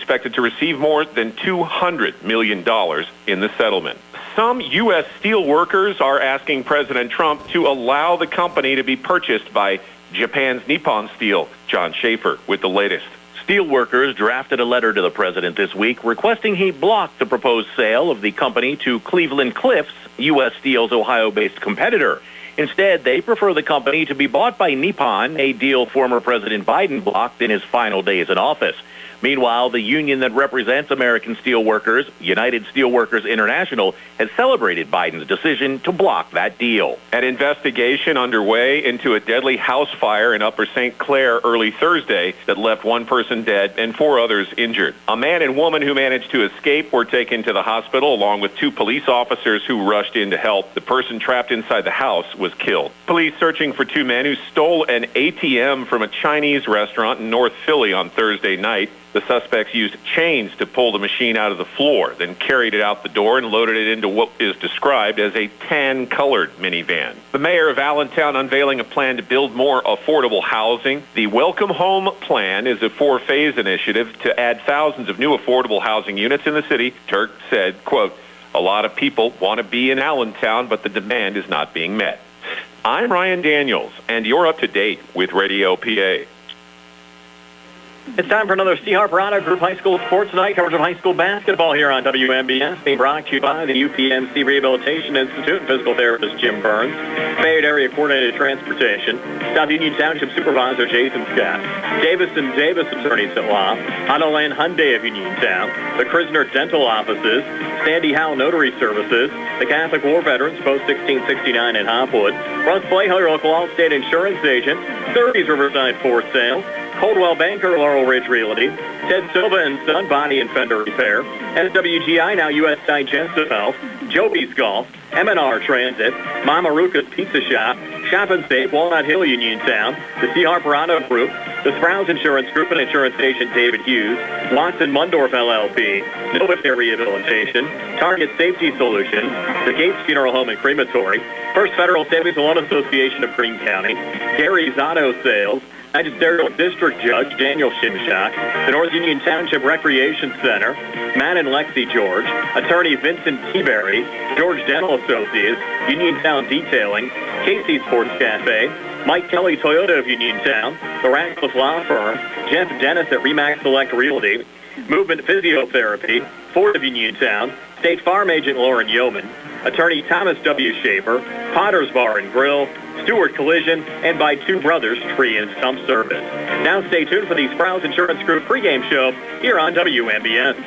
expected to receive more than $200 million in the settlement. Some U.S. steel workers are asking President Trump to allow the company to be purchased by Japan's Nippon Steel. John Schaefer with the latest. Steelworkers drafted a letter to the president this week requesting he block the proposed sale of the company to Cleveland Cliffs, U.S. Steel's Ohio-based competitor. Instead, they prefer the company to be bought by Nippon, a deal former President Biden blocked in his final days in office. Meanwhile, the union that represents American steelworkers, United Steelworkers International, has celebrated Biden's decision to block that deal. An investigation underway into a deadly house fire in Upper St. Clair early Thursday that left one person dead and 4 others injured. A man and woman who managed to escape were taken to the hospital along with 2 police officers who rushed in to help. The person trapped inside the house was killed. Police searching for 2 men who stole an ATM from a Chinese restaurant in North Philly on Thursday night. The suspects used chains to pull the machine out of the floor, then carried it out the door and loaded it into what is described as a tan-colored minivan. The mayor of Allentown unveiling a plan to build more affordable housing. The Welcome Home Plan is a 4-phase initiative to add thousands of new affordable housing units in the city. Turk said, quote, "A lot of people want to be in Allentown, but the demand is not being met." I'm Ryan Daniels, and you're up to date with Radio PA. It's time for another C. Harper Group High School Sports Night. Coverage of high school basketball here on WMBS. Being brought to you by the UPMC Rehabilitation Institute and physical therapist Jim Burns. Fayette Area Coordinated Transportation. South Union Township Supervisor Jason Scott. Davis & Davis Attorneys at Law. Autoland Hyundai of Uniontown. The Krisner Dental Offices. Sandy Howell Notary Services. The Catholic War Veterans Post 1669 in Hopwood. Runs Playhill, your local Allstate Insurance Agent. 30s Riverside Ford Sales. Coldwell Banker, Laurel Ridge Realty, Ted Silva & Son Body and Fender Repair, SWGI, now U.S. Digestive Health, Joby's Golf, M&R Transit, Maruca's Pizza Shop, Shop and Save, Walnut Hill, Uniontown, the C. Harper Auto Group, the Sprouse Insurance Group and Insurance Agent David Hughes, Watson Mundorf LLP, Novacare Rehabilitation, Target Safety Solutions, the Gates Funeral Home and Crematory, First Federal Savings and Loan Association of Greene County, Gary's Auto Sales, Magisterial District Judge Daniel Shimshock, the North Union Township Recreation Center, Matt and Lexi George, Attorney Vincent Teaberry, George Dental Associates, Uniontown Detailing, Casey Sports Cafe, Mike Kelly Toyota of Uniontown, the Radcliffe Law Firm, Jeff Dennis at Remax Select Realty, Movement Physiotherapy, Ford of Uniontown, State Farm Agent Lauren Yeoman, Attorney Thomas W. Schaefer, Potter's Bar and Grill, Stewart Collision, and by Two Brothers Tree and Stump Service. Now stay tuned for the Sprouse Insurance Group pregame show here on WMBS.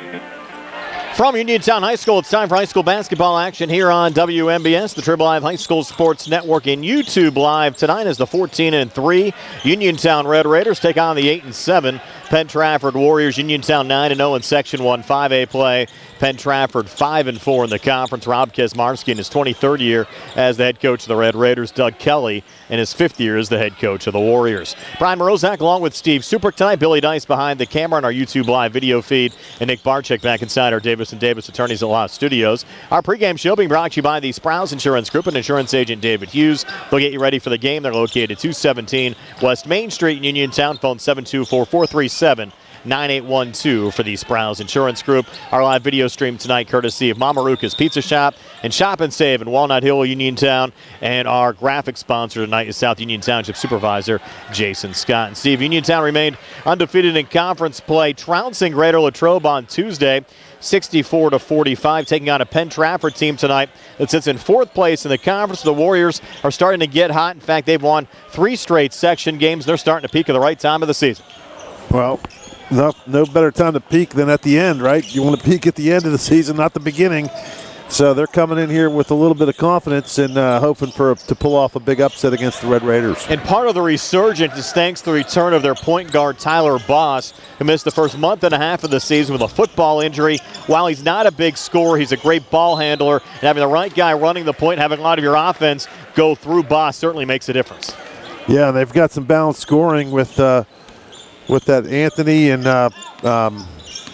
From Uniontown High School, it's time for high school basketball action here on WMBS, the Triple Live High School Sports Network, and YouTube Live tonight as the 14-3 Uniontown Red Raiders take on the 8-7 Penn Trafford Warriors. Uniontown 9-0 in Section 1 5A play. Penn Trafford 5-4 in the conference. Rob Kesmarski in his 23rd year as the head coach of the Red Raiders. Doug Kelly in his 5th year as the head coach of the Warriors. Brian Morozak along with Steve Supert tonight. Billy Dice behind the camera on our YouTube Live video feed. And Nick Barczyk back inside our Davis & Davis Attorneys at Law studios. Our pregame show being brought to you by the Sprouse Insurance Group and insurance agent David Hughes. They'll get you ready for the game. They're located at 217 West Main Street in Uniontown. Phone 724-437-9812 for the Sprouse Insurance Group. Our live video stream tonight courtesy of Maruca's Pizza Shop and Shop and Save in Walnut Hill, Uniontown. And our graphic sponsor tonight is South Union Township Supervisor Jason Scott. And Steve, Uniontown remained undefeated in conference play, trouncing Greater Latrobe on Tuesday, 64-45, taking on a Penn Trafford team tonight that sits in 4th place in the conference. The Warriors are starting to get hot. In fact, they've won 3 straight section games. They're starting to peak at the right time of the season. Well, no better time to peak than at the end, right? You want to peak at the end of the season, not the beginning. So they're coming in here with a little bit of confidence and hoping to pull off a big upset against the Red Raiders. And part of the resurgence is thanks to the return of their point guard, Tyler Boss, who missed the first month and a half of the season with a football injury. While he's not a big scorer, he's a great ball handler. And having the right guy running the point, having a lot of your offense go through Boss certainly makes a difference. Yeah, they've got some balanced scoring with that Anthony and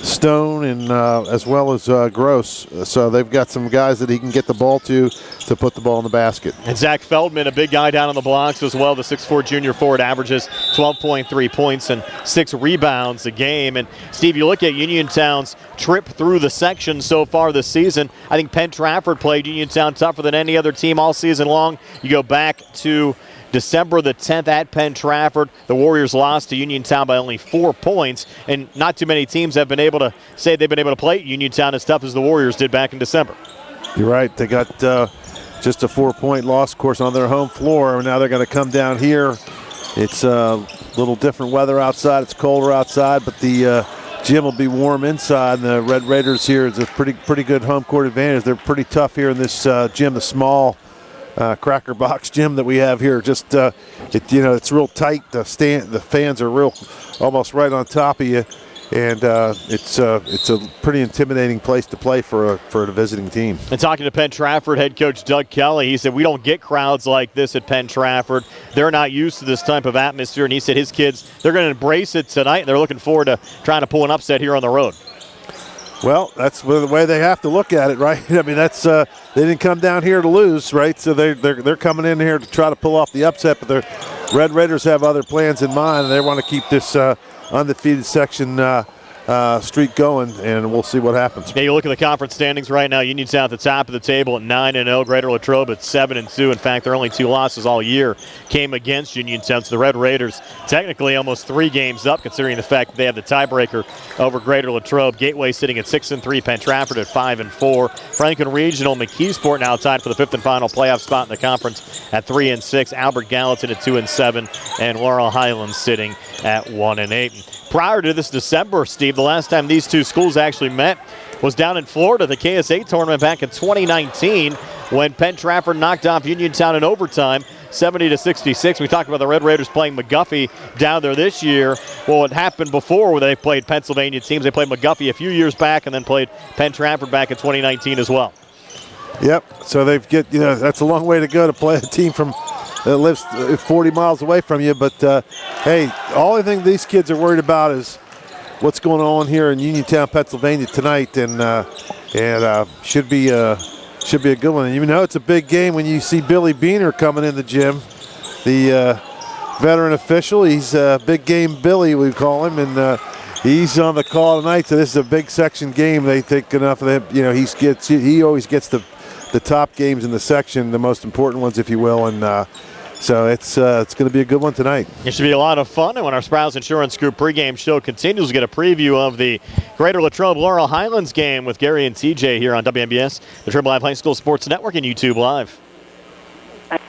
Stone and as well as Gross. So they've got some guys that he can get the ball to put the ball in the basket. And Zach Feldman, a big guy down on the blocks as well. The 6'4" junior forward averages 12.3 points and 6 rebounds a game. And, Steve, you look at Uniontown's trip through the section so far this season. I think Penn Trafford played Uniontown tougher than any other team all season long. You go back to December the 10th at Penn Trafford. The Warriors lost to Uniontown by only 4 points, and not too many teams have been able to say they've been able to play Uniontown as tough as the Warriors did back in December. You're right. They got just a 4-point loss, of course, on their home floor, and now they're going to come down here. It's a little different weather outside. It's colder outside, but the gym will be warm inside, and the Red Raiders here is a pretty good home court advantage. They're pretty tough here in this gym, the small cracker box gym that we have here. Just it's real tight. The fans are real, almost right on top of you, and it's a pretty intimidating place to play for a visiting team. And talking to Penn Trafford head coach Doug Kelly, he said we don't get crowds like this at Penn Trafford. They're not used to this type of atmosphere, and he said his kids, they're going to embrace it tonight, and they're looking forward to trying to pull an upset here on the road. Well, that's the way they have to look at it, right? I mean, that's they didn't come down here to lose, right? So they're coming in here to try to pull off the upset, but the Red Raiders have other plans in mind, and they want to keep this undefeated section streak going, and we'll see what happens. Yeah, you look at the conference standings right now. Uniontown at the top of the table at 9-0. Greater Latrobe at 7-2. In fact, their only 2 losses all year came against Uniontown. So the Red Raiders technically almost 3 games up, considering the fact that they have the tiebreaker over Greater Latrobe. Gateway sitting at 6-3. Penn Trafford at 5-4. Franklin Regional, McKeesport now tied for the 5th and final playoff spot in the conference at 3-6. Albert Gallatin at 2-7, and Laurel Highlands sitting at 1-8. Prior to this December, Steve, the last time these two schools actually met was down in Florida, the KSA tournament back in 2019, when Penn Trafford knocked off Uniontown in overtime, 70-66. We talked about the Red Raiders playing McGuffey down there this year. Well, it happened before where they played Pennsylvania teams. They played McGuffey a few years back and then played Penn Trafford back in 2019 as well. Yep. So that's a long way to go to play a team that lives 40 miles away from you. But, hey, the only thing these kids are worried about is what's going on here in Uniontown, Pennsylvania tonight, and should be a good one. And you know it's a big game when you see Billy Beaner coming in the gym, the veteran official. He's Big Game Billy, we call him, and he's on the call tonight. So this is a big section game. They think enough of him. You know, he always gets the top games in the section, the most important ones, if you will, and so it's going to be a good one tonight. It should be a lot of fun, and when our Sprouse Insurance Group pregame show continues, we'll get a preview of the Greater Latrobe Laurel Highlands game with Gary and TJ here on WMBS, the Triple Live High School Sports Network, and YouTube Live.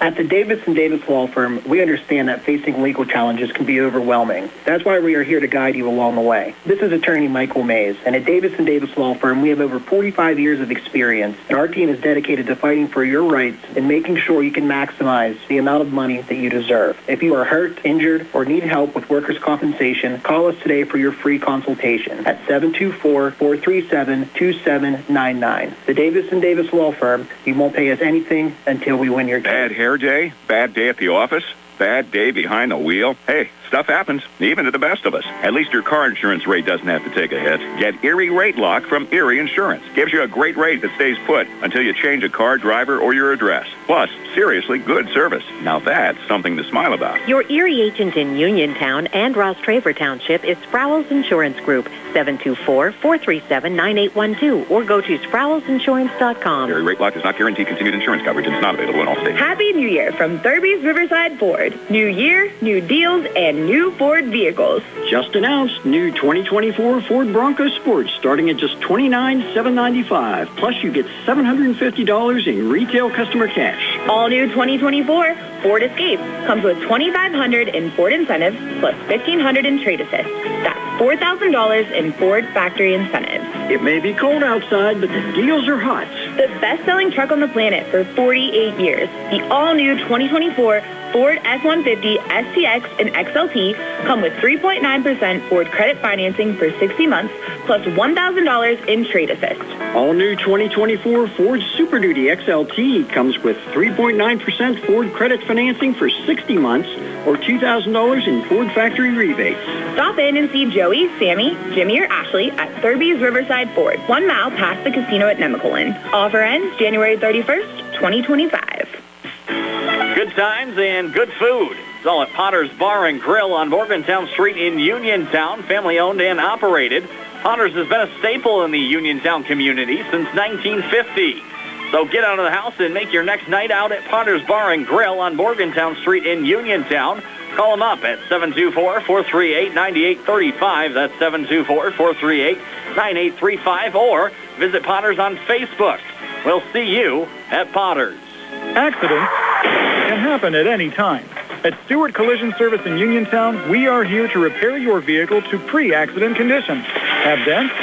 At the Davis & Davis Law Firm, we understand that facing legal challenges can be overwhelming. That's why we are here to guide you along the way. This is attorney Michael Mays, and at Davis & Davis Law Firm, we have over 45 years of experience, and our team is dedicated to fighting for your rights and making sure you can maximize the amount of money that you deserve. If you are hurt, injured, or need help with workers' compensation, call us today for your free consultation at 724-437-2799. The Davis & Davis Law Firm, you won't pay us anything until we win your case. Bad hair day? Bad day at the office? Bad day behind the wheel? Hey, stuff happens, even to the best of us. At least your car insurance rate doesn't have to take a hit. Get Erie Rate Lock from Erie Insurance. Gives you a great rate that stays put until you change a car, driver, or your address. Plus, seriously good service. Now that's something to smile about. Your Erie agent in Uniontown and Ross Traver Township is Sproul's Insurance Group, 724-437-9812, or go to SproulsInsurance.com. Erie Rate Lock does not guarantee continued insurance coverage and is not available in all states. Happy New Year from Thurby's Riverside Ford. New year, new deals, and new Ford vehicles. Just announced new 2024 Ford Bronco Sport starting at just $29,795. Plus you get $750 in retail customer cash. All new 2024 Ford Escape comes with $2,500 in Ford incentives plus $1,500 in trade assist. That's $4,000 in Ford factory incentives. It may be cold outside, but the deals are hot. The best-selling truck on the planet for 48 years. The all-new 2024 Ford F-150, STX, and XLT come with 3.9% Ford credit financing for 60 months, plus $1,000 in trade assist. All new 2024 Ford Super Duty XLT comes with 3.9% Ford credit financing for 60 months, or $2,000 in Ford factory rebates. Stop in and see Joey, Sammy, Jimmy, or Ashley at Thurby's Riverside Ford, 1 mile past the casino at Nemacolin. Offer ends January 31st, 2025. Good times and good food. It's all at Potter's Bar and Grill on Morgantown Street in Uniontown, family-owned and operated. Potter's has been a staple in the Uniontown community since 1950. So get out of the house and make your next night out at Potter's Bar and Grill on Morgantown Street in Uniontown. Call them up at 724-438-9835. That's 724-438-9835. Or visit Potter's on Facebook. We'll see you at Potter's. Accidents can happen at any time. At Stewart Collision Service in Uniontown, we are here to repair your vehicle to pre-accident condition. Have dents?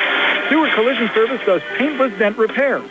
Stewart Collision Service does paintless dent repair.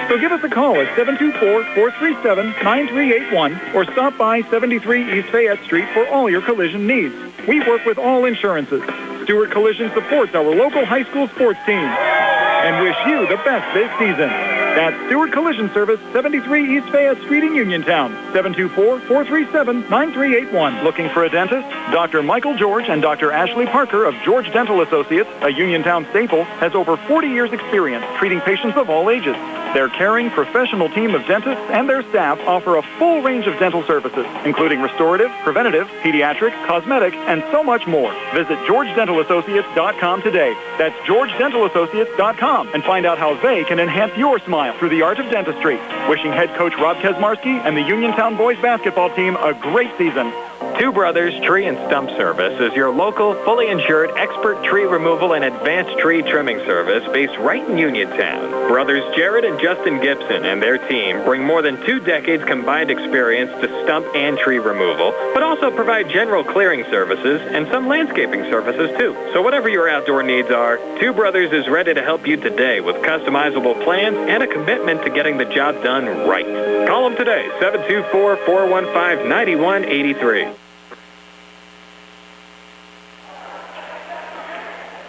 So give us a call at 724-437-9381 or stop by 73 East Fayette Street for all your collision needs. We work with all insurances. Stewart Collision supports our local high school sports team and wish you the best this season. That's Stewart Collision Service, 73 East Fayette Street in Uniontown, 724-437-9381. Looking for a dentist? Dr. Michael George and Dr. Ashley Parker of George Dental Associates, a Uniontown staple, has over 40 years' experience treating patients of all ages. Their caring, professional team of dentists and their staff offer a full range of dental services, including restorative, preventative, pediatric, cosmetic, and so much more. Visit GeorgeDentalAssociates.com today. That's GeorgeDentalAssociates.com and find out how they can enhance your smile through the art of dentistry. Wishing head coach Rob Kesmarski and the Uniontown boys basketball team a great season. Two Brothers Tree and Stump Service is your local, fully insured, expert tree removal and advanced tree trimming service based right in Uniontown. Brothers Jared and Justin Gibson and their team bring more than 2 decades combined experience to stump and tree removal, but also provide general clearing services and some landscaping services too. So whatever your outdoor needs are, Two Brothers is ready to help you today with customizable plans and a commitment to getting the job done right. Call them today, 724-415-9183.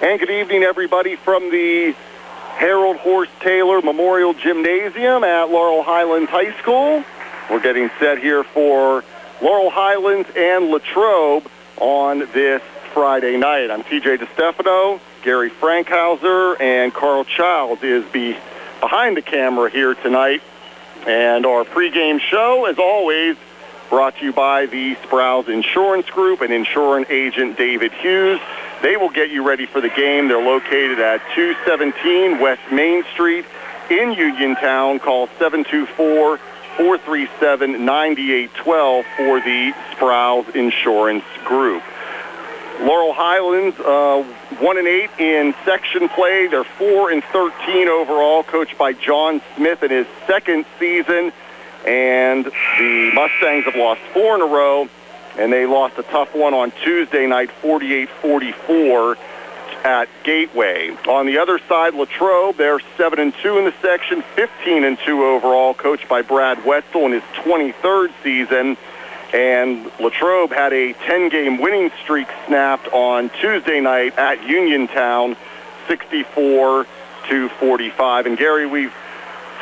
And good evening, everybody, from the Harold Horst Taylor Memorial Gymnasium at Laurel Highlands High School. We're getting set here for Laurel Highlands and Latrobe on this Friday night. I'm TJ DeStefano, Gary Frankhauser, and Carl Childs is behind the camera here tonight. And our pregame show, as always, brought to you by the Sprouse Insurance Group and insurance agent David Hughes. They will get you ready for the game. They're located at 217 West Main Street in Uniontown. Call 724-437-9812 for the Sprouse Insurance Group. Laurel Highlands, 1-8 in section play. They're 4-13 overall, coached by John Smith in his second season. And the Mustangs have lost 4 in a row, and they lost a tough one on Tuesday night, 48-44 at Gateway. On the other side, Latrobe, they're 7-2 in the section, 15-2 overall, coached by Brad Wetzel in his 23rd season. And Latrobe had a 10-game winning streak snapped on Tuesday night at Uniontown, 64-45. And Gary, we've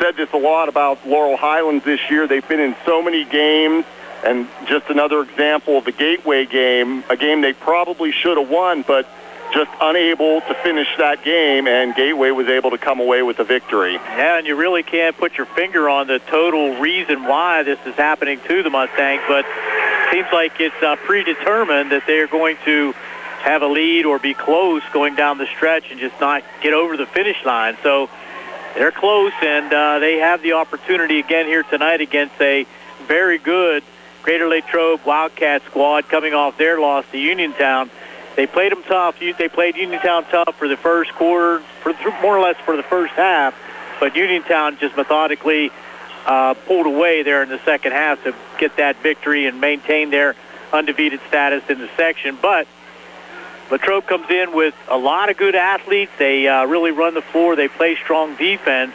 said this a lot about Laurel Highlands this year. They've been in so many games, and just another example of the Gateway game, a game they probably should have won, but just unable to finish that game, and Gateway was able to come away with a victory. Yeah, and you really can't put your finger on the total reason why this is happening to the Mustangs, but it seems like it's predetermined that they're going to have a lead or be close going down the stretch and just not get over the finish line. So they're close, and they have the opportunity again here tonight against a very good Greater Latrobe Wildcat squad coming off their loss to Uniontown. They played them tough. They played Uniontown tough for the first quarter, more or less for the first half, but Uniontown just methodically pulled away there in the second half to get that victory and maintain their undefeated status in the section. But Latrobe comes in with a lot of good athletes. They really run the floor. They play strong defense,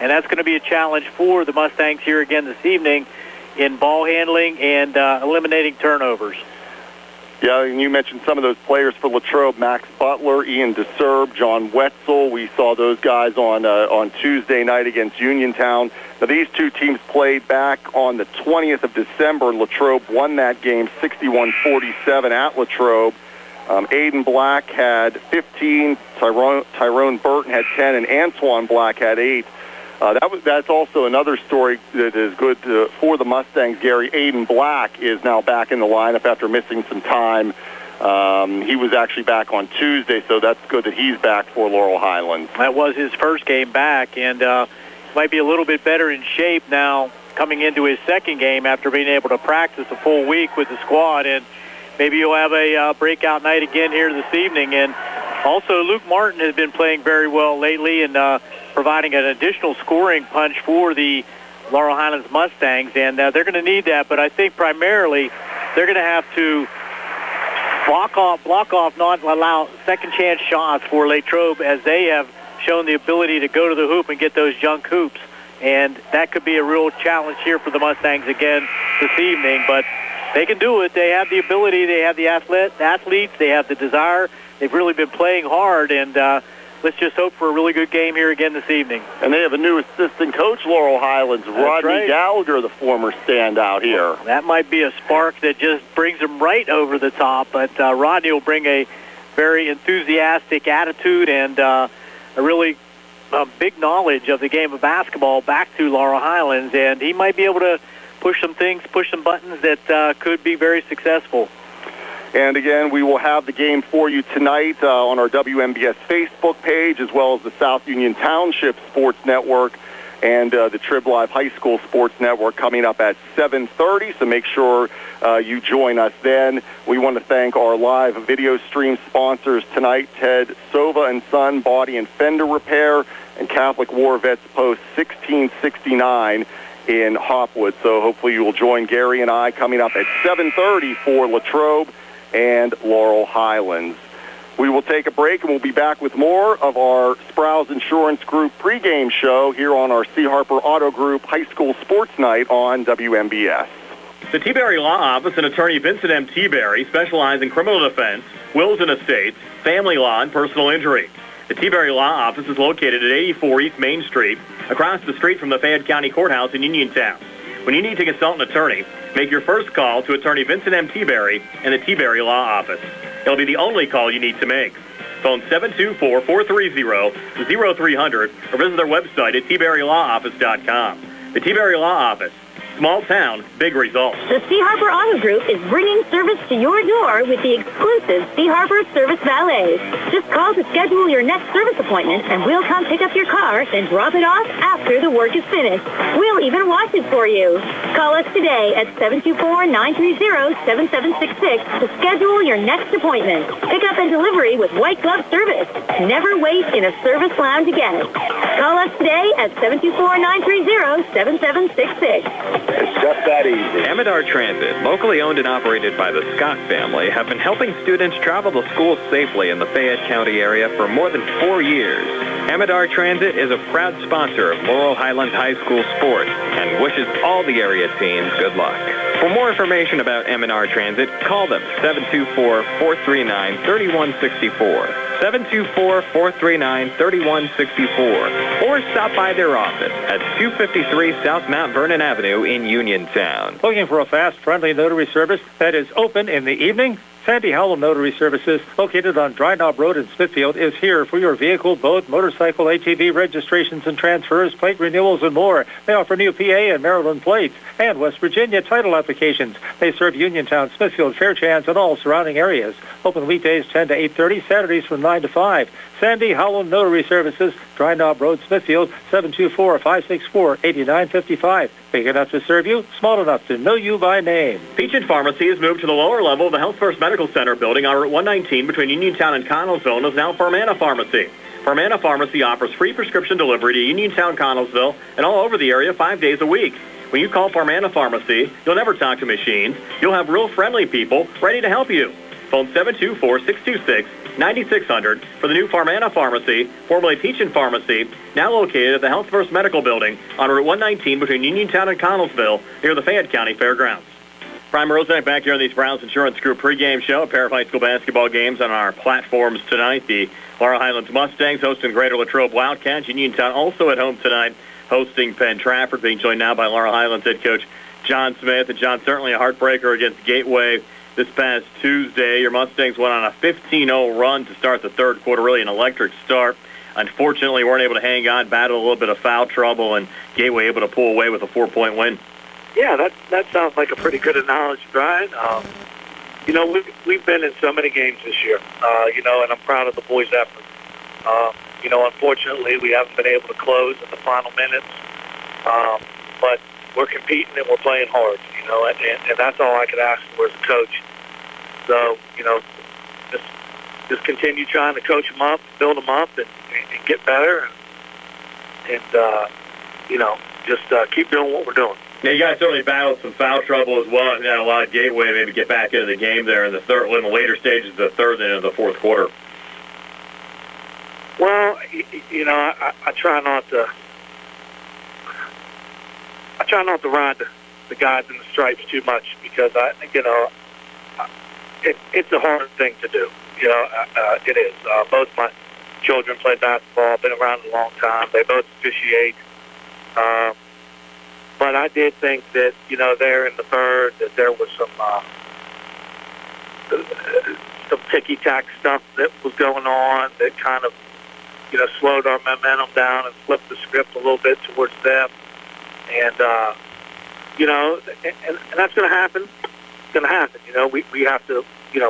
and that's going to be a challenge for the Mustangs here again this evening in ball handling and eliminating turnovers. Yeah, and you mentioned some of those players for Latrobe: Max Butler, Ian DeSerb, John Wetzel. We saw those guys on Tuesday night against Uniontown. Now, these two teams played back on the 20th of December. Latrobe won that game 61-47 at Latrobe. Aiden Black had 15, Tyrone Burton had 10, and Antoine Black had 8. That's also another story that is good for the Mustangs, Gary. Aiden Black is now back in the lineup after missing some time. He was actually back on Tuesday, so that's good that he's back for Laurel Highlands. That was his first game back, and might be a little bit better in shape now coming into his second game after being able to practice a full week with the squad. And maybe you'll have a breakout night again here this evening. And also, Luke Martin has been playing very well lately and providing an additional scoring punch for the Laurel Highlands Mustangs, and they're going to need that. But I think primarily they're going to have to block off, not allow second-chance shots for Latrobe, as they have shown the ability to go to the hoop and get those junk hoops. And that could be a real challenge here for the Mustangs again this evening. But they can do it. They have the ability. They have the athletes. They have the desire. They've really been playing hard, and let's just hope for a really good game here again this evening. And they have a new assistant coach, Laurel Highlands, Rodney Gallagher, the former standout here. Well, that might be a spark that just brings them right over the top, but Rodney will bring a very enthusiastic attitude and a really big knowledge of the game of basketball back to Laurel Highlands, and he might be able to push some buttons that could be very successful. And again, we will have the game for you tonight on our WMBS Facebook page, as well as the South Union Township Sports Network and the Trib Live High School Sports Network coming up at 7:30. So make sure you join us then. We want to thank our live video stream sponsors tonight, Ted Sova and Son Body and Fender Repair, and Catholic War Vets Post 1669 in Hopwood. So hopefully you will join Gary and I coming up at 7:30 for Latrobe and Laurel Highlands. We will take a break, and we'll be back with more of our Sprouse Insurance Group pregame show here on our C. Harper Auto Group High School Sports Night on WMBS. The T-Berry Law Office and attorney Vincent M. T-Berry specialize in criminal defense, wills and estates, family law, and personal injury. The T-Berry Law Office is located at 84 East Main Street, across the street from the Fayette County Courthouse in Uniontown. When you need to consult an attorney, make your first call to attorney Vincent M. T-Berry and the T-Berry Law Office. It'll be the only call you need to make. Phone 724-430-0300 or visit their website at tberrylawoffice.com. The T-Berry Law Office. Small town, big results. The C. Harper Auto Group is bringing service to your door with the exclusive C. Harper Service Valet. Just call to schedule your next service appointment, and we'll come pick up your car and drop it off after the work is finished. We'll even wash it for you. Call us today at 724-930-7766 to schedule your next appointment. Pickup and delivery with white glove service. Never wait in a service lounge again. Call us today at 724-930-7766. It's just that easy. Amador Transit, locally owned and operated by the Scott family, have been helping students travel to school safely in the Fayette County area for more than 4 years. Amador Transit is a proud sponsor of Laurel Highlands High School sports and wishes all the area teams good luck. For more information about Amador Transit, call them 724-439-3164. 724-439-3164, or stop by their office at 253 South Mount Vernon Avenue in Uniontown. Looking for a fast, friendly notary service that is open in the evening? Sandy Howell Notary Services, located on Dry Knob Road in Smithfield, is here for your vehicle, boat, motorcycle, ATV registrations and transfers, plate renewals, and more. They offer new PA and Maryland plates and West Virginia title applications. They serve Uniontown, Smithfield, Fairchance, and all surrounding areas. Open weekdays 10 to 8:30, Saturdays from 9 to 5. Sandy Howell Notary Services, Dry Knob Road, Smithfield, 724-564-8955. Big enough to serve you, small enough to know you by name. Peach Pharmacy has moved to the lower level of the Health First Medical Center building on Route 119 between Uniontown and Connellsville, and is now Farmana Pharmacy. Farmana Pharmacy offers free prescription delivery to Uniontown, Connellsville, and all over the area 5 days a week. When you call Farmana Pharmacy, you'll never talk to machines. You'll have real friendly people ready to help you. Phone 724-626-9600 for the new Farmana Pharmacy, formerly Peachin Pharmacy, now located at the Health First Medical Building on Route 119 between Uniontown and Connellsville, near the Fayette County Fairgrounds. Prime Maruca back here on the Sprouse Insurance Group pregame show. A pair of high school basketball games on our platforms tonight. The Laurel Highlands Mustangs hosting Greater Latrobe Wildcats. Uniontown also at home tonight hosting Penn Trafford, being joined now by Laurel Highlands head coach John Smith. And John, certainly a heartbreaker against Gateway this past Tuesday. Your Mustangs went on a 15-0 run to start the third quarter, really an electric start. Unfortunately, weren't able to hang on, battled a little bit of foul trouble, and Gateway able to pull away with a 4-point win. Yeah, that sounds like a pretty good analogy, Brian. We've been in so many games this year, and I'm proud of the boys' effort. Unfortunately, we haven't been able to close in the final minutes, but we're competing and we're playing hard, and that's all I could ask for as a coach. So, just continue trying to coach them up, build them up, and get better, and just keep doing what we're doing. Now, you guys certainly battled some foul trouble as well, and had a lot of Gateway maybe get back into the game there in the later stages of the third and in the fourth quarter. Well, I try not to. I try not to ride the guys in the stripes too much because it's a hard thing to do. It is. Both my children play basketball. Been around a long time. They both officiate. But I did think that, there in the third, that there was some ticky-tack stuff that was going on that kind of, slowed our momentum down and flipped the script a little bit towards them. And, and that's going to happen. It's going to happen. We have to,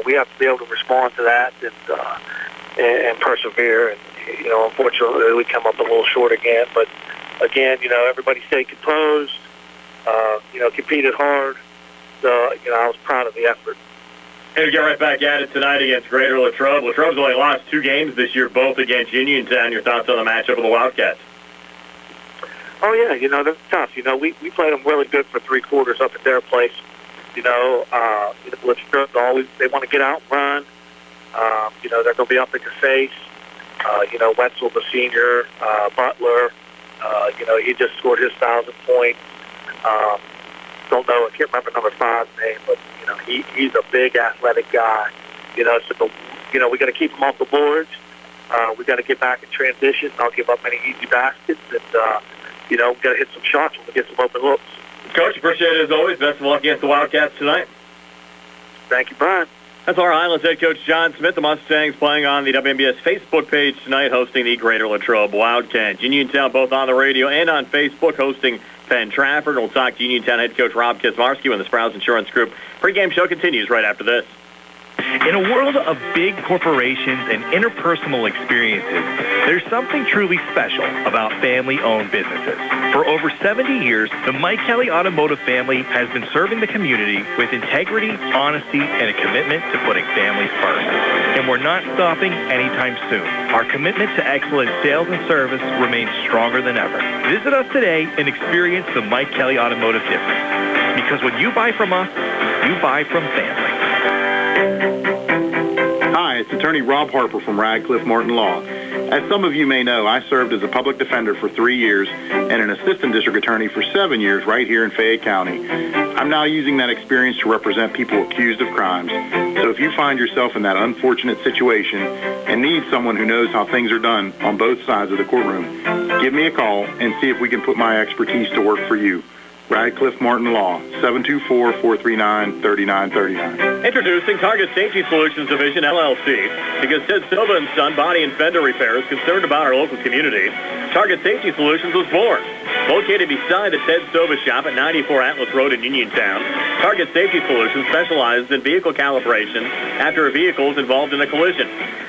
we have to be able to respond to that and persevere. And, unfortunately, we come up a little short again. But, again, everybody stayed composed, competed hard. So, I was proud of the effort. And we get right back at it tonight against Greater Latrobe. Latrobe's only lost 2 games this year, both against Uniontown. Your thoughts on the matchup of the Wildcats? Oh, yeah, they're tough. We played them really good for 3 quarters up at their place. Latrobe always, they want to get out and run. They're going to be up in your face. Wetzel, the senior, Butler, he just scored his 1,000 points. Don't know, I can't remember number 5's name, but, he's a big athletic guy. So, we got to keep him off the boards. We got to get back in transition, not give up any easy baskets, and, we got to hit some shots when we get some open looks. Coach, appreciate it as always. Best of luck against the Wildcats tonight. Thank you, Brian. That's our Highlands head coach John Smith. The Mustangs playing on the WMBS Facebook page tonight, hosting the Greater Latrobe Wildcats. Uniontown both on the radio and on Facebook, hosting Penn Trafford. We'll talk to Uniontown head coach Rob Kismarski when the Sprouse Insurance Group pregame show continues right after this. In a world of big corporations and interpersonal experiences, there's something truly special about family-owned businesses. For over 70 years, the Mike Kelly Automotive family has been serving the community with integrity, honesty, and a commitment to putting families first. And we're not stopping anytime soon. Our commitment to excellent sales and service remains stronger than ever. Visit us today and experience the Mike Kelly Automotive difference. Because when you buy from us, you buy from family. Hi, it's attorney Rob Harper from Radcliffe Martin Law. As some of you may know, I served as a public defender for 3 years and an assistant district attorney for 7 years right here in Fayette County. I'm now using that experience to represent people accused of crimes. So if you find yourself in that unfortunate situation and need someone who knows how things are done on both sides of the courtroom, give me a call and see if we can put my expertise to work for you. Radcliffe Martin Law, 724-439-3939. Introducing Target Safety Solutions Division, LLC. Because Ted Silva and Son Body and Fender Repair is concerned about our local community, Target Safety Solutions was born. Located beside the Ted Silva shop at 94 Atlas Road in Uniontown, Target Safety Solutions specializes in vehicle calibration after a vehicle is involved in a collision.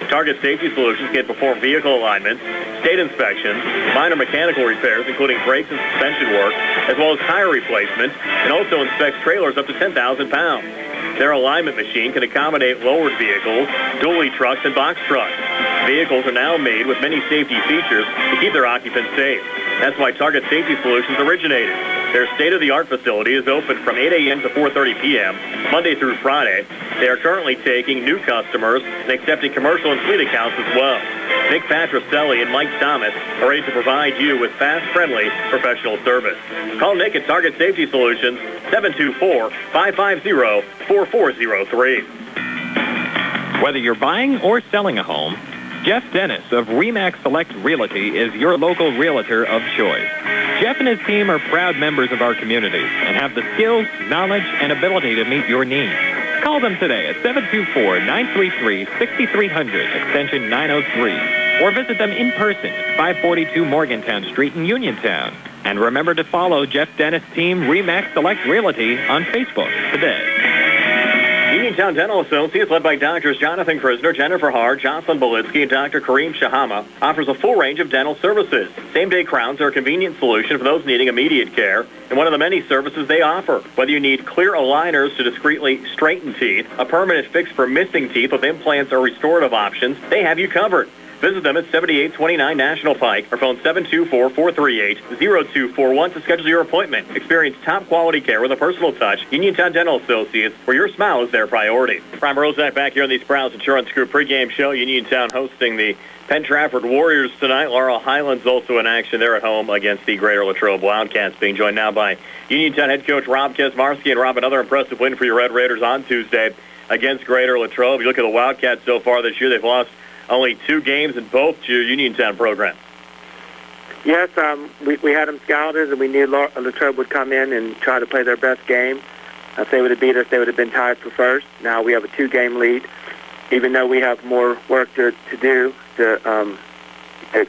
Target Safety Solutions can perform vehicle alignments, state inspections, minor mechanical repairs, including brakes and suspension work, as well as tire replacement, and also inspects trailers up to 10,000 pounds. Their alignment machine can accommodate lowered vehicles, dually trucks, and box trucks. Vehicles are now made with many safety features to keep their occupants safe. That's why Target Safety Solutions originated. Their state-of-the-art facility is open from 8 a.m. to 4:30 p.m., Monday through Friday. They are currently taking new customers and accepting commercial and fleet accounts as well. Nick Patricelli and Mike Thomas are ready to provide you with fast, friendly, professional service. Call Nick at Target Safety Solutions, 724-550-4403. Whether you're buying or selling a home, Jeff Dennis of RE/MAX Select Realty is your local realtor of choice. Jeff and his team are proud members of our community and have the skills, knowledge, and ability to meet your needs. Call them today at 724-933-6300, extension 903, or visit them in person at 542 Morgantown Street in Uniontown. And remember to follow Jeff Dennis' team RE/MAX Select Realty on Facebook today. Uniontown Dental Associates, led by Doctors Jonathan Krisner, Jennifer Hart, Jocelyn Belitsky, and Dr. Kareem Shahama, offers a full range of dental services. Same-day crowns are a convenient solution for those needing immediate care, and one of the many services they offer. Whether you need clear aligners to discreetly straighten teeth, a permanent fix for missing teeth with implants or restorative options, they have you covered. Visit them at 7829 National Pike or phone 724-438-0241 to schedule your appointment. Experience top quality care with a personal touch. Uniontown Dental Associates, where your smile is their priority. Brian Rozak back here on the Sprouse Insurance Group pregame show. Uniontown hosting the Penn Trafford Warriors tonight. Laurel Highlands also in action there at home against the Greater Latrobe Wildcats, being joined now by Uniontown head coach Rob Kesmarski. And Rob, another impressive win for your Red Raiders on Tuesday against Greater Latrobe. You look at the Wildcats so far this year, they've lost only 2 games in both your Uniontown programs. Yes, we had them scouted, and we knew Latrobe would come in and try to play their best game. If they would have beat us, they would have been tied for first. Now we have a 2-game lead, even though we have more work to do to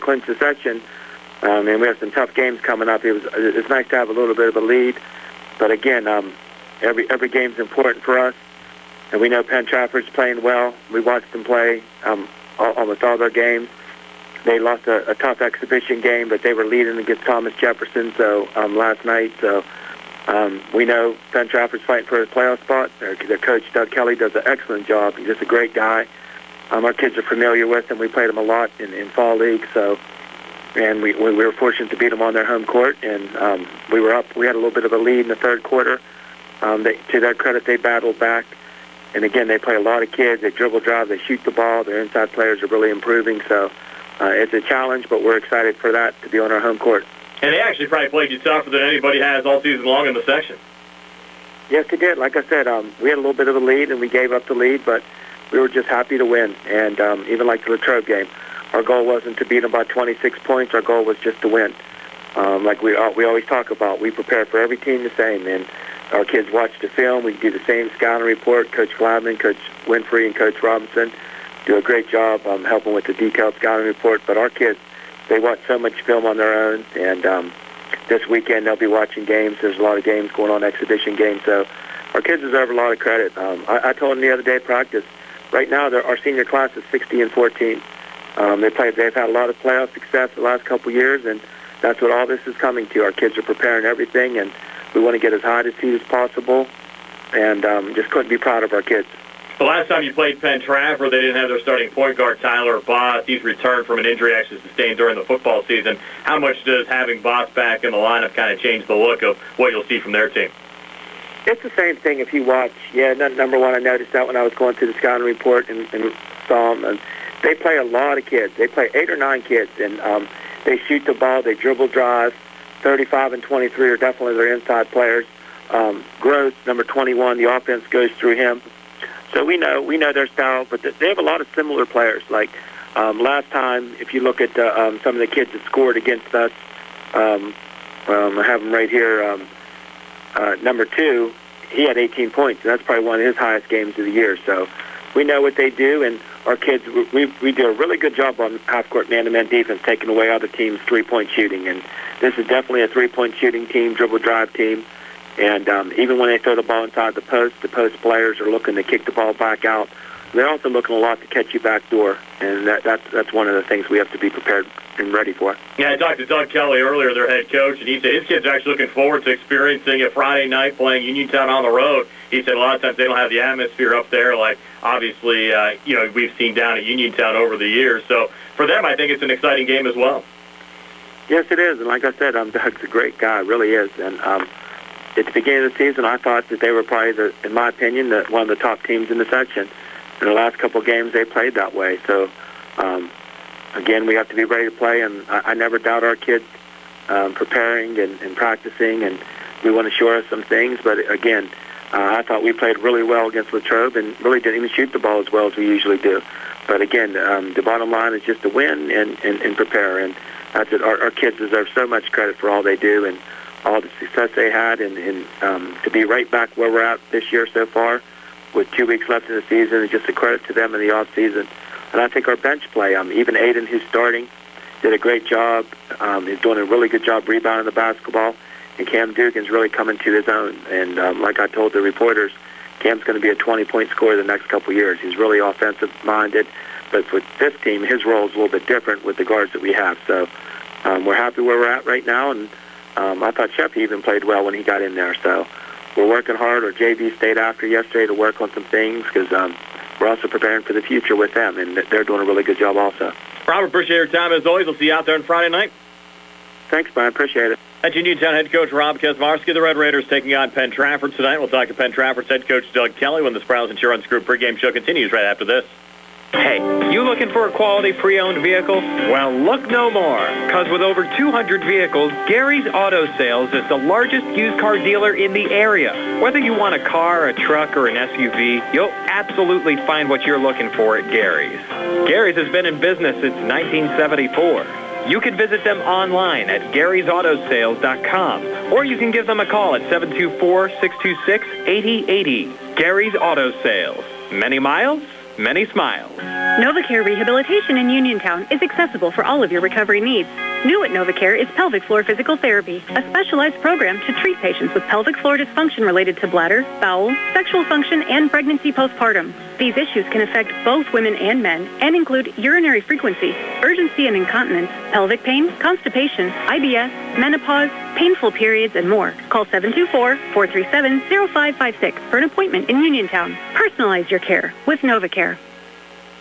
clinch the section, and we have some tough games coming up. It's nice to have a little bit of a lead, but again, every game's important for us, and we know Penn Trafford's playing well. We watched them play almost all their games. They lost a tough exhibition game, but they were leading against Thomas Jefferson last night. So we know Penn Trafford's fighting for a playoff spot. Their coach, Doug Kelly, does an excellent job. He's just a great guy. Our kids are familiar with him. We played him a lot in fall league. And we were fortunate to beat them on their home court. And we were up. We had a little bit of a lead in the third quarter. To their credit, they battled back. And again, they play a lot of kids. They dribble drive. They shoot the ball. Their inside players are really improving. So it's a challenge, but we're excited for that to be on our home court. And they actually probably played you tougher than anybody has all season long in the section. Yes, they did. Like I said, we had a little bit of a lead, and we gave up the lead, but we were just happy to win. And even like the Latrobe game, our goal wasn't to beat them by 26 points. Our goal was just to win. Like we always talk about, we prepare for every team the same, and our kids watch the film. We do the same scouting report. Coach Flavin, Coach Winfrey, and Coach Robinson do a great job helping with the detailed scouting report. But our kids, they watch so much film on their own, and this weekend they'll be watching games. There's a lot of games going on, exhibition games. So our kids deserve a lot of credit. I told them the other day at practice, right now our senior class is 60-14. They've had a lot of playoff success the last couple years, and that's what all this is coming to. Our kids are preparing everything, and we want to get as high to seed as possible, and just couldn't be proud of our kids. The last time you played Penn Trafford, they didn't have their starting point guard, Tyler Boss. He's returned from an injury actually sustained during the football season. How much does having Boss back in the lineup kind of change the look of what you'll see from their team? It's the same thing if you watch. Yeah, number one, I noticed that when I was going through the scouting report and saw them. And they play a lot of kids. They play 8 or 9 kids, and they shoot the ball, they dribble drive. 35 and 23 are definitely their inside players. Gross, number 21, the offense goes through him. So we know their style, but they have a lot of similar players. Like last time, if you look at some of the kids that scored against us, I have them right here. Number 2, he had 18 points, and that's probably one of his highest games of the year. So we know what they do, and our kids, we do a really good job on half-court man-to-man defense, taking away other teams' three-point shooting. And this is definitely a three-point shooting team, dribble drive team. And even when they throw the ball inside the post players are looking to kick the ball back out they're also looking a lot to catch you backdoor, and that's one of the things we have to be prepared and ready for. Yeah, I talked to Doug Kelly earlier, their head coach, and he said his kids are actually looking forward to experiencing a Friday night playing Uniontown on the road. He said a lot of times they don't have the atmosphere up there like, obviously, we've seen down at Uniontown over the years. So for them, I think it's an exciting game as well. Yes, it is. And like I said, Doug's a great guy, really is. And at the beginning of the season, I thought that they were probably, in my opinion, one of the top teams in the section. In the last couple of games, they played that way. So, again, we have to be ready to play, and I never doubt our kids preparing and practicing, and we want to show us some things. But, again, I thought we played really well against Latrobe and really didn't even shoot the ball as well as we usually do. But, again, the bottom line is just to win and prepare. And that's it. Our kids deserve so much credit for all they do and all the success they had, and to be right back where we're at this year so far with 2 weeks left in the season is just a credit to them in the off-season. And I think our bench play, even Aiden, who's starting, did a great job. He's doing a really good job rebounding the basketball. And Cam Dugan's really coming to his own. And like I told the reporters, Cam's going to be a 20-point scorer the next couple of years. He's really offensive-minded. But for this team, his role is a little bit different with the guards that we have. So we're happy where we're at right now. And I thought Shep even played well when he got in there. So we're working hard. Our JV stayed after yesterday to work on some things because we're also preparing for the future with them, and they're doing a really good job also. Robert, appreciate your time as always. We'll see you out there on Friday night. Thanks, Brian. Appreciate it. That's Uniontown head coach Rob Kesmarski. The Red Raiders taking on Penn Trafford tonight. We'll talk to Penn Trafford's head coach Doug Kelly when the Sprouse Insurance Group pregame show continues right after this. Hey, you looking for a quality pre-owned vehicle? Well, look no more, because with over 200 vehicles, Gary's Auto Sales is the largest used car dealer in the area. Whether you want a car, a truck, or an SUV, you'll absolutely find what you're looking for at Gary's. Gary's has been in business since 1974. You can visit them online at Gary'sAutoSales.com, or you can give them a call at 724-626-8080. Gary's Auto Sales. Many miles, many smiles. NovaCare Rehabilitation in Uniontown is accessible for all of your recovery needs. New at NovaCare is pelvic floor physical therapy, a specialized program to treat patients with pelvic floor dysfunction related to bladder, bowel, sexual function, and pregnancy postpartum. These issues can affect both women and men and include urinary frequency, urgency and incontinence, pelvic pain, constipation, IBS, menopause, painful periods, and more. Call 724-437-0556 for an appointment in Uniontown. Personalize your care with NovaCare.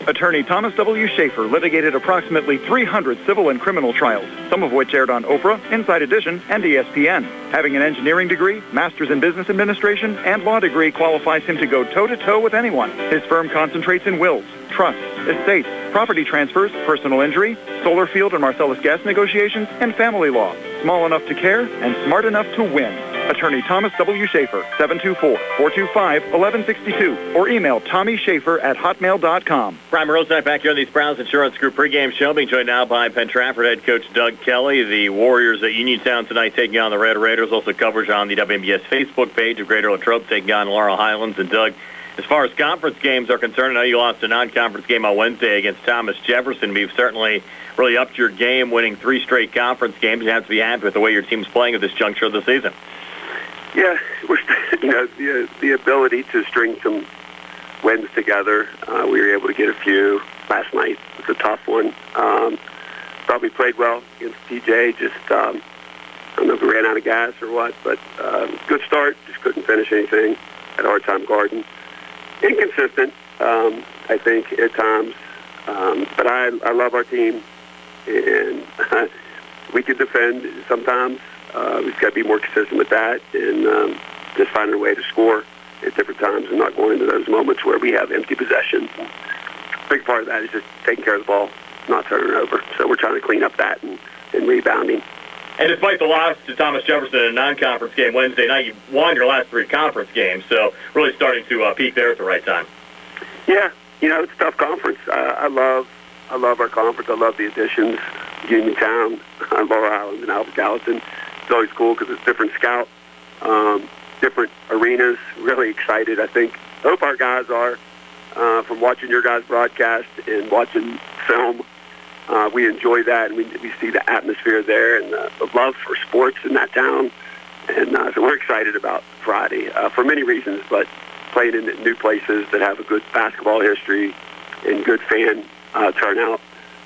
Attorney Thomas W. Schaefer litigated approximately 300 civil and criminal trials, some of which aired on Oprah, Inside Edition, and ESPN. Having an engineering degree, master's in business administration, and law degree qualifies him to go toe-to-toe with anyone. His firm concentrates in wills, trusts, estates, property transfers, personal injury, solar field and Marcellus gas negotiations, and family law. Small enough to care and smart enough to win. Attorney Thomas W. Schaefer, 724-425-1162, or email TommySchaefer@hotmail.com. Brian Maruca back here on the Sprouse Insurance Group pregame show, being joined now by Penn Trafford head coach Doug Kelly. The Warriors at Uniontown tonight taking on the Red Raiders. Also coverage on the WMBS Facebook page of Greater Latrobe taking on Laurel Highlands. And Doug, as far as conference games are concerned, I know you lost a non-conference game on Wednesday against Thomas Jefferson, but you've certainly really upped your game, winning 3 straight conference games. You have to be happy with the way your team's playing at this juncture of the season. Yeah, the ability to string some wins together. We were able to get a few last night. It was a tough one. Probably played well against TJ. Just I don't know if we ran out of gas or what, but good start. Just couldn't finish anything. Had a hard time guarding. Inconsistent, I think, at times. But I love our team, and we can defend sometimes. We've got to be more consistent with that and just finding a way to score at different times and not going into those moments where we have empty possessions. A big part of that is just taking care of the ball, not turning it over. So we're trying to clean up that and rebounding. And despite the loss to Thomas Jefferson in a non-conference game Wednesday night, you won your last 3 conference games, so really starting to peak there at the right time. Yeah, it's a tough conference. I love our conference. I love the additions, Uniontown, Laurel Highlands, and Albert Gallatin. It's always cool because it's different scout, different arenas. Really excited, I think. I hope our guys are, from watching your guys' broadcast and watching film. We enjoy that, and we see the atmosphere there and the love for sports in that town. And so we're excited about Friday for many reasons, but playing in new places that have a good basketball history and good fan turnout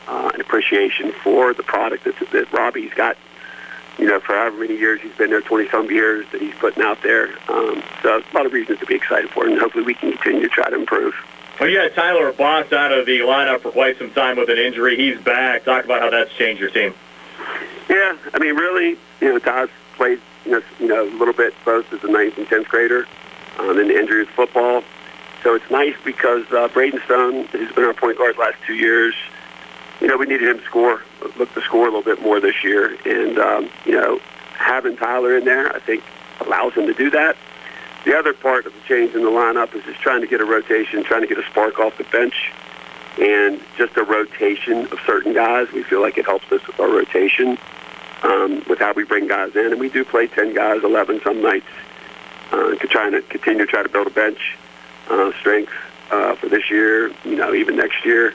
and appreciation for the product that Robbie's got, for however many years he's been there, 20-some years that he's putting out there. So a lot of reasons to be excited for him, and hopefully we can continue to try to improve. Well, you had Tyler Boss out of the lineup for quite some time with an injury. He's back. Talk about how that's changed your team. Yeah, I mean, really, Ty's played, a little bit both as a 9th and 10th grader, and the injury with football. So it's nice because Braden Stone, who's been our point guard the last 2 years, we needed him to look to score a little bit more this year. And, having Tyler in there, I think, allows him to do that. The other part of the change in the lineup is just trying to get a rotation, trying to get a spark off the bench, and just a rotation of certain guys. We feel like it helps us with our rotation, with how we bring guys in. And we do play 10 guys, 11 some nights, trying to continue to try to build a bench strength for this year, even next year.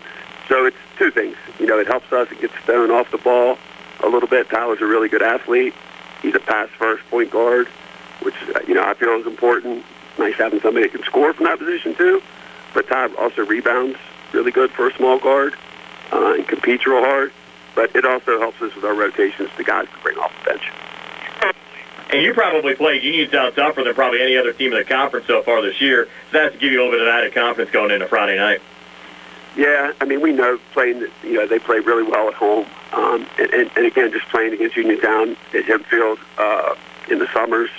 So it's two things. It helps us. It gets Stone off the ball a little bit. Tyler's a really good athlete. He's a pass-first point guard, which, I feel is important. It's nice having somebody that can score from that position, too. But Ty also rebounds really good for a small guard and competes real hard. But it also helps us with our rotations, the guys to bring off the bench. And you probably played Uniontown tougher than probably any other team in the conference so far this year. So that's to give you a little bit of added confidence going into Friday night. Yeah, I mean, we know playing, they play really well at home. And again, just playing against Uniontown at Hempfield in the summers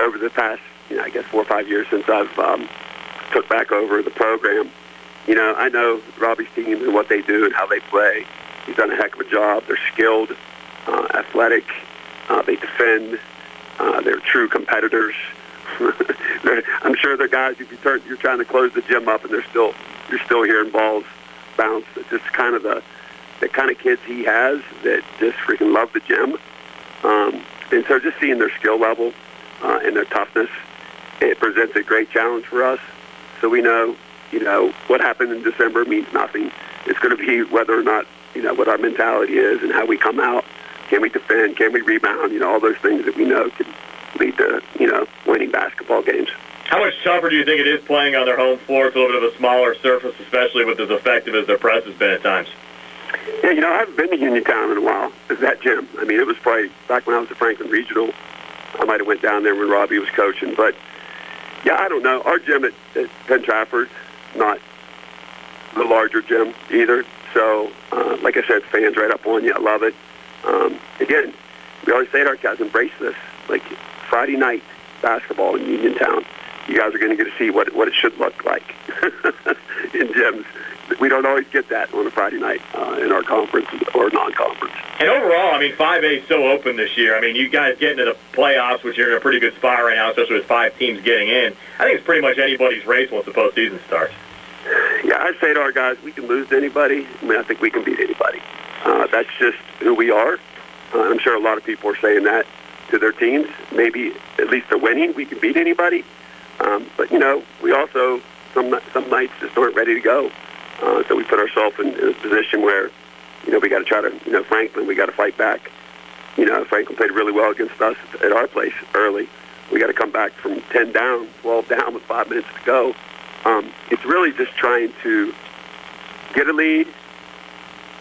over the past, 4 or 5 years since I've took back over the program. I know Robbie's team and what they do and how they play. He's done a heck of a job. They're skilled, athletic. They defend. They're true competitors. I'm sure they're guys. If you're trying to close the gym up, and you're still hearing balls bounce. It's just kind of the kind of kids he has that just freaking love the gym. And so just seeing their skill level and their toughness, it presents a great challenge for us. So we know, what happened in December means nothing. It's going to be whether or not, what our mentality is and how we come out. Can we defend? Can we rebound? All those things that we know can lead to, winning basketball games. How much tougher do you think it is playing on their home floor? It's a little bit of a smaller surface, especially with as effective as their press has been at times. Yeah, I haven't been to Uniontown in a while. It's that gym. I mean, it was probably back when I was at Franklin Regional. I might have went down there when Robbie was coaching. But, yeah, I don't know. Our gym at Penn Trafford, not the larger gym either. So, like I said, fans right up on you. I love it. Again, we always say to our guys, embrace this. Like Friday night basketball in Uniontown, you guys are going to get to see what it should look like in gyms. We don't always get that on a Friday night in our conference or non-conference. And overall, 5A is so open this year. You guys get into the playoffs, which you're in a pretty good spot right now, especially with 5 teams getting in. I think it's pretty much anybody's race once the postseason starts. Yeah, I say to our guys, we can lose to anybody. I think we can beat anybody. That's just who we are. I'm sure a lot of people are saying that to their teams. Maybe at least they're winning. We can beat anybody. But, we also, some nights just aren't ready to go. So we put ourselves in a position where, we got to try to, Franklin, we got to fight back. Franklin played really well against us at our place early. We got to come back from 10 down, 12 down with 5 minutes to go. It's really just trying to get a lead,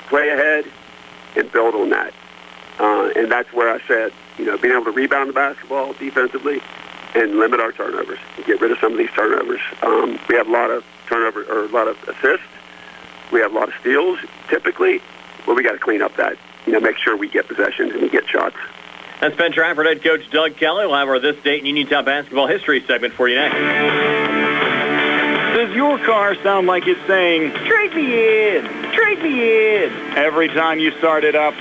play ahead, and build on that. And that's where I said, being able to rebound the basketball defensively and limit our turnovers, get rid of some of these turnovers. We have a lot of turnover or a lot of assists. We have a lot of steals typically, but we got to clean up that, make sure we get possessions and we get shots. That's Penn Trafford head coach Doug Kelly. We'll have our This Date in Uniontown basketball history segment for you next. Does your car sound like it's saying, "Trade me in, trade me in," every time you start it up?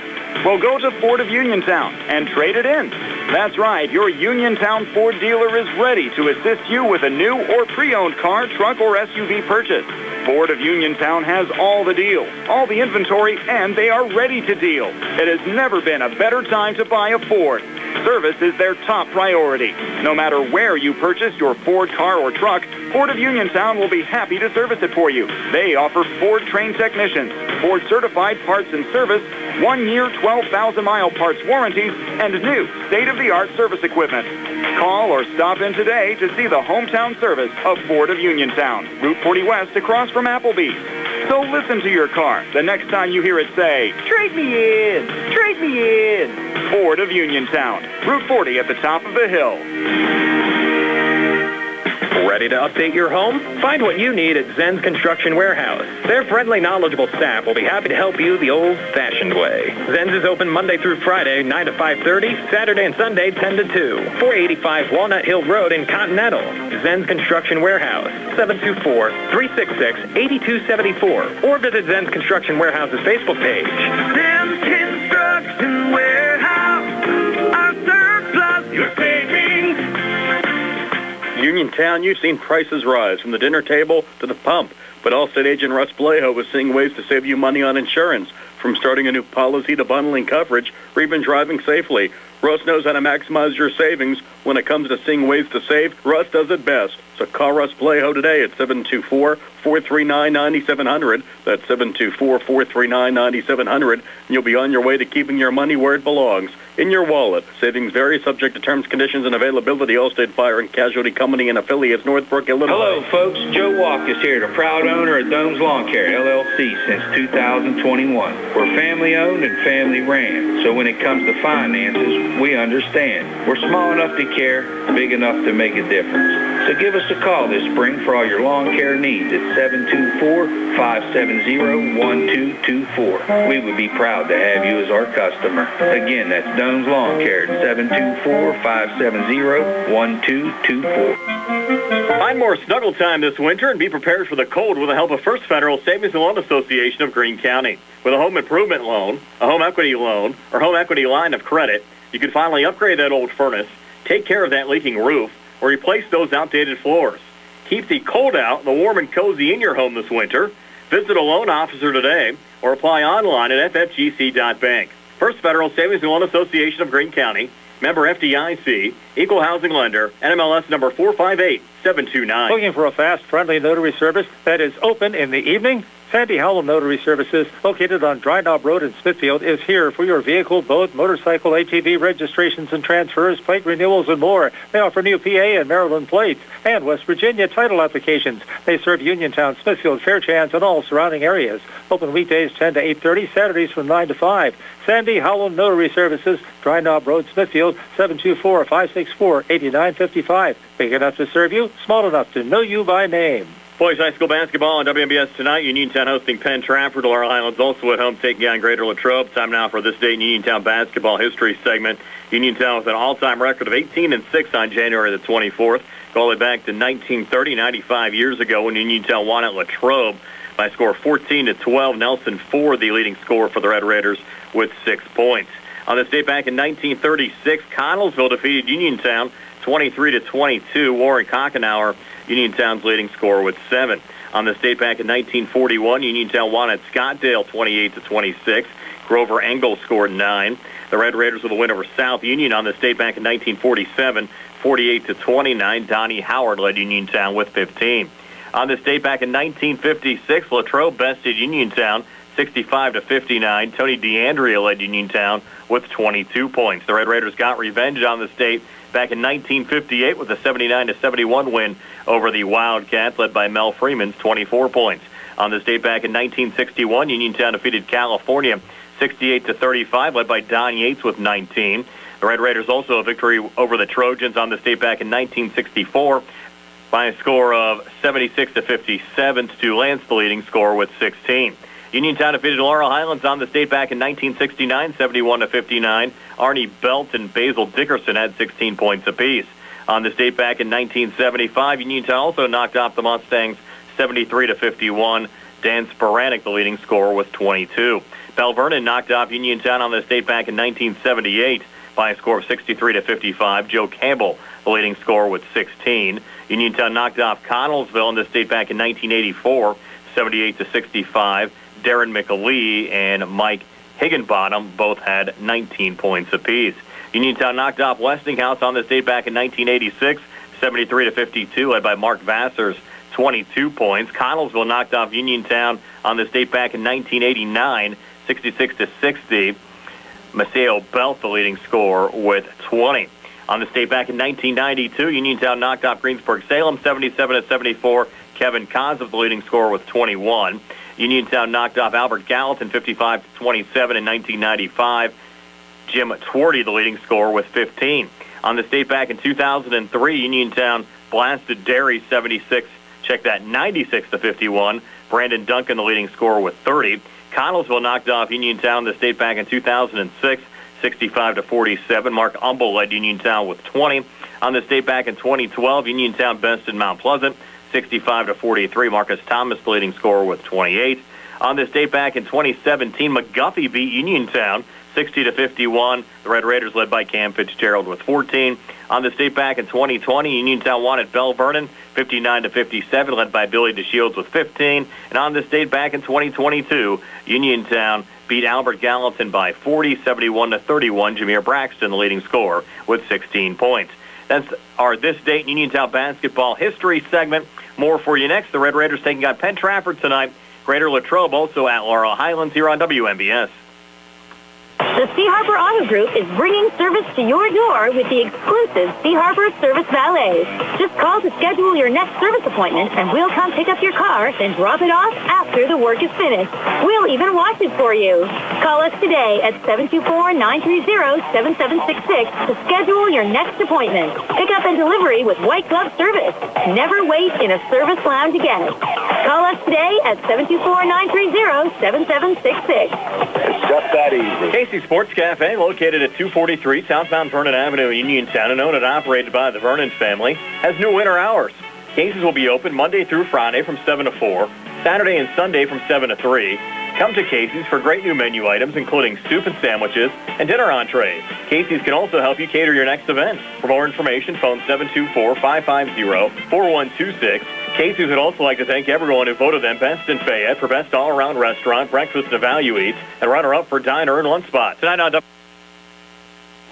Well, go to Ford of Uniontown and trade it in. That's right. Your Uniontown Ford dealer is ready to assist you with a new or pre-owned car, truck, or SUV purchase. Ford of Uniontown has all the deals, all the inventory, and they are ready to deal. It has never been a better time to buy a Ford. Service is their top priority. No matter where you purchase your Ford car or truck, Ford of Uniontown will be happy to service it for you. They offer Ford-trained technicians, Ford-certified parts and service, 1-year, 12,000-mile parts warranties, and new state-of-the-art service equipment. Call or stop in today to see the hometown service of Ford of Uniontown, Route 40 West across from Applebee's. So listen to your car the next time you hear it say, "Trade me in! Trade me in!" Ford of Uniontown, Route 40 at the top of the hill. Ready to update your home? Find what you need at Zen's Construction Warehouse. Their friendly, knowledgeable staff will be happy to help you the old-fashioned way. Zen's is open Monday through Friday, 9 to 5:30, Saturday and Sunday, 10 to 2. 485 Walnut Hill Road in Continental. Zen's Construction Warehouse, 724-366-8274. Or visit Zen's Construction Warehouse's Facebook page. Zen's Construction Warehouse, our surplus, your savings. Uniontown, you've seen prices rise from the dinner table to the pump, but Allstate agent Russ Blejo is seeing ways to save you money on insurance, from starting a new policy to bundling coverage or even driving safely. Russ knows how to maximize your savings. When it comes to seeing ways to save, Russ does it best. So call Russ Blejo today at 724-439-9700. That's 724-439-9700, and you'll be on your way to keeping your money where it belongs, in your wallet. Savings vary, subject to terms, conditions, and availability. Allstate Fire and Casualty Company and affiliates, Northbrook, Illinois. Hello, folks. Joe Walk is here, the proud owner of Dome's Lawn Care, LLC, since 2021. We're family-owned and family-ran, so when it comes to finances, we understand. We're small enough to care, big enough to make a difference. So give us a call this spring for all your lawn care needs at 724-570-1224. We would be proud to have you as our customer. Again, that's Dome's Lawn Care at 724-570-1224. Find more snuggle time this winter and be prepared for the cold with the help of First Federal Savings and Loan Association of Greene County. With a home improvement loan, a home equity loan, or home equity line of credit, you can finally upgrade that old furnace, take care of that leaking roof, or replace those outdated floors. Keep the cold out and the warm and cozy in your home this winter. Visit a loan officer today or apply online at ffgc.bank. First Federal Savings and Loan Association of Greene County, member FDIC, equal housing lender, NMLS number 458729. Looking for a fast, friendly notary service that is open in the evening? Sandy Howell Notary Services, located on Dry Knob Road in Smithfield, is here for your vehicle, boat, motorcycle, ATV registrations and transfers, plate renewals, and more. They offer new PA and Maryland plates and West Virginia title applications. They serve Uniontown, Smithfield, Fairchance, and all surrounding areas. Open weekdays 10 to 8:30, Saturdays from 9 to 5. Sandy Howell Notary Services, Dry Knob Road, Smithfield, 724-564-8955. Big enough to serve you, small enough to know you by name. Boys high school basketball on WMBS tonight. Uniontown hosting Penn Trafford. Laurel Highlands also at home taking on Greater Latrobe. Time now for this day in Uniontown basketball history segment. Uniontown with an all-time record of 18-6 on January the 24th. Go all the way back to 1930, 95 years ago when Uniontown won at Latrobe by a score of 14-12. Nelson Ford, the leading scorer for the Red Raiders, with 6 points. On this date back in 1936, Connellsville defeated Uniontown 23-22. Warren Kochenauer, Uniontown's leading scorer, with 7. On this date back in 1941, Uniontown won at Scottdale 28-26. Grover Engel scored 9. The Red Raiders with a win over South Union on this date back in 1947, 48-29. Donnie Howard led Uniontown with 15. On this date back in 1956, Latrobe bested Uniontown 65-59. Tony DeAndrea led Uniontown with 22 points. The Red Raiders got revenge on this date back in 1958 with a 79-71 win over the Wildcats, led by Mel Freeman's 24 points. On this date back in 1961, Uniontown defeated California 68-35, led by Don Yates with 19. The Red Raiders also a victory over the Trojans on this date back in 1964 by a score of 76-57. Stu Lance, the leading scorer, with 16. Uniontown defeated Laurel Highlands on this date back in 1969, 71-59. Arnie Belt and Basil Dickerson had 16 points apiece. On this date back in 1975, Uniontown also knocked off the Mustangs 73-51. Dan Sporanic, the leading scorer, with 22. Bell Vernon knocked off Uniontown on this date back in 1978 by a score of 63-55. Joe Campbell, the leading scorer, with 16. Uniontown knocked off Connellsville on this date back in 1984, 78-65. Darren McAlee and Mike Higginbottom both had 19 points apiece. Uniontown knocked off Westinghouse on this date back in 1986, 73-52, led by Mark Vassar's 22 points. Connellsville knocked off Uniontown on this date back in 1989, 66-60. Maceo Belt, the leading scorer, with 20. On this date back in 1992, Uniontown knocked off Greensburg-Salem 77-74. Kevin Kozov, the leading scorer, with 21. Uniontown knocked off Albert Gallatin 55-27 in 1995. Jim Twardy, the leading scorer, with 15. On this date back in 2003, Uniontown blasted Derry 76. Check that, 96-51. Brandon Duncan, the leading scorer, with 30. Connellsville knocked off Uniontown this date back in 2006, 65-47. Mark Umble led Uniontown with 20. On this date back in 2012, Uniontown bested Mount Pleasant, 65-43. Marcus Thomas, the leading scorer, with 28. On this date back in 2017, McGuffey beat Uniontown 60-51. The Red Raiders led by Cam Fitzgerald with 14. On this date back in 2020, Uniontown won at Bell Vernon 59-57, led by Billy DeShields with 15. And on this date back in 2022, Uniontown beat Albert Gallatin by 40, 71-31. Jameer Braxton, the leading scorer, with 16 points. That's our This Date in Uniontown basketball history segment. More for you next. The Red Raiders taking on Penn Trafford tonight. Greater Latrobe also at Laurel Highlands here on WMBS. The Sea Harbor Auto Group is bringing service to your door with the exclusive Sea Harbor Service Valets. Just call to schedule your next service appointment, and we'll come pick up your car, then drop it off after the work is finished. We'll even wash it for you. Call us today at 724-930-7766 to schedule your next appointment. Pickup and delivery with white glove service. Never wait in a service lounge again. Call us today at 724-930-7766. It's just that easy. Casey Sports Cafe, located at 243 southbound Vernon Avenue in Uniontown and owned and operated by the Vernon family, has new winter hours. Casey's will be open Monday through Friday from 7 to 4, Saturday and Sunday from 7 to 3. Come to Casey's for great new menu items, including soup and sandwiches and dinner entrees. Casey's can also help you cater your next event. For more information, phone 724-550-4126. Casey's would also like to thank everyone who voted them Best in Fayette for Best All-Around Restaurant, Breakfast and Value Eats, and runner-up for Diner and Lunch Spot. Tonight on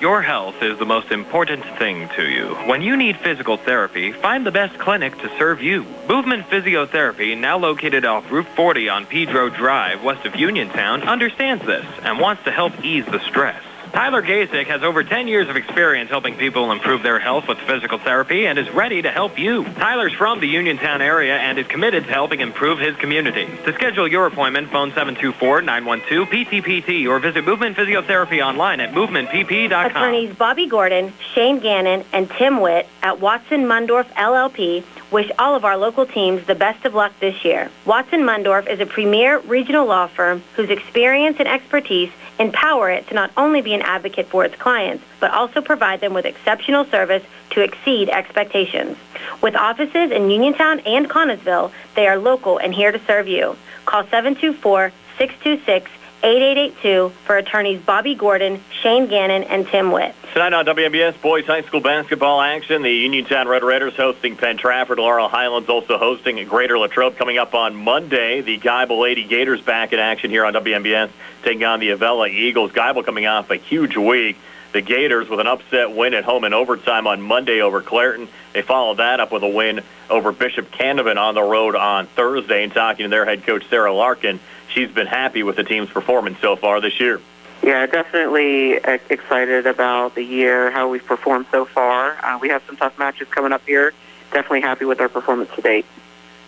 Your health is the most important thing to you. When you need physical therapy, find the best clinic to serve you. Movement Physiotherapy, now located off Route 40 on Pedro Drive, west of Uniontown, understands this and wants to help ease the stress. Tyler Gasick has over 10 years of experience helping people improve their health with physical therapy and is ready to help you. Tyler's from the Uniontown area and is committed to helping improve his community. To schedule your appointment, phone 724-912-PTPT or visit Movement Physiotherapy online at movementpp.com. Attorneys Bobby Gordon, Shane Gannon, and Tim Witt at Watson Mundorf LLP wish all of our local teams the best of luck this year. Watson Mundorf is a premier regional law firm whose experience and expertise empower it to not only be an advocate for its clients, but also provide them with exceptional service to exceed expectations. With offices in Uniontown and Connellsville, they are local and here to serve you. Call 724-626-8882 for attorneys Bobby Gordon, Shane Gannon, and Tim Witt. Tonight on WMBS Boys High School basketball action, the Uniontown Red Raiders hosting Penn Trafford. Laurel Highlands also hosting Greater Latrobe coming up on Monday. The Geibel Lady Gators back in action here on WMBS, taking on the Avella Eagles. Geibel coming off a huge week. The Gators with an upset win at home in overtime on Monday over Clairton. They followed that up with a win over Bishop Canevin on the road on Thursday. And talking to their head coach, Sarah Larkin, she's been happy with the team's performance so far this year. Yeah, definitely excited about the year, how we've performed so far. We have some tough matches coming up here. Definitely happy with our performance to date.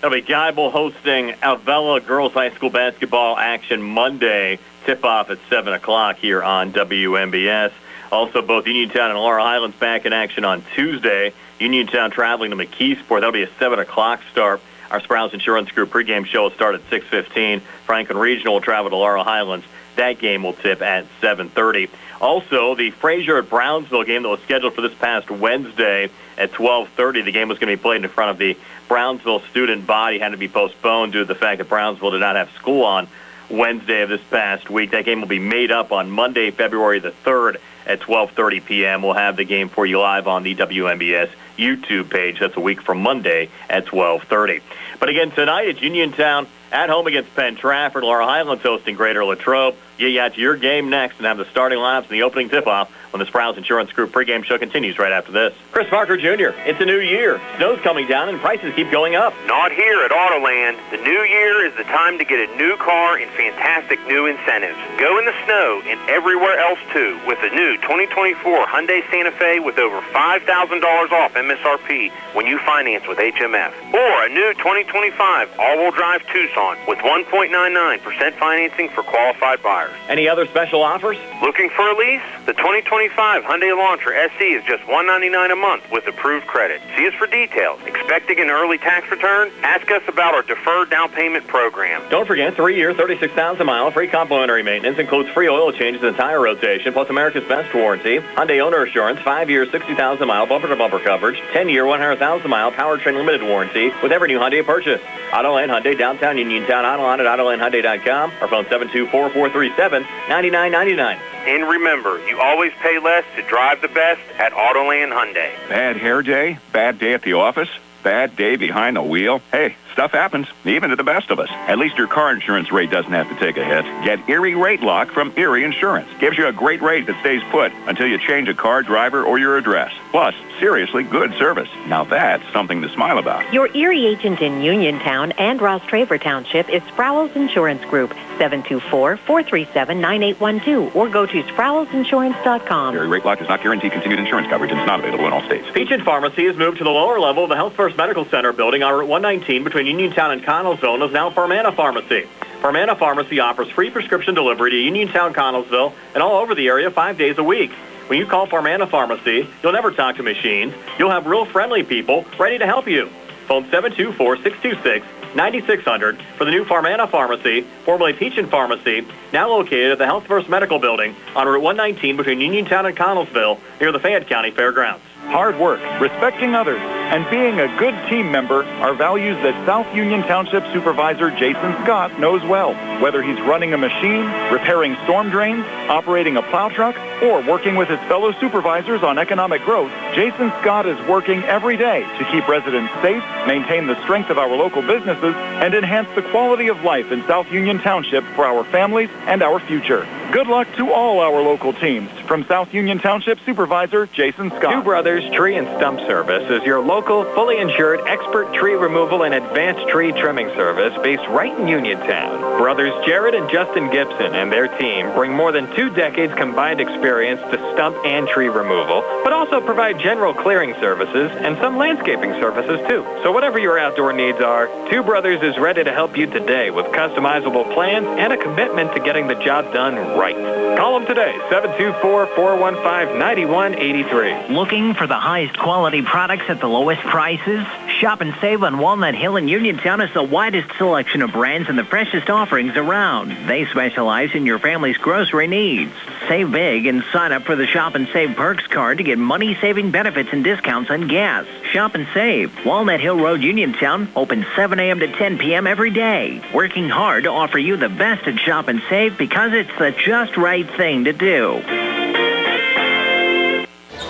That'll be Geibel hosting Avella Girls High School basketball action Monday. Tip-off at 7 o'clock here on WMBS. Also, both Uniontown and Laurel Highlands back in action on Tuesday. Uniontown traveling to McKeesport. That'll be a 7 o'clock start. Our Sprouse Insurance Group pregame show will start at 6:15. Franklin Regional will travel to Laurel Highlands. That game will tip at 7:30. Also, the Fraser at Brownsville game that was scheduled for this past Wednesday at 12:30. The game was going to be played in front of the Brownsville student body. Had to be postponed due to the fact that Brownsville did not have school on Wednesday of this past week. That game will be made up on Monday, February the 3rd at 12:30 p.m. We'll have the game for you live on the WMBS YouTube page. That's a week from Monday at 12:30. But again, tonight it's Uniontown at home against Penn Trafford. Laurel Highlands hosting Greater Latrobe. Get you out to your game next and have the starting lineups and the opening tip-off when the Sprouse Insurance Group pregame show continues right after this. Chris Parker Jr., it's a new year. Snow's coming down and prices keep going up. Not here at Autoland. The new year is the time to get a new car and fantastic new incentives. Go in the snow and everywhere else too with the new 2024 Hyundai Santa Fe with over $5,000 off MSRP when you finance with HMF. Or a new 2025 all-wheel drive Tucson with 1.99% financing for qualified buyers. Any other special offers? Looking for a lease? The 2025 Hyundai Elantra SE is just $199 a month with approved credit. See us for details. Expecting an early tax return? Ask us about our deferred down payment program. Don't forget, 3-year, 36,000 mile free complimentary maintenance includes free oil changes and tire rotation, plus America's Best warranty, Hyundai owner assurance, 5-year, 60,000 mile bumper-to-bumper coverage, 10-year, 100,000 mile powertrain limited warranty with every new Hyundai purchase. Autoland Hyundai, downtown Uniontown, online at AutolandHyundai.com, or phone 724-437-9999. And remember, you always pay less to drive the best at Autoland Hyundai. Bad hair day? Bad day at the office? Bad day behind the wheel? Hey, stuff happens, even to the best of us. At least your car insurance rate doesn't have to take a hit. Get Erie Rate Lock from Erie Insurance. Gives you a great rate that stays put until you change a car, driver, or your address. Plus, seriously good service. Now that's something to smile about. Your Erie agent in Uniontown and Ross Traver Township is Sprouse Insurance Group, 724-437-9812, or go to Sprouseinsurance.com. Erie Rate Lock does not guarantee continued insurance coverage and is not available in all states. Peach Pharmacy has moved to the lower level of the Health First Medical Center building on Route 119 between Uniontown and Connellsville and is now Farmana Pharmacy. Farmana Pharmacy offers free prescription delivery to Uniontown, Connellsville, and all over the area 5 days a week. When you call Farmana Pharmacy, you'll never talk to machines. You'll have real friendly people ready to help you. Phone 724-626-9600 for the new Farmana Pharmacy, formerly Peachin Pharmacy, now located at the Health First Medical Building on Route 119 between Uniontown and Connellsville near the Fayette County Fairgrounds. Hard work, respecting others, and being a good team member are values that South Union Township Supervisor Jason Scott knows well. Whether he's running a machine, repairing storm drains, operating a plow truck, or working with his fellow supervisors on economic growth, Jason Scott is working every day to keep residents safe, maintain the strength of our local businesses, and enhance the quality of life in South Union Township for our families and our future. Good luck to all our local teams. From South Union Township Supervisor Jason Scott. Two Brothers Tree and Stump Service is your local, fully insured expert tree removal and advanced tree trimming service based right in Uniontown. Brothers Jared and Justin Gibson and their team bring more than 2 decades combined experience to stump and tree removal, but also provide general clearing services and some landscaping services too. So whatever your outdoor needs are, Two Brothers is ready to help you today with customizable plans and a commitment to getting the job done right. Call them today, 724-415-9183. Looking for the highest quality products at the lowest prices? Shop and save on Walnut Hill in Uniontown has the widest selection of brands and the freshest offerings around. They specialize in your family's grocery needs. Save big and sign up for the Shop and Save Perks card to get money-saving benefits and discounts on gas. Shop and save. Walnut Hill Road, Uniontown, open 7 a.m. to 10 p.m. every day. Working hard to offer you the best at Shop and Save because it's the just right thing to do.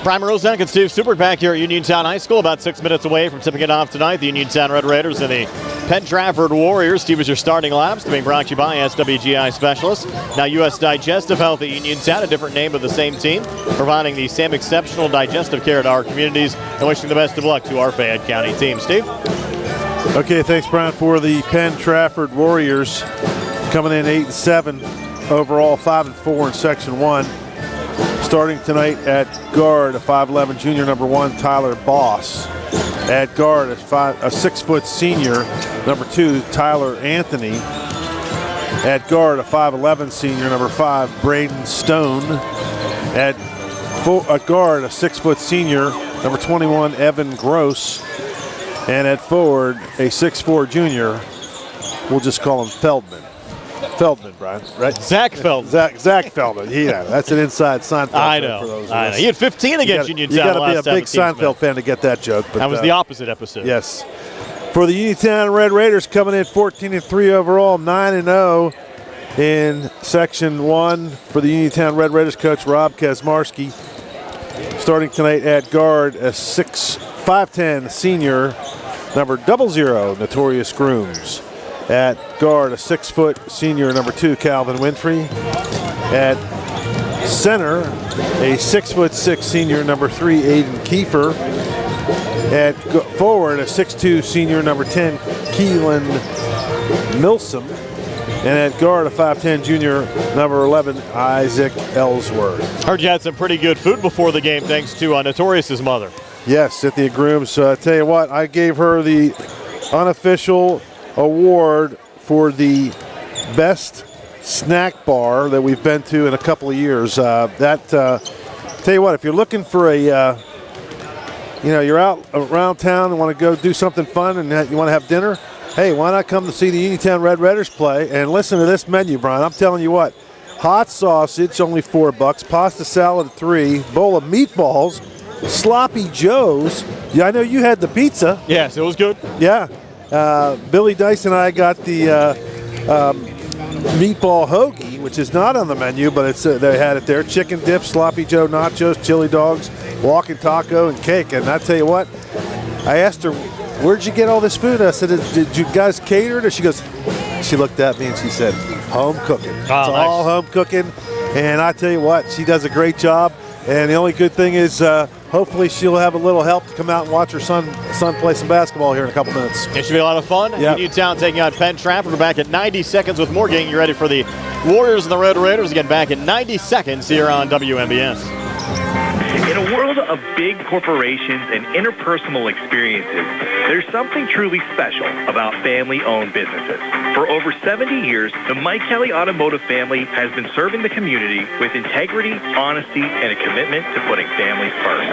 Primer Zach and Steve Super back here at Uniontown High School, about 6 minutes away from tipping it off tonight. The Uniontown Red Raiders and the Penn Trafford Warriors. Steve is your starting lineups, being brought to you by SWGI Specialists. Now U.S. Digestive Health at Uniontown, a different name of the same team, providing the same exceptional digestive care to our communities and wishing the best of luck to our Fayette County team. Steve? Okay, thanks, Brian, for the Penn Trafford Warriors coming in 8-7, overall 5-4 in Section 1. Starting tonight at guard, a 5'11 junior, number 1, Tyler Boss. At guard, a 6-foot senior, number 2, Tyler Anthony. At guard, a 5'11 senior, number 5, Braden Stone. At guard, a 6-foot senior, number 21, Evan Gross. And at forward, a 6'4 junior, we'll just call him Feldman. Feldman, Brian, right? Zach Feldman. Zach Feldman. Yeah, that's an inside Seinfeld. I know. For those I know. He had 15 against Uniontown. You got to be a big Seinfeld fan to get that joke. But that was the opposite episode. Yes. For the Uniontown Red Raiders, coming in 14-3 overall, 9-0 in Section 1 for the Uniontown Red Raiders coach Rob Kazmarski. Starting tonight at guard, a 5'10 senior, number 00, Notorious Grooms. At guard, a 6-foot senior, number 2, Calvin Winfrey. At center, a 6'6" senior, number 3, Aiden Kiefer. At forward, a 6'2" senior, number 10, Keelan Milsom. And at guard, a 5'10" junior, number 11, Isaac Ellsworth. Heard you had some pretty good food before the game, thanks to Notorious's mother. Yes, Cynthia Grooms. I tell you what, I gave her the unofficial award for the best snack bar that we've been to in a couple of years. Tell you what, if you're looking for a, you're out around town and want to go do something fun and you want to have dinner, hey, why not come to see the Uniontown Red Raiders play and listen to this menu, Brian? I'm telling you what, hot sausage, only $4, pasta salad, $3, bowl of meatballs, sloppy joes. Yeah, I know you had the pizza. Yes, it was good. Yeah. Billy Dice and I got the meatball hoagie, which is not on the menu, but it's they had it there. Chicken dip, sloppy joe, nachos, chili dogs, walking taco, and cake. And I tell you what, I asked her, where'd you get all this food? I said, did you guys cater it? She goes, she looked at me and she said, home cooking. It's all home cooking. And I tell you what, she does a great job. And the only good thing is hopefully she'll have a little help to come out and watch her son play some basketball here in a couple minutes. It should be a lot of fun. Yep. Uniontown taking on Penn Trafford. We're back at 90 seconds with more, getting you ready for the Warriors and the Red Raiders. Again, back in 90 seconds here on WMBS. In a world of big corporations and interpersonal experiences, there's something truly special about family-owned businesses. For over 70 years, the Mike Kelly Automotive family has been serving the community with integrity, honesty, and a commitment to putting families first.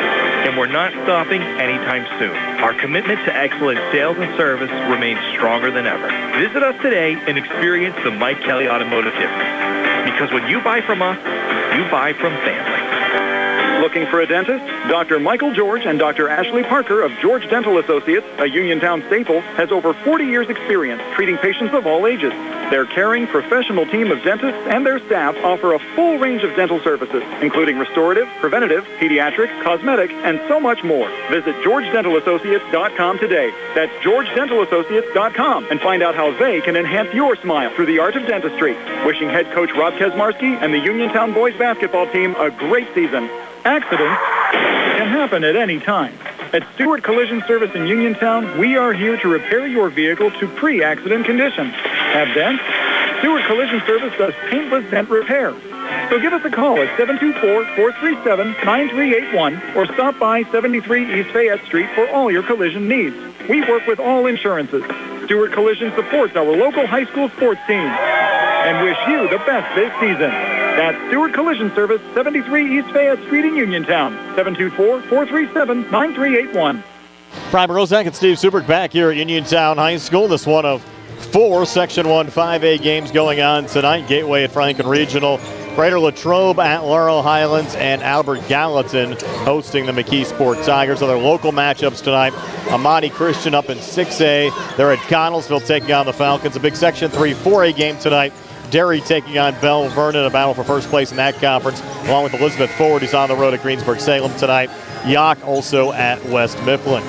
And we're not stopping anytime soon. Our commitment to excellent sales and service remains stronger than ever. Visit us today and experience the Mike Kelly Automotive difference. Because when you buy from us, you buy from family. Looking for a dentist? Dr. Michael George and Dr. Ashley Parker of George Dental Associates, a Uniontown staple, has over 40 years' experience treating patients of all ages. Their caring, professional team of dentists and their staff offer a full range of dental services, including restorative, preventative, pediatric, cosmetic, and so much more. Visit GeorgeDentalAssociates.com today. That's GeorgeDentalAssociates.com and find out how they can enhance your smile through the art of dentistry. Wishing head coach Rob Kesmarski and the Uniontown boys basketball team a great season. Accidents can happen at any time. At Stewart Collision Service in Uniontown, we are here to repair your vehicle to pre-accident condition. Have dents? Stewart Collision Service does paintless dent repair. So give us a call at 724-437-9381 or stop by 73 East Fayette Street for all your collision needs. We work with all insurances. Stewart Collision supports our local high school sports team and wish you the best this season. That's Stewart Collision Service, 73 East Fayette Street in Uniontown, 724-437-9381. Brian Rozak and Steve Subrick back here at Uniontown High School. This one of 4 Section 1 5A games going on tonight. Gateway at Franklin Regional, Greater Latrobe at Laurel Highlands, and Albert Gallatin hosting the McKee Sport Tigers. Other local matchups tonight, Amati Christian up in 6A. They're at Connellsville taking on the Falcons. A big Section 3 4A game tonight. Derry taking on Bell Vernon, a battle for first place in that conference, along with Elizabeth Forward, who's on the road at Greensburg-Salem tonight. Yock also at West Mifflin.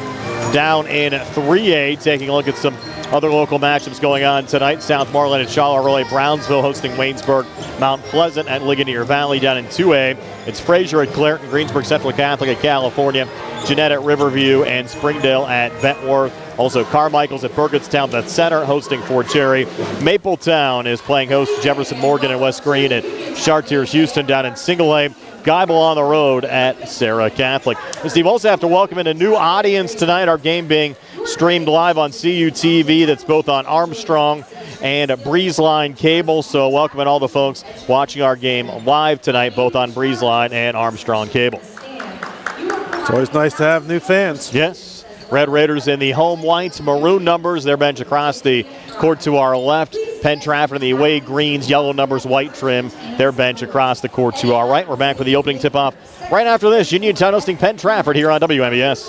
Down in 3A, taking a look at some other local matchups going on tonight. South Marlin at Charleroi, Brownsville hosting Waynesburg, Mount Pleasant at Ligonier Valley. Down in 2A, it's Fraser at Clairton, Greensburg Central Catholic at California, Jeanette at Riverview, and Springdale at Bentworth. Also, Carmichael's at Burgettstown, the center, hosting Fort Cherry. Mapletown is playing host to Jefferson Morgan and West Green at Chartiers Houston. Down in Single A, Geibel on the road at Sarah Catholic. And Steve, also have to welcome in a new audience tonight. Our game being streamed live on CUTV. That's both on Armstrong and Breezeline Cable. So welcoming all the folks watching our game live tonight, both on Breezeline and Armstrong Cable. It's always nice to have new fans. Yes. Red Raiders in the home whites, maroon numbers. Their bench across the court to our left. Penn Trafford in the away greens, yellow numbers, white trim. Their bench across the court to our right. We're back with the opening tip-off right after this. Uniontown hosting Penn Trafford here on WMBS.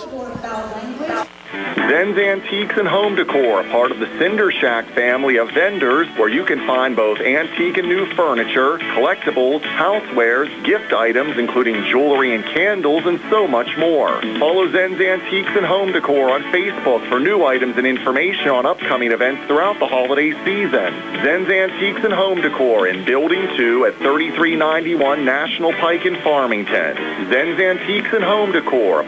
Zen's Antiques and Home Decor, part of the Cinder Shack family of vendors, where you can find both antique and new furniture, collectibles, housewares, gift items, including jewelry and candles, and so much more. Follow Zen's Antiques and Home Decor on Facebook for new items and information on upcoming events throughout the holiday season. Zen's Antiques and Home Decor in Building 2 at 3391 National Pike in Farmington. Zen's Antiques and Home Decor.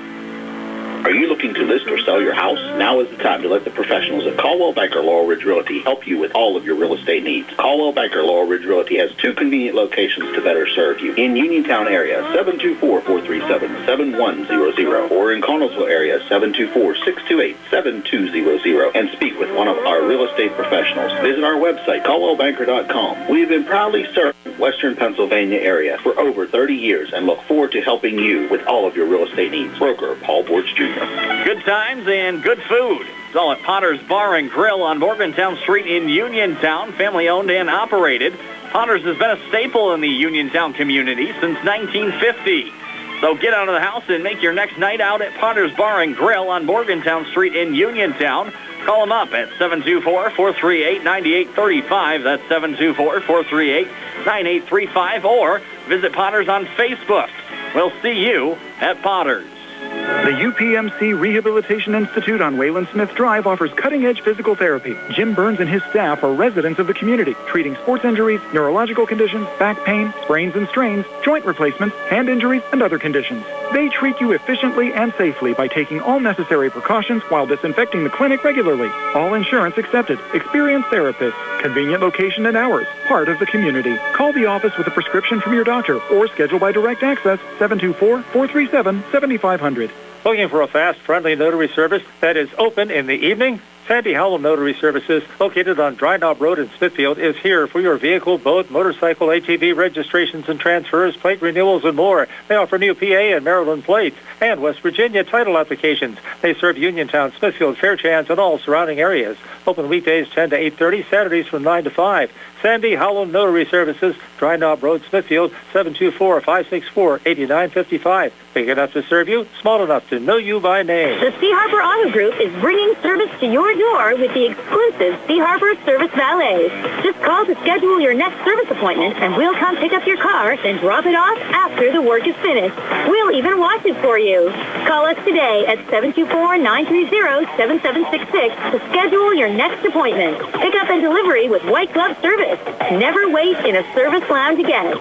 Are you looking to list or sell your house? Now is the time to let the professionals at Caldwell Banker Laurel Ridge Realty help you with all of your real estate needs. Caldwell Banker Laurel Ridge Realty has 2 convenient locations to better serve you. In Uniontown area, 724-437-7100, or in Connellsville area, 724-628-7200, and speak with one of our real estate professionals. Visit our website, caldwellbanker.com. We have been proudly serving Western Pennsylvania area for over 30 years and look forward to helping you with all of your real estate needs. Broker Paul Borch Jr. Good times and good food. It's all at Potter's Bar and Grill on Morgantown Street in Uniontown, family owned and operated. Potter's has been a staple in the Uniontown community since 1950. So get out of the house and make your next night out at Potter's Bar and Grill on Morgantown Street in Uniontown. Call them up at 724-438-9835. That's 724-438-9835. Or visit Potter's on Facebook. We'll see you at Potter's. The UPMC Rehabilitation Institute on Wayland Smith Drive offers cutting-edge physical therapy. Jim Burns and his staff are residents of the community, treating sports injuries, neurological conditions, back pain, sprains and strains, joint replacements, hand injuries, and other conditions. They treat you efficiently and safely by taking all necessary precautions while disinfecting the clinic regularly. All insurance accepted. Experienced therapists. Convenient location and hours. Part of the community. Call the office with a prescription from your doctor or schedule by direct access 724-437-7500. Looking for a fast, friendly notary service that is open in the evening? Sandy Howell Notary Services, located on Dry Knob Road in Smithfield, is here for your vehicle, boat, motorcycle, ATV registrations and transfers, plate renewals, and more. They offer new PA and Maryland plates and West Virginia title applications. They serve Uniontown, Smithfield, Fairchance, and all surrounding areas. Open weekdays 10 to 8:30, Saturdays from 9 to 5. Sandy Howell Notary Services, Dry Knob Road, Smithfield, 724-564-8955. Big enough to serve you, small enough to know you by name. The Sea Harbor Auto Group is bringing service to your door with the exclusive Sea Harbor Service Valet. Just call to schedule your next service appointment, and we'll come pick up your car, then drop it off after the work is finished. We'll even wash it for you. Call us today at 724-930-7766 to schedule your next appointment. Pickup and delivery with white glove service. Never wait in a service lounge again.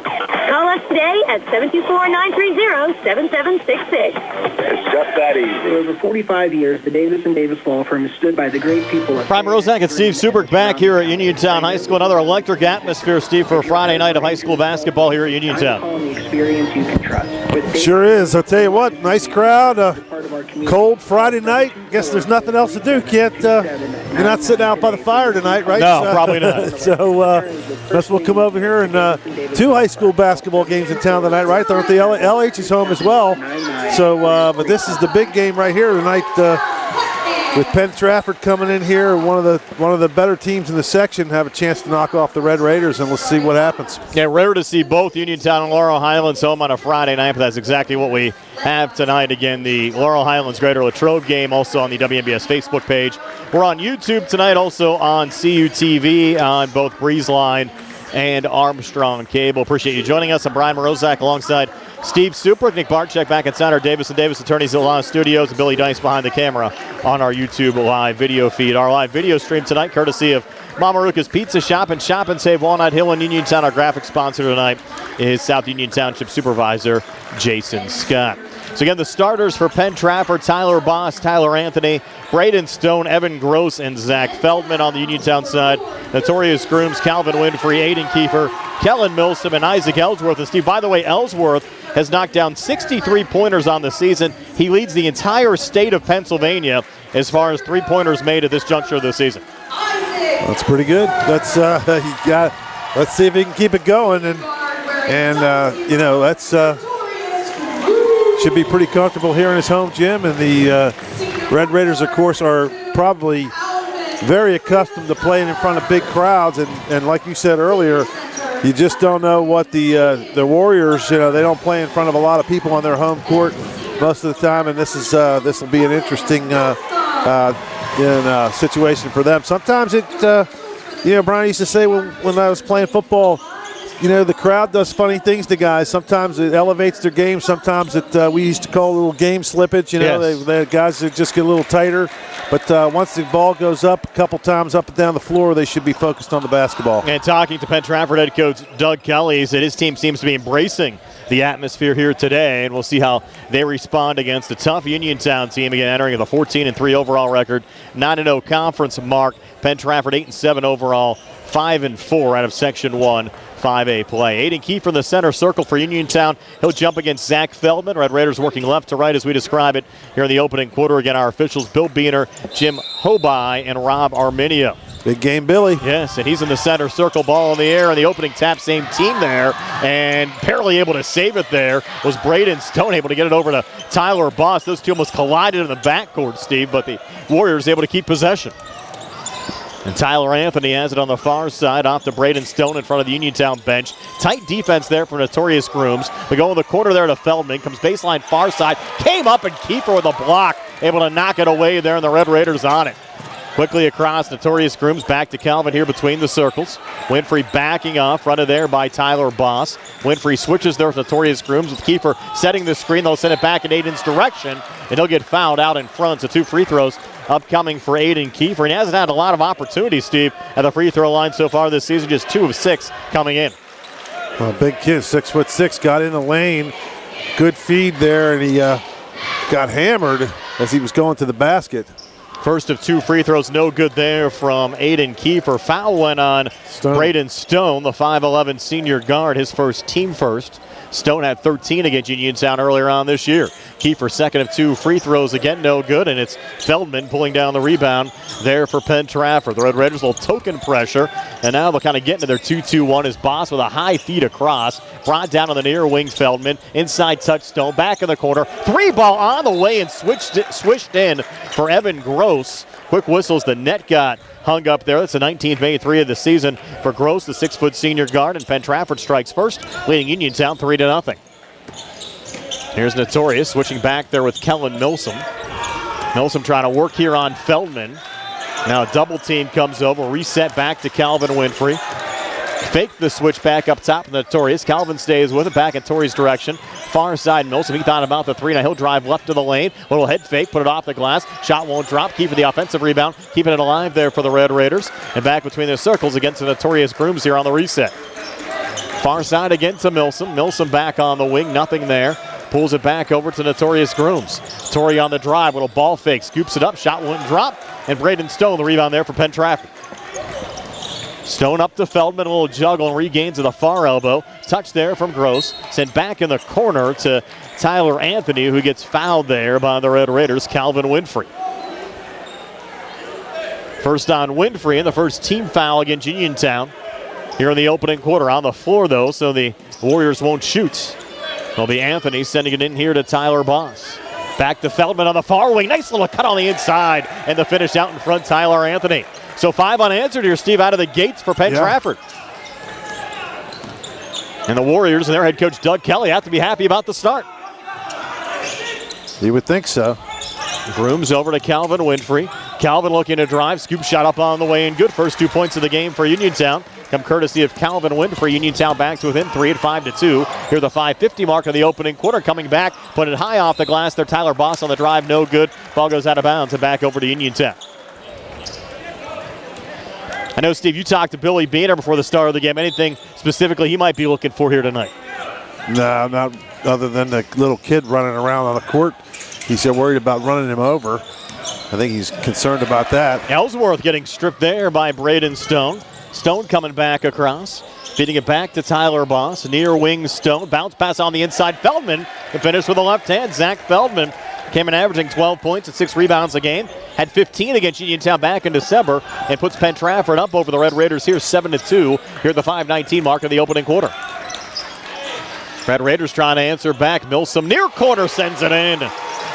Call us today at 724-930-7766. It's just that easy. For over 45 years, the Davis & Davis Law Firm has stood by the great people of... Brian Rozak and Steve Suberg back here at Uniontown High School. Another electric atmosphere, Steve, for a Friday night of high school basketball here at Uniontown. The experience you can trust. Sure is. I'll tell you what, nice crowd. Cold Friday night. Guess there's nothing else to do. You're not sitting out by the fire tonight, right? No, probably not. So we'll come over here and 2 high school basketball games in town tonight, right? They're at the LH is home as well. So, but this is the big game right here tonight with Penn Trafford coming in here. One of the better teams in the section have a chance to knock off the Red Raiders, and let's see what happens. Yeah, rare to see both Uniontown and Laurel Highlands home on a Friday night, but that's exactly what we have tonight. Again, the Laurel Highlands Greater Latrobe game also on the WNBS Facebook page. We're on YouTube tonight, also on CUTV on both Breezeline and Armstrong Cable. Appreciate you joining us. I'm Brian Morozak alongside Steve Suberg, Nick Barczyk back at Center, Davis & Davis Attorneys at Law Studios, and Billy Dice behind the camera on our YouTube live video feed. Our live video stream tonight, courtesy of Maruca's Pizza Shop and Save Walnut Hill in Uniontown. Our graphic sponsor tonight is South Union Township Supervisor Jason Scott. So again, the starters for Penn Trafford: Tyler Boss, Tyler Anthony, Braden Stone, Evan Gross, and Zach Feldman on the Uniontown side. Notorious Grooms, Calvin Winfrey, Aiden Kiefer, Kellen Milsom, and Isaac Ellsworth. And Steve, by the way, Ellsworth has knocked down 63 pointers on the season. He leads the entire state of Pennsylvania as far as 3-pointers made at this juncture of the season. That's pretty good. Let's see if he can keep it going, and that's should be pretty comfortable here in his home gym. And the Red Raiders, of course, are probably very accustomed to playing in front of big crowds, and like you said earlier, you just don't know what the Warriors, they don't play in front of a lot of people on their home court most of the time, and this will be an interesting in a situation for them. Sometimes it, Brian used to say when I was playing football, the crowd does funny things to guys. Sometimes it elevates their game. Sometimes we used to call a little game slippage. The guys that just get a little tighter. But once the ball goes up a couple times up and down the floor, they should be focused on the basketball. And talking to Penn Trafford head coach Doug Kelly, he said his team seems to be embracing the atmosphere here today, and we'll see how they respond against a tough Uniontown team, again entering with a 14-3 overall record, 9-0 conference mark. Penn Trafford 8-7 overall, 5-4 out of Section 1 5A play. Aiden Key from the center circle for Uniontown. He'll jump against Zach Feldman. Red Raiders working left to right as we describe it here in the opening quarter. Again, our officials, Bill Beener, Jim Hobai, and Rob Arminio. Big game, Billy. Yes, and he's in the center circle, ball in the air, and the opening tap, same team there, and barely able to save it there was Braden Stone, able to get it over to Tyler Boss. Those two almost collided in the backcourt, Steve, but the Warriors able to keep possession. And Tyler Anthony has it on the far side off to Braden Stone in front of the Uniontown bench. Tight defense there for Notorious Grooms. We go in the corner there to Feldman. Comes baseline far side. Came up and Kiefer with a block. Able to knock it away there, and the Red Raiders on it. Quickly across, Notorious Grooms back to Calvin here between the circles. Winfrey backing off, fronted there by Tyler Boss. Winfrey switches there with Notorious Grooms with Kiefer setting the screen. They'll send it back in Aiden's direction, and he'll get fouled out in front. So 2 free throws upcoming for Aiden Kiefer. And he hasn't had a lot of opportunities, Steve, at the free throw line so far this season. Just 2 of 6 coming in. Well, big kid, 6'6", got in the lane. Good feed there, and he got hammered as he was going to the basket. First of 2 free throws, no good there from Aiden Kiefer. Foul went on Braden Stone, the 5'11 senior guard, his first, team first. Stone had 13 against Uniontown earlier on this year. Kiefer, second of 2 free throws, again no good, and it's Feldman pulling down the rebound there for Penn Trafford. The Red Raiders a little token pressure, and now they'll kind of get into their 2-2-1 as Boss with a high feed across, brought down on the near wing. Feldman, inside touch Stone, back in the corner, 3-ball on the way and swished in for Evan Gross. Quick whistles, the net got hung up there. That's the 19th made 3 of the season for Gross, the 6-foot senior guard, and Penn Trafford strikes first, leading Uniontown 3-0. Here's Notorious switching back there with Kellen Milsom. Milsom trying to work here on Feldman. Now a double team comes over, reset back to Calvin Winfrey. Fake the switch back up top of Notorious. Calvin stays with it, back in Torrey's direction. Far side Milsom, he thought about the 3. Now he'll drive left to the lane. Little head fake, put it off the glass. Shot won't drop, keeping the offensive rebound. Keeping it alive there for the Red Raiders. And back between the circles against the Notorious Grooms here on the reset. Far side again to Milsom. Milsom back on the wing, nothing there. Pulls it back over to Notorious Grooms. Torrey on the drive, little ball fake, scoops it up, shot won't drop. And Braden Stone, the rebound there for Penn Trafford. Stone up to Feldman, a little juggle and regains of the far elbow. Touch there from Gross. Sent back in the corner to Tyler Anthony, who gets fouled there by the Red Raiders, Calvin Winfrey. First on Winfrey, and the first team foul against Uniontown here in the opening quarter. On the floor, though, so the Warriors won't shoot. It'll be Anthony sending it in here to Tyler Boss. Back to Feldman on the far wing. Nice little cut on the inside, and the finish out in front, Tyler Anthony. So 5 unanswered here, Steve, out of the gates for Penn Trafford. And the Warriors and their head coach, Doug Kelly, have to be happy about the start. You would think so. Grooms over to Calvin Winfrey. Calvin looking to drive. Scoop shot up on the way and good. First 2 points of the game for Uniontown come courtesy of Calvin Winfrey. Uniontown back to within 3 at 5-2. Here the 5:50 mark of the opening quarter. Coming back, put it high off the glass there. Tyler Boss on the drive, no good. Ball goes out of bounds and back over to Uniontown. I know, Steve, you talked to Billy Beener before the start of the game. Anything specifically he might be looking for here tonight? No, not other than the little kid running around on the court. He's so worried about running him over. I think he's concerned about that. Ellsworth getting stripped there by Braden Stone. Stone coming back across. Feeding it back to Tyler Boss. Near wing Stone. Bounce pass on the inside. Feldman to finish with the left hand. Zach Feldman came in averaging 12 points and 6 rebounds a game. Had 15 against Uniontown back in December and puts Penn Trafford up over the Red Raiders here 7-2 here at the 5:19 mark of the opening quarter. Red Raiders trying to answer back. Milsom near corner sends it in.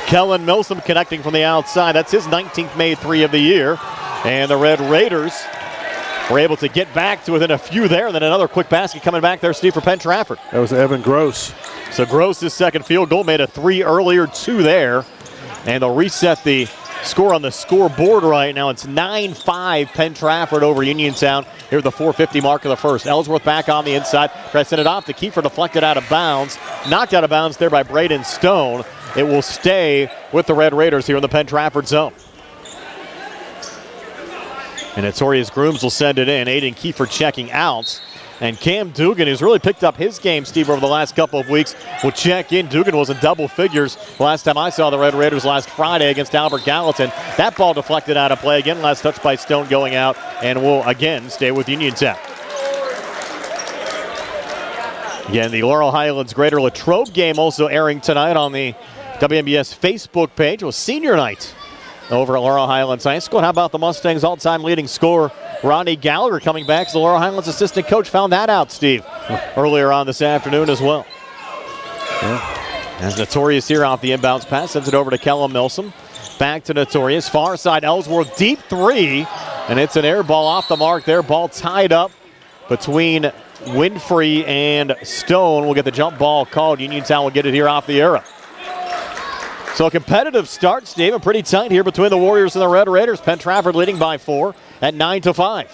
Kellen Milsom connecting from the outside. That's his 19th made 3 of the year. And the Red Raiders were able to get back to within a few there. And then another quick basket coming back there, Steve, for Penn Trafford. That was Evan Gross. So Gross, his second field goal, made a 3 earlier, 2 there. And they'll reset the score on the scoreboard right now. It's 9-5 Penn Trafford over Uniontown here at the 4:50 mark of the first. Ellsworth back on the inside. Tries to send it off to Kiefer, deflected out of bounds. Knocked out of bounds there by Braden Stone. It will stay with the Red Raiders here in the Penn Trafford zone. And Notorious Grooms will send it in. Aiden Kiefer checking out. And Cam Dugan, who's really picked up his game, Steve, over the last couple of weeks, will check in. Dugan was in double figures last time I saw the Red Raiders last Friday against Albert Gallatin. That ball deflected out of play again. Last touch by Stone going out, and will again stay with Uniontown. Again, the Laurel Highlands Greater Latrobe game also airing tonight on the WMBS Facebook page. It was senior night over at Laurel Highlands High School. How about the Mustangs' all-time leading scorer, Ronnie Gallagher, coming back as the Laurel Highlands assistant coach? Found that out, Steve, earlier on this afternoon as well. As Notorious here off the inbounds pass, sends it over to Kellum Milsom. Back to Notorious. Far side, Ellsworth, deep three. And it's an air ball off the mark there. Ball tied up between Winfrey and Stone. We'll get the jump ball called. Uniontown will get it here off the arrow. So a competitive start, Steve, and pretty tight here between the Warriors and the Red Raiders. Penn Trafford leading by 4 at 9-5.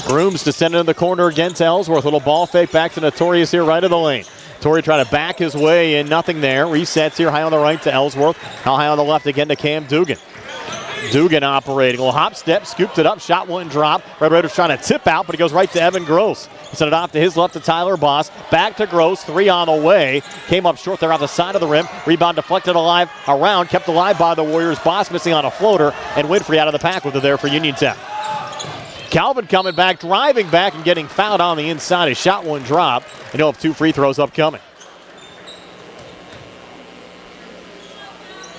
Grooms to send it in the corner against Ellsworth. Little ball fake back to Notorious here right of the lane. Torrey trying to back his way in, nothing there. Resets here high on the right to Ellsworth. Now high on the left again to Cam Dugan. Dugan operating. A little hop step, scooped it up, shot one drop. Red Raiders trying to tip out, but he goes right to Evan Gross. He sent it off to his left to Tyler Boss. Back to Gross, 3 on the way. Came up short there off the side of the rim. Rebound deflected around, kept alive by the Warriors. Boss missing on a floater, and Winfrey out of the pack with it there for Uniontown. Calvin coming back, driving back, and getting fouled on the inside. He shot one drop, and he'll have 2 free throws upcoming.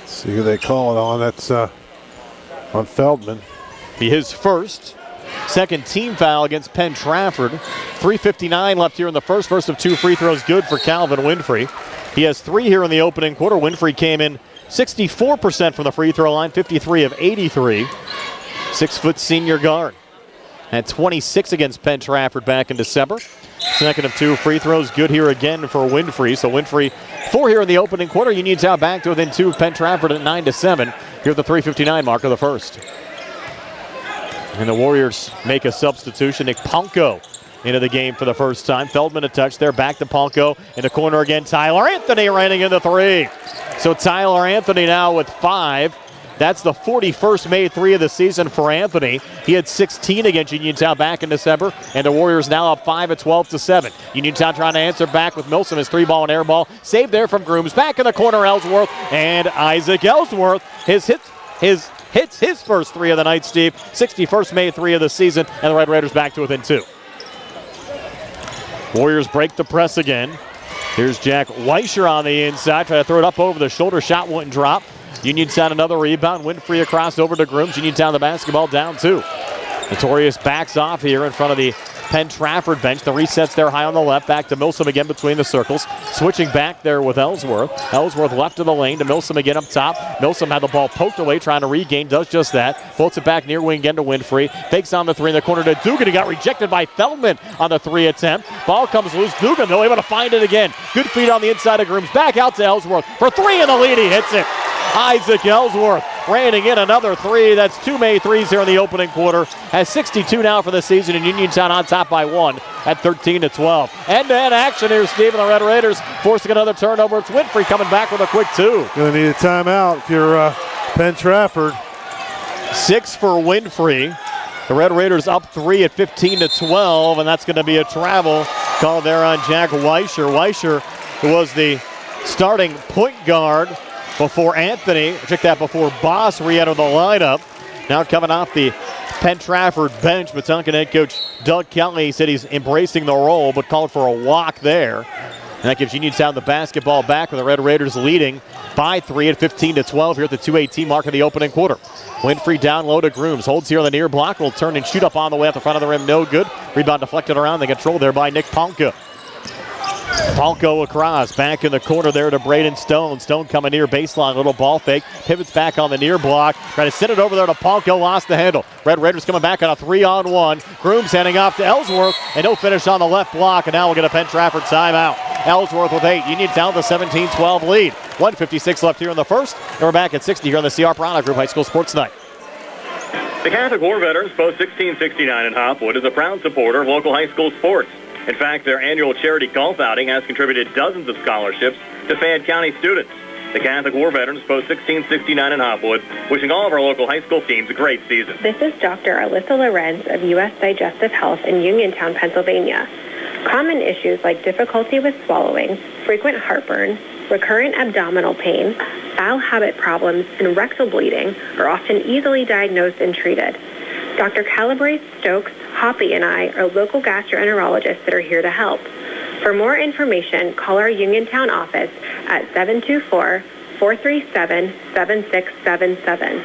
See who they call it on. That's on Feldman. Be his first. Second team foul against Penn Trafford. 3:59 left here in the first. First of 2 free throws good for Calvin Winfrey. He has 3 here in the opening quarter. Winfrey came in 64% from the free throw line, 53 of 83. 6-foot senior guard. At 26 against Penn Trafford back in December. Second of 2 free throws good here again for Winfrey. So Winfrey 4 here in the opening quarter. Uniontown back to within 2 of Penn Trafford at 9-7 here at the 3:59 mark of the first. And the Warriors make a substitution. Nick Ponko into the game for the first time. Feldman a touch there. Back to Ponko. In the corner again. Tyler Anthony running into 3. So Tyler Anthony now with 5. That's the 41st made 3 of the season for Anthony. He had 16 against Uniontown back in December, and the Warriors now up 5 at 12-7. Uniontown trying to answer back with Milsom, his 3-ball and air ball. Saved there from Grooms. Back in the corner, Ellsworth, and Isaac Ellsworth hits his first 3 of the night, Steve. 61st made 3 of the season, and the Red Raiders back to within 2. Warriors break the press again. Here's Jack Weischer on the inside, trying to throw it up over the shoulder. Shot wouldn't drop. Uniontown another rebound. Winfrey across over to Grooms. Uniontown the basketball down 2. Notorious backs off here in front of the Penn Trafford bench. The resets there high on the left. Back to Milsom again between the circles. Switching back there with Ellsworth. Ellsworth left of the lane to Milsom again up top. Milsom had the ball poked away, trying to regain. Does just that. Floats it back near wing again to Winfrey. Fakes on the 3 in the corner to Dugan. He got rejected by Feldman on the 3 attempt. Ball comes loose. Dugan, though, able to find it again. Good feed on the inside of Grooms. Back out to Ellsworth for 3 in the lead. He hits it. Isaac Ellsworth raining in another 3. That's 2 made 3s here in the opening quarter. Has 62 now for the season, and Uniontown on top by 1 at 13-12. End-to-end action here, Steve, and the Red Raiders forcing another turnover. It's Winfrey coming back with a quick 2. Going to need a timeout if you're Penn Trafford. 6 for Winfrey. The Red Raiders up 3 at 15-12, and that's going to be a travel called there on Jack Weischer. Weischer, who was the starting point guard before Anthony, check that, before Boss re-entered the lineup. Now coming off the Penn Trafford bench, Wetumpka head coach Doug Kelly said he's embracing the role, but called for a walk there. And that gives Uniontown the basketball back with the Red Raiders leading by 3 at 15-12 here at the 2:18 mark of the opening quarter. Winfrey down low to Grooms. Holds here on the near block. Will turn and shoot up on the way at the front of the rim. No good. Rebound deflected around. The control there by Nick Ponka. Ponko across, back in the corner there to Braden Stone. Stone coming near baseline, little ball fake. Pivots back on the near block. Trying to send it over there to Ponko, lost the handle. Red Raiders coming back on a 3-on-1. Grooms handing off to Ellsworth, and no finish on the left block, and now we'll get a Penn Trafford timeout. Ellsworth with 8. Uniontown with a 17-12 lead. 1:56 left here in the first. And we're back at 60 here on the CR Piranha Group High School Sports Night. The Catholic War Veterans Post 1669 in Hopwood is a proud supporter of local high school sports. In fact, their annual charity golf outing has contributed dozens of scholarships to Fayette County students. The Catholic War Veterans Post 1669 in Hopwood, wishing all of our local high school teams a great season. This is Dr. Alyssa Lorenz of U.S. Digestive Health in Uniontown, Pennsylvania. Common issues like difficulty with swallowing, frequent heartburn, recurrent abdominal pain, bowel habit problems, and rectal bleeding are often easily diagnosed and treated. Dr. Calabrese, Stokes, Hoppy, and I are local gastroenterologists that are here to help. For more information, call our Uniontown office at 724-437-7677.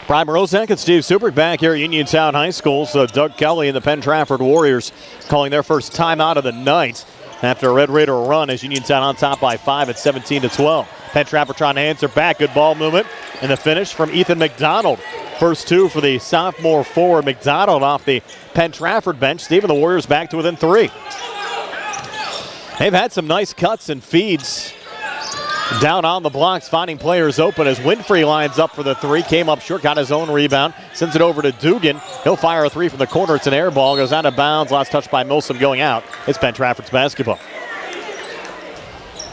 Brian Morozek and Steve Subrick back here at Uniontown High School. So Doug Kelly and the Penn Trafford Warriors calling their first timeout of the night after a Red Raider run as Uniontown on top by 5 at 17-12. Penn Trafford trying to answer back. Good ball movement. And the finish from Ethan McDonald. First two for the sophomore forward McDonald off the Penn Trafford bench. Steve and the Warriors back to within 3. They've had some nice cuts and feeds down on the blocks, finding players open as Winfrey lines up for the 3. Came up short, got his own rebound, sends it over to Dugan. He'll fire a 3 from the corner. It's an air ball, goes out of bounds. Last touch by Milsom going out. It's Penn Trafford's basketball.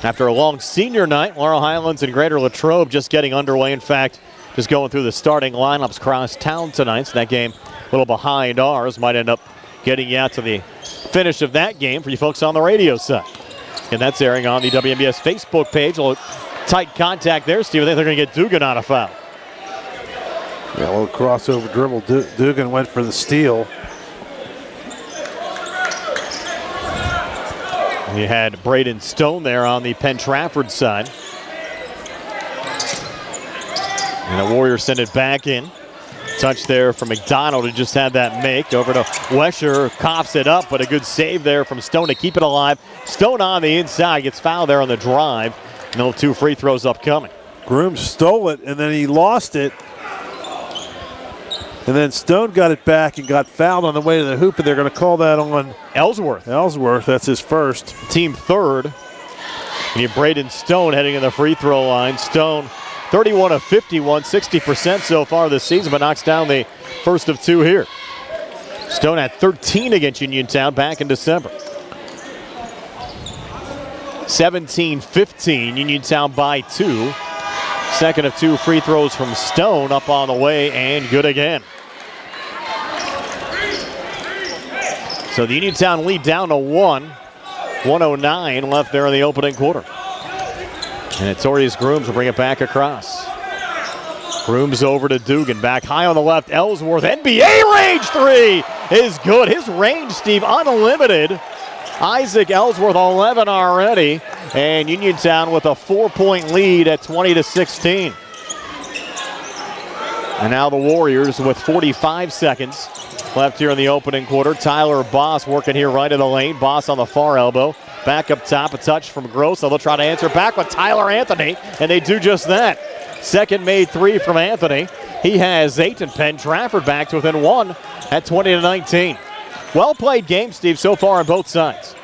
After a long senior night, Laurel Highlands and Greater Latrobe just getting underway. In fact, just going through the starting lineups across town tonight. So that game a little behind ours. Might end up getting you out to the finish of that game for you folks on the radio side. And that's airing on the WMBS Facebook page. A little tight contact there, Steve. I think they're going to get Dugan on a foul. Yeah, a little crossover dribble. Dugan went for the steal. You had Braden Stone there on the Penn Trafford side. And the Warriors send it back in. Touch there from McDonald, who just had that make. Over to Wesher, coughs it up, but a good save there from Stone to keep it alive. Stone on the inside, gets fouled there on the drive. No 2 free throws upcoming. Groom stole it, and then he lost it. And then Stone got it back and got fouled on the way to the hoop, and they're going to call that on Ellsworth. Ellsworth, that's his first. Team third. And you have Braden Stone heading in the free throw line. Stone 31 of 51, 60% so far this season, but knocks down the first of 2 here. Stone had 13 against Uniontown back in December. 17-15, Uniontown by 2. Second of 2 free throws from Stone, up on the way and good again. So the Uniontown lead down to 1. 1:09 left there in the opening quarter. And it's Torius Grooms will bring it back across. Grooms over to Dugan. Back high on the left. Ellsworth. NBA range 3 is good. His range, Steve, unlimited. Isaac Ellsworth 11 already. And Uniontown with a 4-point lead at 20-16. And now the Warriors with 45 seconds left here in the opening quarter. Tyler Boss working here right in the lane. Boss on the far elbow. Back up top, a touch from Gross. They'll try to answer back with Tyler Anthony, and they do just that. Second made 3 from Anthony. He has 8, and Penn Trafford back to within 1 at 20-19. Well played game, Steve, so far on both sides.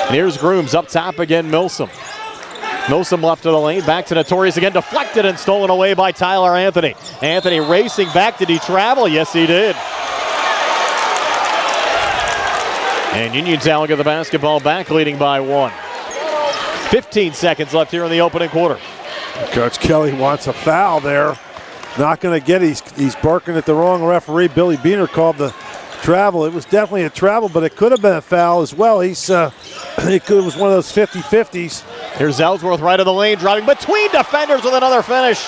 And here's Grooms up top again, Milsom. Milsom left to the lane, back to Notorious again, deflected and stolen away by Tyler Anthony. Anthony racing back. Did he travel? Yes, he did. And Uniontown will get the basketball back, leading by 1. 15 seconds left here in the opening quarter. Coach Kelly wants a foul there. Not going to get it. He's barking at the wrong referee. Billy Beener called the travel. It was definitely a travel, but it could have been a foul as well. It was one of those 50-50s. Here's Ellsworth right in the lane, driving between defenders with another finish.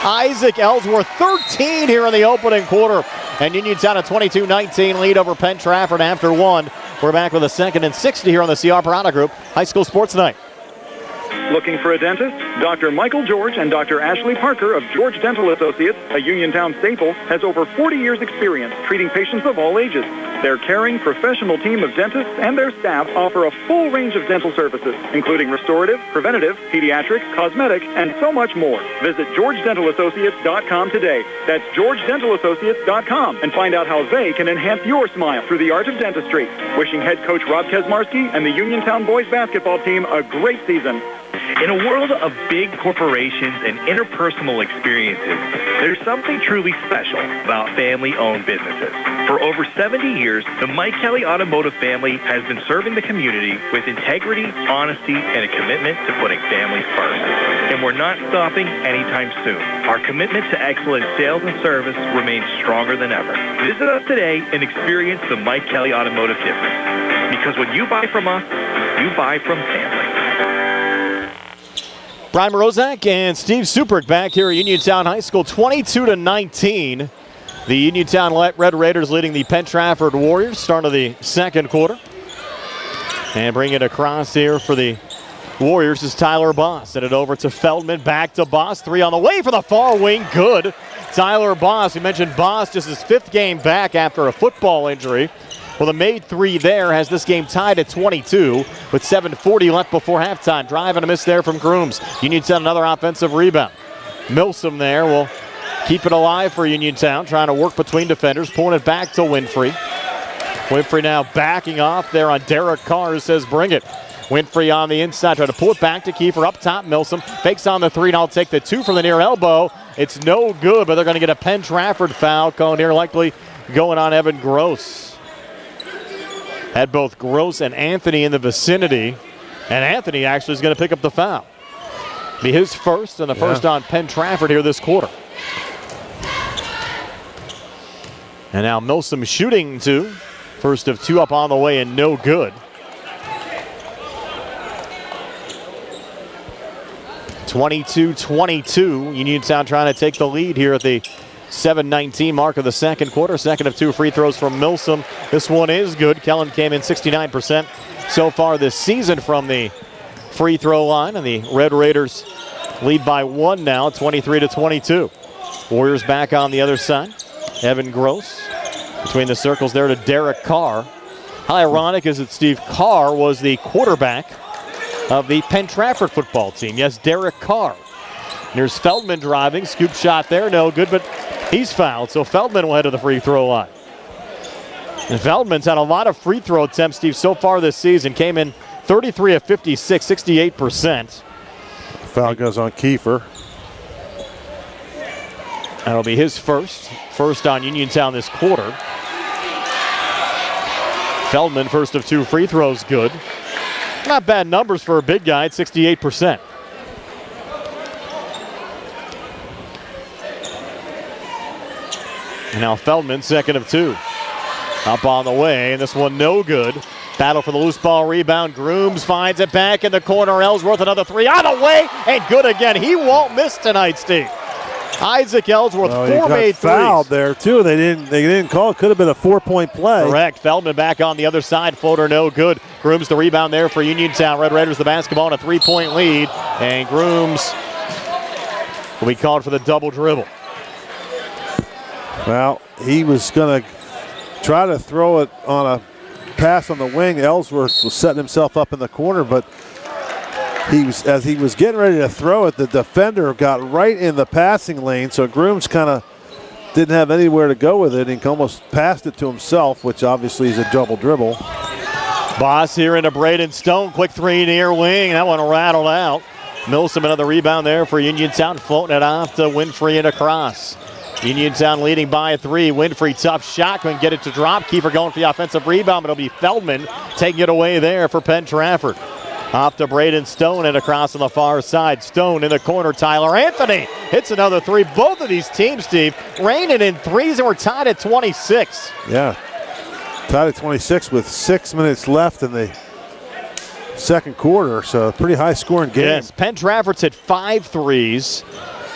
Isaac Ellsworth, 13 here in the opening quarter. And Uniontown a 22-19 lead over Penn Trafford after 1. We're back with a 2nd and 60 here on the CR Piranha Group High School Sports Night. Looking for a dentist? Dr. Michael George and Dr. Ashley Parker of George Dental Associates, a Uniontown staple, has over 40 years experience treating patients of all ages. Their caring professional team of dentists and their staff offer a full range of dental services, including restorative, preventative, pediatric, cosmetic, and so much more. Visit GeorgeDentalAssociates.com today. That's GeorgeDentalAssociates.com and find out how they can enhance your smile through the art of dentistry. Wishing head coach Rob Kesmarski and the Uniontown boys basketball team a great season. In a world of big corporations and interpersonal experiences, there's something truly special about family-owned businesses. For over 70 years, the Mike Kelly Automotive family has been serving the community with integrity, honesty, and a commitment to putting families first. And we're not stopping anytime soon. Our commitment to excellent sales and service remains stronger than ever. Visit us today and experience the Mike Kelly Automotive difference. Because when you buy from us, you buy from family. Brian Morozak and Steve Suprick back here at Uniontown High School, 22-19. The Uniontown Red Raiders leading the Penn Trafford Warriors, start of the second quarter. And bring it across here for the Warriors is Tyler Boss. Send it over to Feldman, back to Boss. Three on the way for the far wing, good. Tyler Boss, we mentioned Boss, just his fifth game back after a football injury. Well, the made three there has this game tied at 22 with 7:40 left before halftime. Drive and a miss there from Grooms. Uniontown another offensive rebound. Milsom there will keep it alive for Uniontown, trying to work between defenders, pulling it back to Winfrey. Winfrey now backing off there on Derek Carr, who says bring it. Winfrey on the inside, trying to pull it back to Kiefer. Up top, Milsom fakes on the three, and I'll take the two from the near elbow. It's no good, but they're going to get a Penn Trafford foul called here, likely going on Evan Gross. Had both Gross and Anthony in the vicinity, and Anthony actually is going to pick up the foul. Be his first, and the first on Penn Trafford here this quarter. And now Milsom shooting two. First of two up on the way and no good. 22-22. Uniontown trying to take the lead here at the 7:19 mark of the second quarter. Second of two free throws from Milsom. This one is good. Kellen came in 69% so far this season from the free throw line, and the Red Raiders lead by one now, 23-22. Warriors back on the other side. Evan Gross between the circles there to Derek Carr. How ironic is it Steve Carr was the quarterback of the Penn Trafford football team. Yes, Derek Carr. Here's Feldman driving. Scoop shot there, no good, but he's fouled, so Feldman will head to the free throw line. And Feldman's had a lot of free throw attempts, Steve, so far this season. Came in 33 of 56, 68%. Foul goes on Kiefer. That'll be his first on Uniontown this quarter. Feldman, first of two free throws, good. Not bad numbers for a big guy at 68%. And now Feldman, second of two. Up on the way, and this one no good. Battle for the loose ball rebound. Grooms finds it back in the corner. Ellsworth, another three on the way, and good again. He won't miss tonight, Steve. Isaac Ellsworth, four made threes. Fouled there too. They didn't call it. Could have been a 4-point play. Correct. Feldman back on the other side. Floater no good. Grooms the rebound there for Uniontown. Red Raiders the basketball in a 3-point lead, and Grooms will be called for the double dribble. Well, he was going to try to throw it on a pass on the wing. Ellsworth was setting himself up in the corner, but as he was getting ready to throw it, the defender got right in the passing lane, so Grooms kind of didn't have anywhere to go with it and almost passed it to himself, which obviously is a double dribble. Boss here into Braden Stone. Quick three near wing. That one rattled out. Milsom another rebound there for Uniontown, floating it off to Winfrey and across. Uniontown leading by 3. Winfrey, tough shot, couldn't get it to drop. Keeper going for the offensive rebound, but it'll be Feldman taking it away there for Penn Trafford. Off to Braden Stone and across on the far side. Stone in the corner. Tyler Anthony hits another three. Both of these teams, Steve, raining in threes, and we're tied at 26. Yeah, tied at 26 with 6 minutes left in the second quarter, so a pretty high-scoring game. Yes, Penn Trafford's hit 5 threes.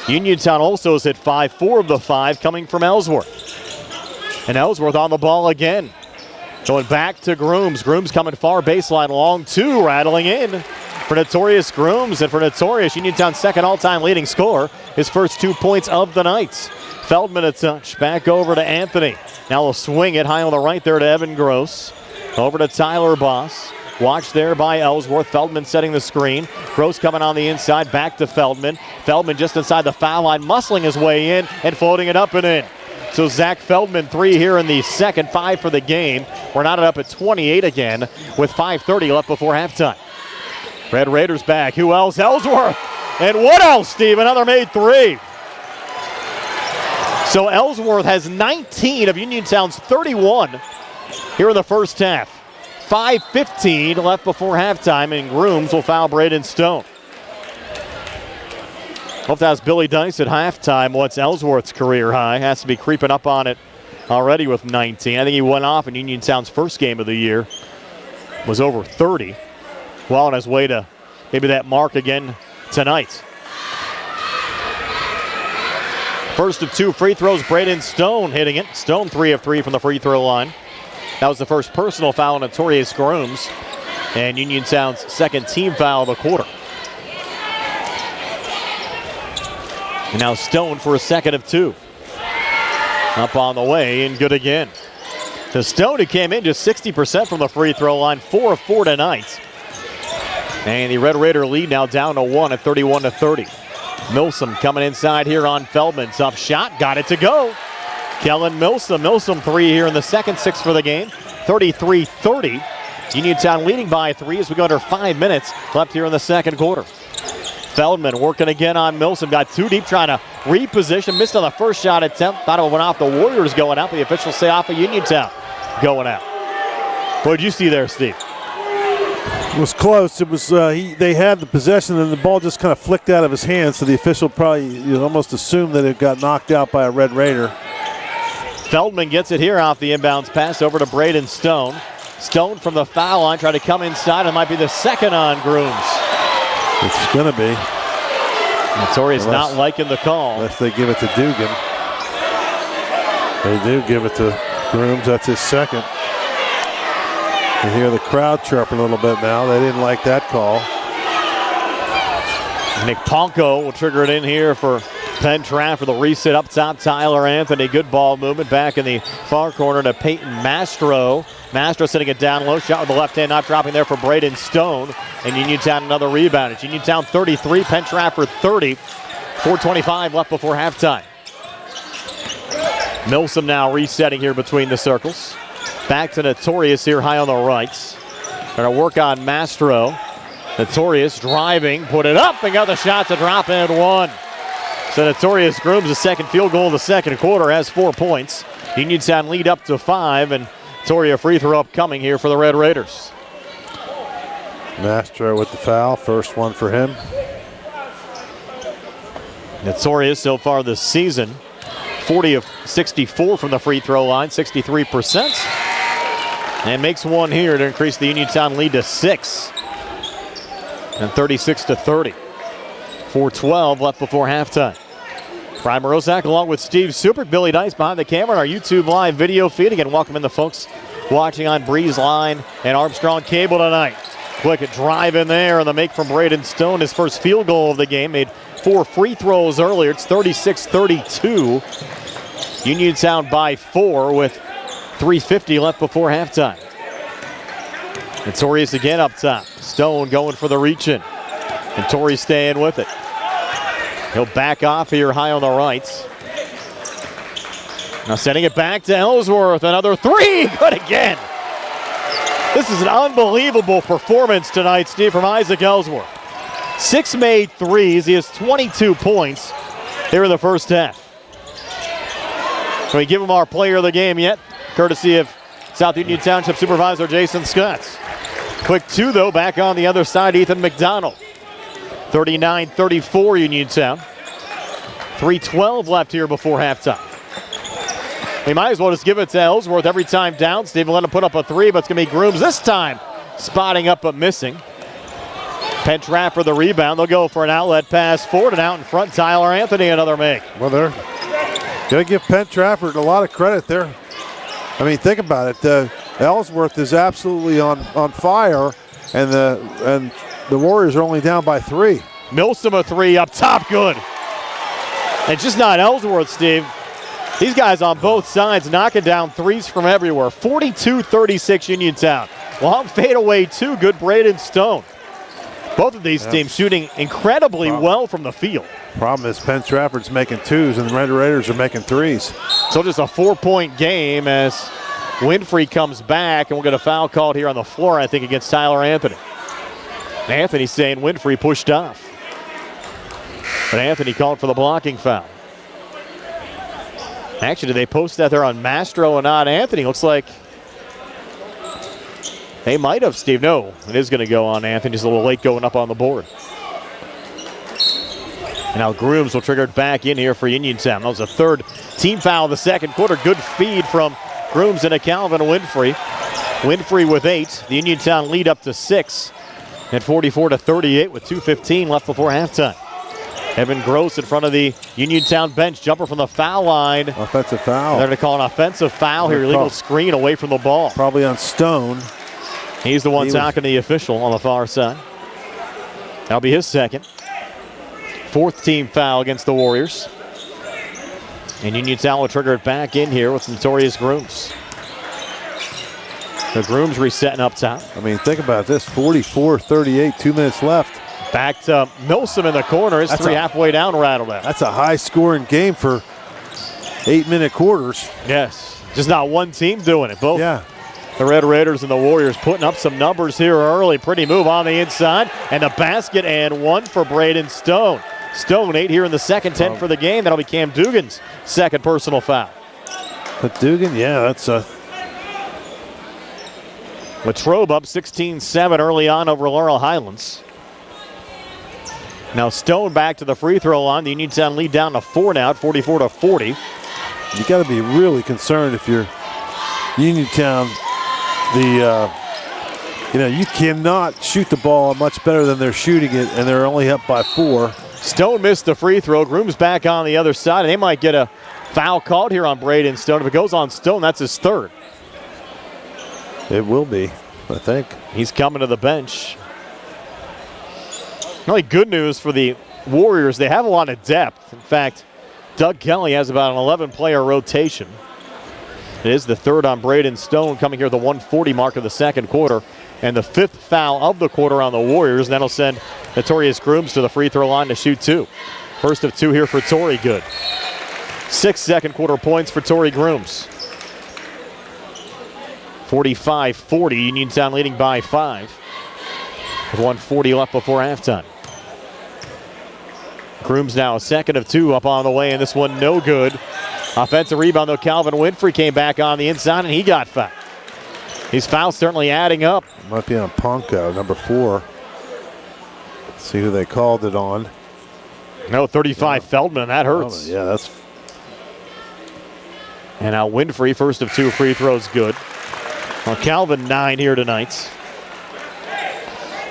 Uniontown also has hit 5, 4 of the 5 coming from Ellsworth. And Ellsworth on the ball again. Going back to Grooms. Grooms coming far baseline, long two, rattling in. for Notorious Grooms, and for Notorious, Uniontown's second all-time leading scorer, his first 2 points of the night. Feldman a touch, back over to Anthony. Now he'll swing it high on the right there to Evan Gross. Over to Tyler Boss. Watched there by Ellsworth. Feldman setting the screen. Gross coming on the inside, back to Feldman. Feldman just inside the foul line, muscling his way in and floating it up and in. So Zach Feldman, 3 here in the second, 5 for the game. We're not up at 28 again with 5:30 left before halftime. Red Raiders back. Who else? Ellsworth. And what else, Steve? Another made 3. So Ellsworth has 19 of Uniontown's 31 here in the first half. 5:15 left before halftime, and Grooms will foul Braden Stone. Hope that's Billy Dice at halftime. What's Ellsworth's career high? Has to be creeping up on it already with 19. I think he went off in Uniontown's first game of the year. Was over 30. Well on his way to maybe that mark again tonight. First of 2 free throws, Braden Stone hitting it. Stone 3 of 3 from the free throw line. That was the first personal foul on Notorious Grooms, and Uniontown's second team foul of the quarter. And now Stone for a second of 2. Up on the way and good again. To Stone, who came in just 60% from the free throw line, 4 of 4 tonight. And the Red Raider lead now down to 1 at 31-30. Milsom coming inside here on Feldman. Tough shot, got it to go. Kellen Milsom. Milsom 3 here in the second, 6 for the game. 33-30. Uniontown leading by 3 as we go under 5 minutes left here in the second quarter. Feldman working again on Milsom. Got 2 deep trying to reposition. Missed on the first shot attempt. Thought it went off the Warriors going out. The officials say off of Uniontown going out. What did you see there, Steve? It was close. It was they had the possession and the ball just kind of flicked out of his hands, so the official probably almost assumed that it got knocked out by a Red Raider. Feldman gets it here off the inbounds pass over to Braden Stone. Stone from the foul line trying to come inside. It might be the second on Grooms. It's going to be. Notorious not liking the call. Unless they give it to Dugan. They do give it to Grooms. That's his second. You hear the crowd chirping a little bit now. They didn't like that call. Nick Ponko will trigger it in here for Penn Trafford. The reset up top, Tyler Anthony. Good ball movement back in the far corner to Peyton Mastro. Mastro sitting it down low. Shot with the left hand, not dropping there for Braden Stone. And Uniontown another rebound. It's Uniontown 33, Penn Trafford 30. 4:25 left before halftime. Milsom now resetting here between the circles. Back to Notorious here high on the right. Going to work on Mastro. Notorious driving, put it up, and got the shot to drop and one. So Notorious Grooms, the second field goal of the second quarter, has 4 points. Uniontown lead up to 5, and Notorious free throw upcoming here for the Red Raiders. Mastro with the foul, first one for him. Notorious so far this season, 40 of 64 from the free throw line, 63%. And makes one here to increase the Uniontown lead to 6. And 36-30. 4:12 left before halftime. Brian Morozak along with Steve Super, Billy Dice behind the camera on our YouTube live video feed. Again, welcome in the folks watching on Breeze Line and Armstrong Cable tonight. Quick drive in there on the make from Braden Stone. His first field goal of the game. Made 4 free throws earlier. It's 36-32. Uniontown by 4 with 3:50 left before halftime. Notorious again up top. Stone going for the reach-in. And Torrey staying with it. He'll back off here high on the right. Now sending it back to Ellsworth. Another 3. Good again. This is an unbelievable performance tonight, Steve, from Isaac Ellsworth. 6 made threes. He has 22 points here in the first half. Can we give him our player of the game yet? Courtesy of South Union Township Supervisor Jason Scott. Quick 2, though, back on the other side, Ethan McDonald. 39-34 Uniontown. 3:12 left here before halftime. We might as well just give it to Ellsworth every time down. Steve will let him put up a 3, but it's going to be Grooms this time. Spotting up but missing. Penn Trafford the rebound. They'll go for an outlet pass forward and out in front. Tyler Anthony another make. Well, they're going to give Penn Trafford a lot of credit there. I mean, think about it. Ellsworth is absolutely on fire, and the Warriors are only down by 3. Milsom a 3 up top, good. And just not Ellsworth, Steve. These guys on both sides knocking down threes from everywhere. 42-36 Uniontown. Long fadeaway 2, good Braden Stone. Both of these teams shooting incredibly well from the field. Problem is Penn Trafford's making 2s and the Red Raiders are making 3s. So just a 4-point game as Winfrey comes back, and we'll get a foul called here on the floor, I think, against Tyler Anthony. Anthony saying Winfrey pushed off. But Anthony called for the blocking foul. Actually, did they post that there on Mastro and not Anthony? Looks like they might have, Steve. No, it is going to go on Anthony. Just a little late going up on the board. And now Grooms will trigger it back in here for Uniontown. That was a third team foul of the second quarter. Good feed from Grooms into Calvin Winfrey. Winfrey with 8. The Uniontown lead up to 6 at 44-38 with 2:15 left before halftime. Evan Gross in front of the Uniontown bench. Jumper from the foul line. Offensive foul. They're going to call an offensive foul here. Illegal screen away from the ball. Probably on Stone. He's the one talking to the official on the far side. That'll be his second. 4th team foul against the Warriors. And Uniontown will trigger it back in here with Notorious Grooms. The Grooms resetting up top. I mean, think about this. 44-38, 2 minutes left. Back to Milsom in the corner. His three halfway down rattled out. That's a high-scoring game for 8-minute quarters. Yes. Just not one team doing it. Both. Yeah. The Red Raiders and the Warriors putting up some numbers here early. Pretty move on the inside. And the basket and 1 for Braden Stone. Stone 8 here in the second, 10 for the game. That'll be Cam Dugan's second personal foul. But Dugan, yeah, that's a... Latrobe up 16-7 early on over Laurel Highlands. Now Stone back to the free throw line. The Uniontown lead down to 4 now at 44-40. You got to be really concerned if you're Uniontown. You cannot shoot the ball much better than they're shooting it, and they're only up by 4. Stone missed the free throw. Grooms back on the other side, and they might get a foul called here on Braden Stone. If it goes on Stone, that's his third. It will be, I think. He's coming to the bench. Really good news for the Warriors. They have a lot of depth. In fact, Doug Kelly has about an 11-player rotation. It is the third on Braden Stone coming here at the 1:40 mark of the second quarter. And the 5th foul of the quarter on the Warriors. And that'll send Notorious Grooms to the free throw line to shoot 2. First of 2 here for Torrey, good. 6 second quarter points for Torrey Grooms. 45-40, Uniontown leading by 5. With 1:40 left before halftime. Grooms now a second of 2 up on the way, and this one no good. Offensive rebound, though. Calvin Winfrey came back on the inside, and he got fouled. These fouls certainly adding up. Might be on Ponko, number 4. Let's see who they called it on. No, 35 Feldman, that hurts. Yeah, that's... And now Winfrey, first of 2 free throws, good. Well, Calvin 9 here tonight.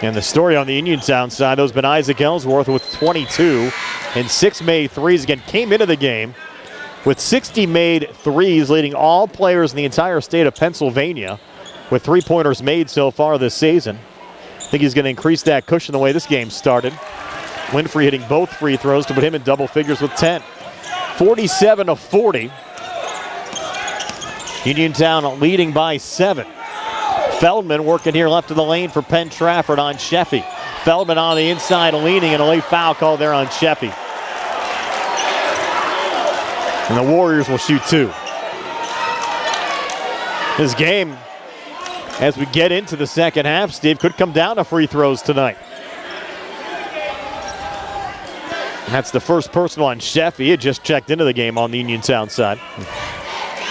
And the story on the Uniontown side, there's been Isaac Ellsworth with 22 and 6 made threes. Again, came into the game with 60 made threes, leading all players in the entire state of Pennsylvania with 3-pointers made so far this season. I think he's going to increase that cushion the way this game started. Winfrey hitting both free throws to put him in double figures with 10. 47-40. Uniontown leading by 7. Feldman working here left of the lane for Penn Trafford on Sheffy. Feldman on the inside leaning, and a late foul call there on Sheffy. And the Warriors will shoot 2. This game, as we get into the second half, Steve, could come down to free throws tonight. And that's the first personal on Sheffy. He had just checked into the game on the Uniontown side.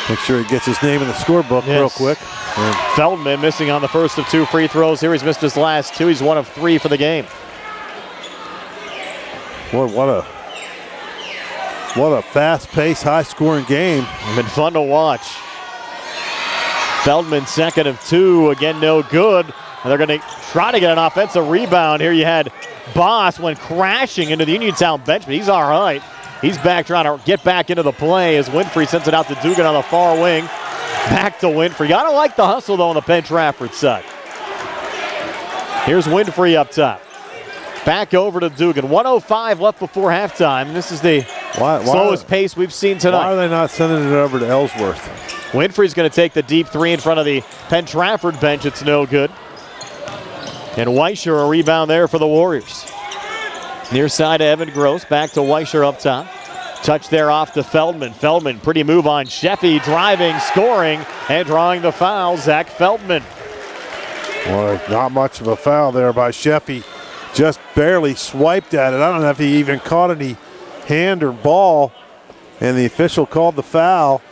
Make sure he gets his name in the scorebook real quick. And Feldman missing on the first of 2 free throws. Here he's missed his last 2. He's 1 of 3 for the game. Boy, what a fast-paced, high-scoring game. It's been fun to watch. Feldman second of 2. Again, no good. And they're going to try to get an offensive rebound. Here you had Boss went crashing into the Uniontown bench, but he's all right. He's back trying to get back into the play as Winfrey sends it out to Dugan on the far wing. Back to Winfrey. Gotta like the hustle, though, on the Penn Trafford side. Here's Winfrey up top. Back over to Dugan. 1:05 left before halftime. This is the slowest pace we've seen tonight. Why are they not sending it over to Ellsworth? Winfrey's going to take the deep three in front of the Penn Trafford bench. It's no good. And Weischer, a rebound there for the Warriors. Near side to Evan Gross. Back to Weischer up top. Touch there off to Feldman. Feldman, pretty move on Sheffy. Driving, scoring, and drawing the foul, Zach Feldman. Boy, not much of a foul there by Sheffy. Just barely swiped at it. I don't know if he even caught any hand or ball. And the official called the foul.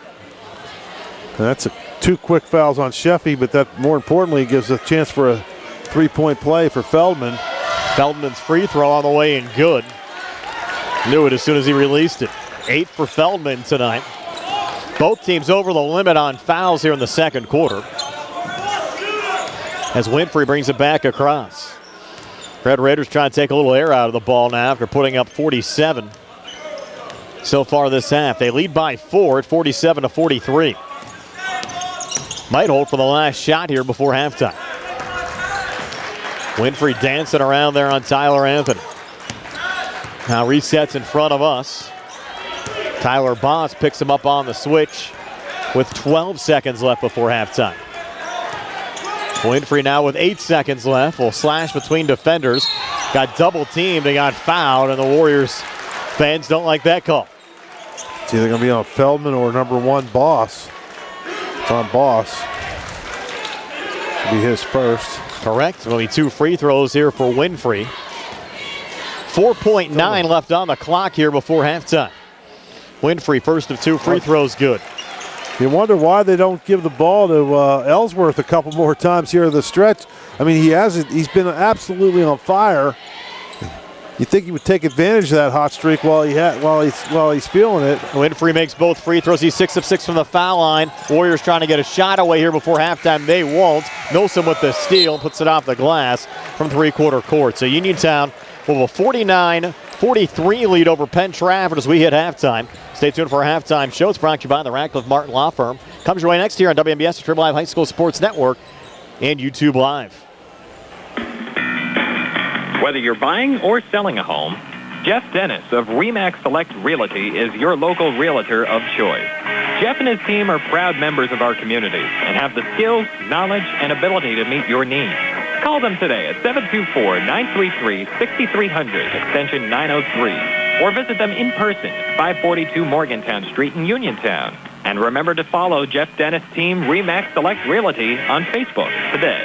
And that's two quick fouls on Sheffy, but that more importantly gives a chance for a three-point play for Feldman. Feldman's free throw on the way and good. Knew it as soon as he released it. 8 for Feldman tonight. Both teams over the limit on fouls here in the second quarter. As Winfrey brings it back across. Red Raiders trying to take a little air out of the ball now after putting up 47 so far this half. They lead by 4 at 47-43. Might hold for the last shot here before halftime. Winfrey dancing around there on Tyler Anthony. Now resets in front of us. Tyler Boss picks him up on the switch with 12 seconds left before halftime. Winfrey now with 8 seconds left. Will slash between defenders. Got double teamed. They got fouled, and the Warriors fans don't like that call. It's either going to be on Feldman or number 1, Boss. It's on Boss. Should be his first. Correct. There'll be 2 free throws here for Winfrey. 4.9 left on the clock here before halftime. Winfrey, first of 2 free throws, good. You wonder why they don't give the ball to Ellsworth a couple more times here in the stretch. I mean, he's been absolutely on fire. You think he would take advantage of that hot streak while he's feeling it. Winfrey makes both free throws. He's 6 of 6 from the foul line. Warriors trying to get a shot away here before halftime. They won't. Milsom with the steal, puts it off the glass from three-quarter court. So Uniontown will have a 49-43 lead over Penn Trafford as we hit halftime. Stay tuned for our halftime show. It's brought to you by the Radcliffe Martin Law Firm. Comes your way next year on WMBS, the Triple Live High School Sports Network, and YouTube Live. Whether you're buying or selling a home, Jeff Dennis of RE/MAX Select Realty is your local realtor of choice. Jeff and his team are proud members of our community and have the skills, knowledge, and ability to meet your needs. Call them today at 724-933-6300, extension 903, or visit them in person at 542 Morgantown Street in Uniontown. And remember to follow Jeff Dennis' team RE/MAX Select Realty on Facebook today.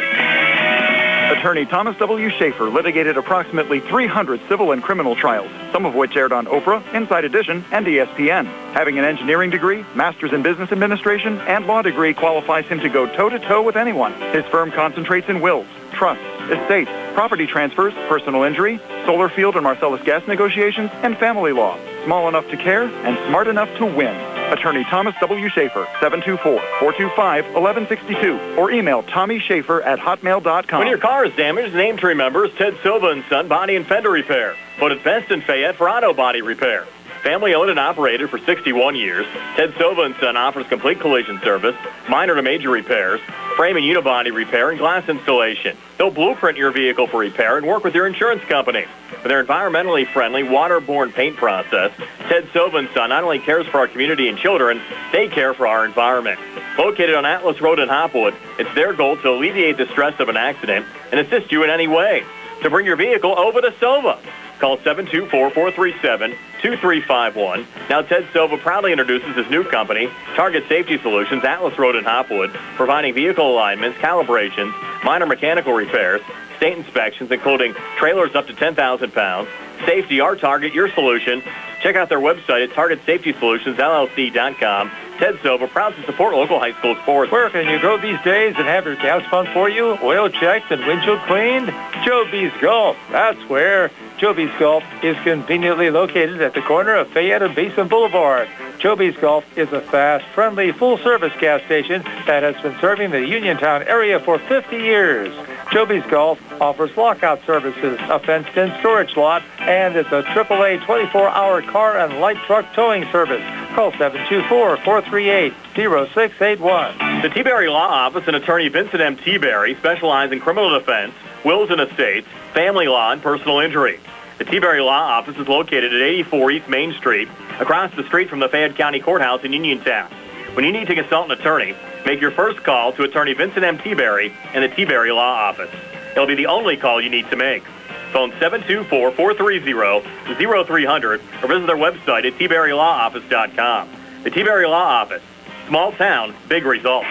Attorney Thomas W. Schaefer litigated approximately 300 civil and criminal trials, some of which aired on Oprah, Inside Edition, and ESPN. Having an engineering degree, master's in business administration, and law degree qualifies him to go toe-to-toe with anyone. His firm concentrates in wills, trusts, estates, property transfers, personal injury, solar field and Marcellus gas negotiations, and family law. Small enough to care and smart enough to win. Attorney Thomas W. Schaefer, 724-425-1162, or email TommySchaefer@hotmail.com. When your car is damaged, the name to remember is Ted Silva & Son Body and Fender Repair. Voted best in Fayette for auto body repair. Family owned and operated for 61 years, Ted Silva & Son offers complete collision service, minor to major repairs, frame and unibody repair, and glass installation. They'll blueprint your vehicle for repair and work with your insurance company. With their environmentally friendly, waterborne paint process, Ted Silva & Son not only cares for our community and children, they care for our environment. Located on Atlas Road in Hopwood, it's their goal to alleviate the stress of an accident and assist you in any way. To bring your vehicle over to Silva, call 724-437-2351. Now, Ted Silva proudly introduces his new company, Target Safety Solutions, Atlas Road in Hopwood, providing vehicle alignments, calibrations, minor mechanical repairs, state inspections, including trailers up to 10,000 pounds. Safety, our target, your solution. Check out their website at TargetSafetySolutionsLLC.com. Ted Silva, proud to support local high school sports. Where can you go these days and have your gas pumped for you, oil checked, and windshield cleaned? Joby's Golf. That's where. Joby's Golf is conveniently located at the corner of Fayette and Basin Boulevard. Joby's Golf is a fast, friendly, full-service gas station that has been serving the Uniontown area for 50 years. Joby's Golf offers lockout services, a fenced-in storage lot, and it's a AAA 24-hour car and light truck towing service. Call 724-438-0681. The T-Berry Law Office and attorney Vincent M. T-Berry specialize in criminal defense, wills and estates, family law, and personal injury. The T-Berry Law Office is located at 84 East Main Street, across the street from the Fayette County Courthouse in Uniontown. When you need to consult an attorney, make your first call to attorney Vincent M. T-Berry and the T-Berry Law Office. It'll be the only call you need to make. Phone 724-430-0300 or visit their website at tberrylawoffice.com. The T-Berry Law Office. Small town, big results.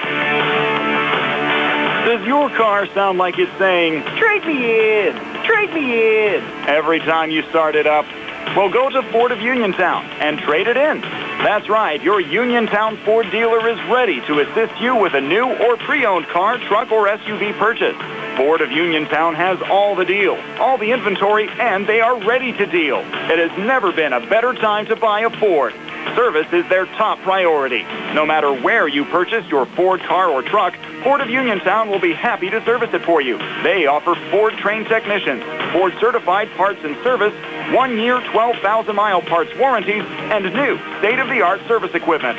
Does your car sound like it's saying, "Trade me in, trade me in," every time you start it up? Well, go to Ford of Uniontown and trade it in. That's right, your Uniontown Ford dealer is ready to assist you with a new or pre-owned car, truck, or SUV purchase. Ford of Uniontown has all the deals, all the inventory, and they are ready to deal. It has never been a better time to buy a Ford. Service is their top priority. No matter where you purchase your Ford car or truck, Ford of Uniontown will be happy to service it for you. They offer Ford-trained technicians, Ford-certified parts and service, 1-year, 12,000-mile parts warranties, and new state-of-the-art service equipment.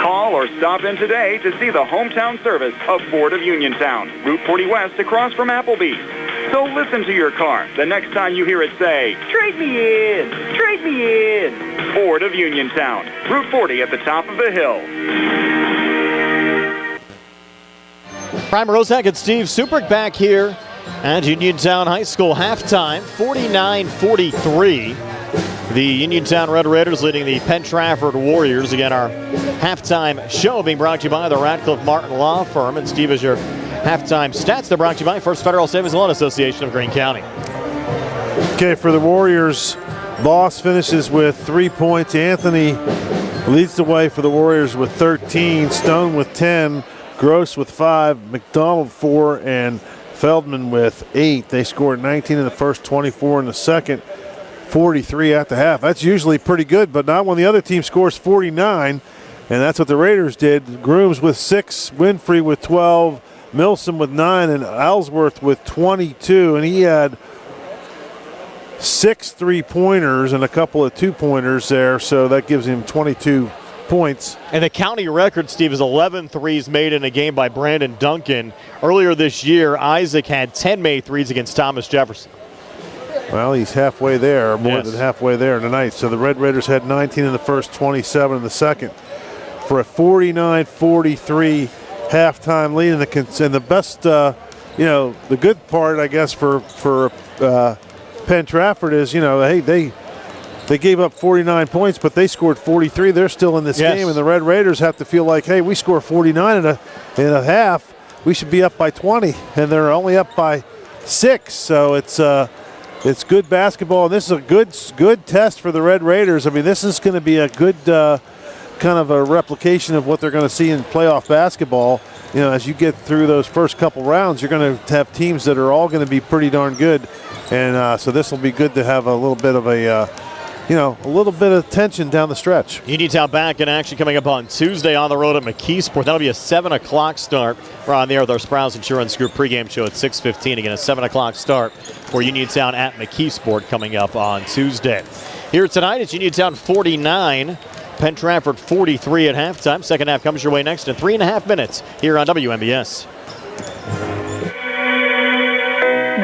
Call or stop in today to see the hometown service of Ford of Uniontown, Route 40 West across from Applebee's. So listen to your car the next time you hear it say, "Trade me in, trade me in." Ford of Uniontown, Route 40 at the top of the hill. Brian Mrozek and Steve Suprick back here at Uniontown High School. Halftime, 49-43. The Uniontown Red Raiders leading the Penn Trafford Warriors. Again, our halftime show being brought to you by the Radcliffe Martin Law Firm. And Steve, is your halftime stats. They're brought to you by First Federal Savings Loan Association of Greene County. Okay, for the Warriors, Boss finishes with 3 points. Anthony leads the way for the Warriors with 13. Stone with 10. Gross with 5. McDonald 4. And Feldman with 8. They scored 19 in the first, 24 in the second, 43 at the half. That's usually pretty good, but not when the other team scores 49. And that's what the Raiders did. Grooms with 6. Winfrey with 12. Milsom with 9 and Ellsworth with 22, and he had 6 3-pointers and a couple of 2-pointers there, so that gives him 22 points. And the county record, Steve, is 11 threes made in a game by Brandon Duncan. Earlier this year, Isaac had 10 made threes against Thomas Jefferson. Well, he's halfway there, more than halfway there tonight. So the Red Raiders had 19 in the first, 27 in the second for a 49-43 halftime lead. And the best, the good part, I guess, for Penn Trafford is, hey, they gave up 49 points, but they scored 43. They're still in this game, and the Red Raiders have to feel like, hey, we score 49 in a half, we should be up by 20, and they're only up by 6. So it's good basketball, and this is a good test for the Red Raiders. I mean, this is going to be a good kind of a replication of what they're going to see in playoff basketball. As you get through those first couple rounds, you're going to have teams that are all going to be pretty darn good, and so this will be good to have a little bit of a little bit of tension down the stretch. Uniontown back in action coming up on Tuesday on the road at McKeesport. That'll be a 7 o'clock start. We're on the air with our Sprouse Insurance Group pregame show at 6:15. Again, a 7 o'clock start for Uniontown at McKeesport coming up on Tuesday. Here tonight, it's Uniontown 49, Penn Trafford 43 at halftime. Second half comes your way next in 3.5 minutes here on WMBS.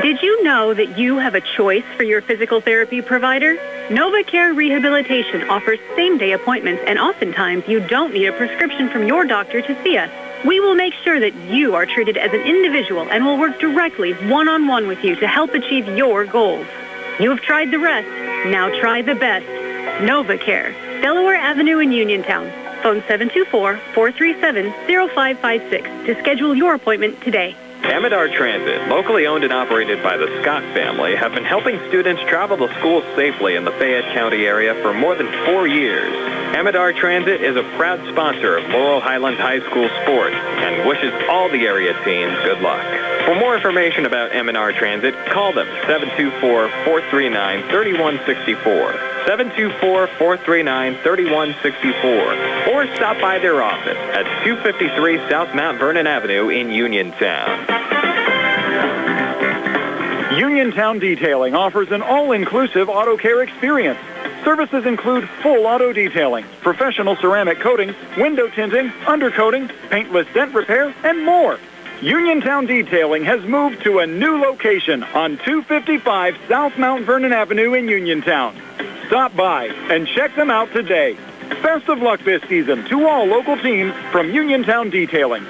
Did you know that you have a choice for your physical therapy provider? NovaCare Rehabilitation offers same-day appointments, and oftentimes you don't need a prescription from your doctor to see us. We will make sure that you are treated as an individual and will work directly one-on-one with you to help achieve your goals. You have tried the rest. Now try the best. NovaCare, Delaware Avenue in Uniontown. Phone 724-437-0556 to schedule your appointment today. Amador Transit, locally owned and operated by the Scott family, have been helping students travel to school safely in the Fayette County area for more than 4 years. Amador Transit is a proud sponsor of Laurel Highlands High School sports and wishes all the area teams good luck. For more information about Amador Transit, call them 724-439-3164. 724-439-3164, or stop by their office at 253 South Mount Vernon Avenue in Uniontown. Uniontown Detailing offers an all-inclusive auto care experience. Services include full auto detailing, professional ceramic coating, window tinting, undercoating, paintless dent repair, and more. Uniontown Detailing has moved to a new location on 255 South Mount Vernon Avenue in Uniontown. Stop by and check them out today. Best of luck this season to all local teams from Uniontown Detailing.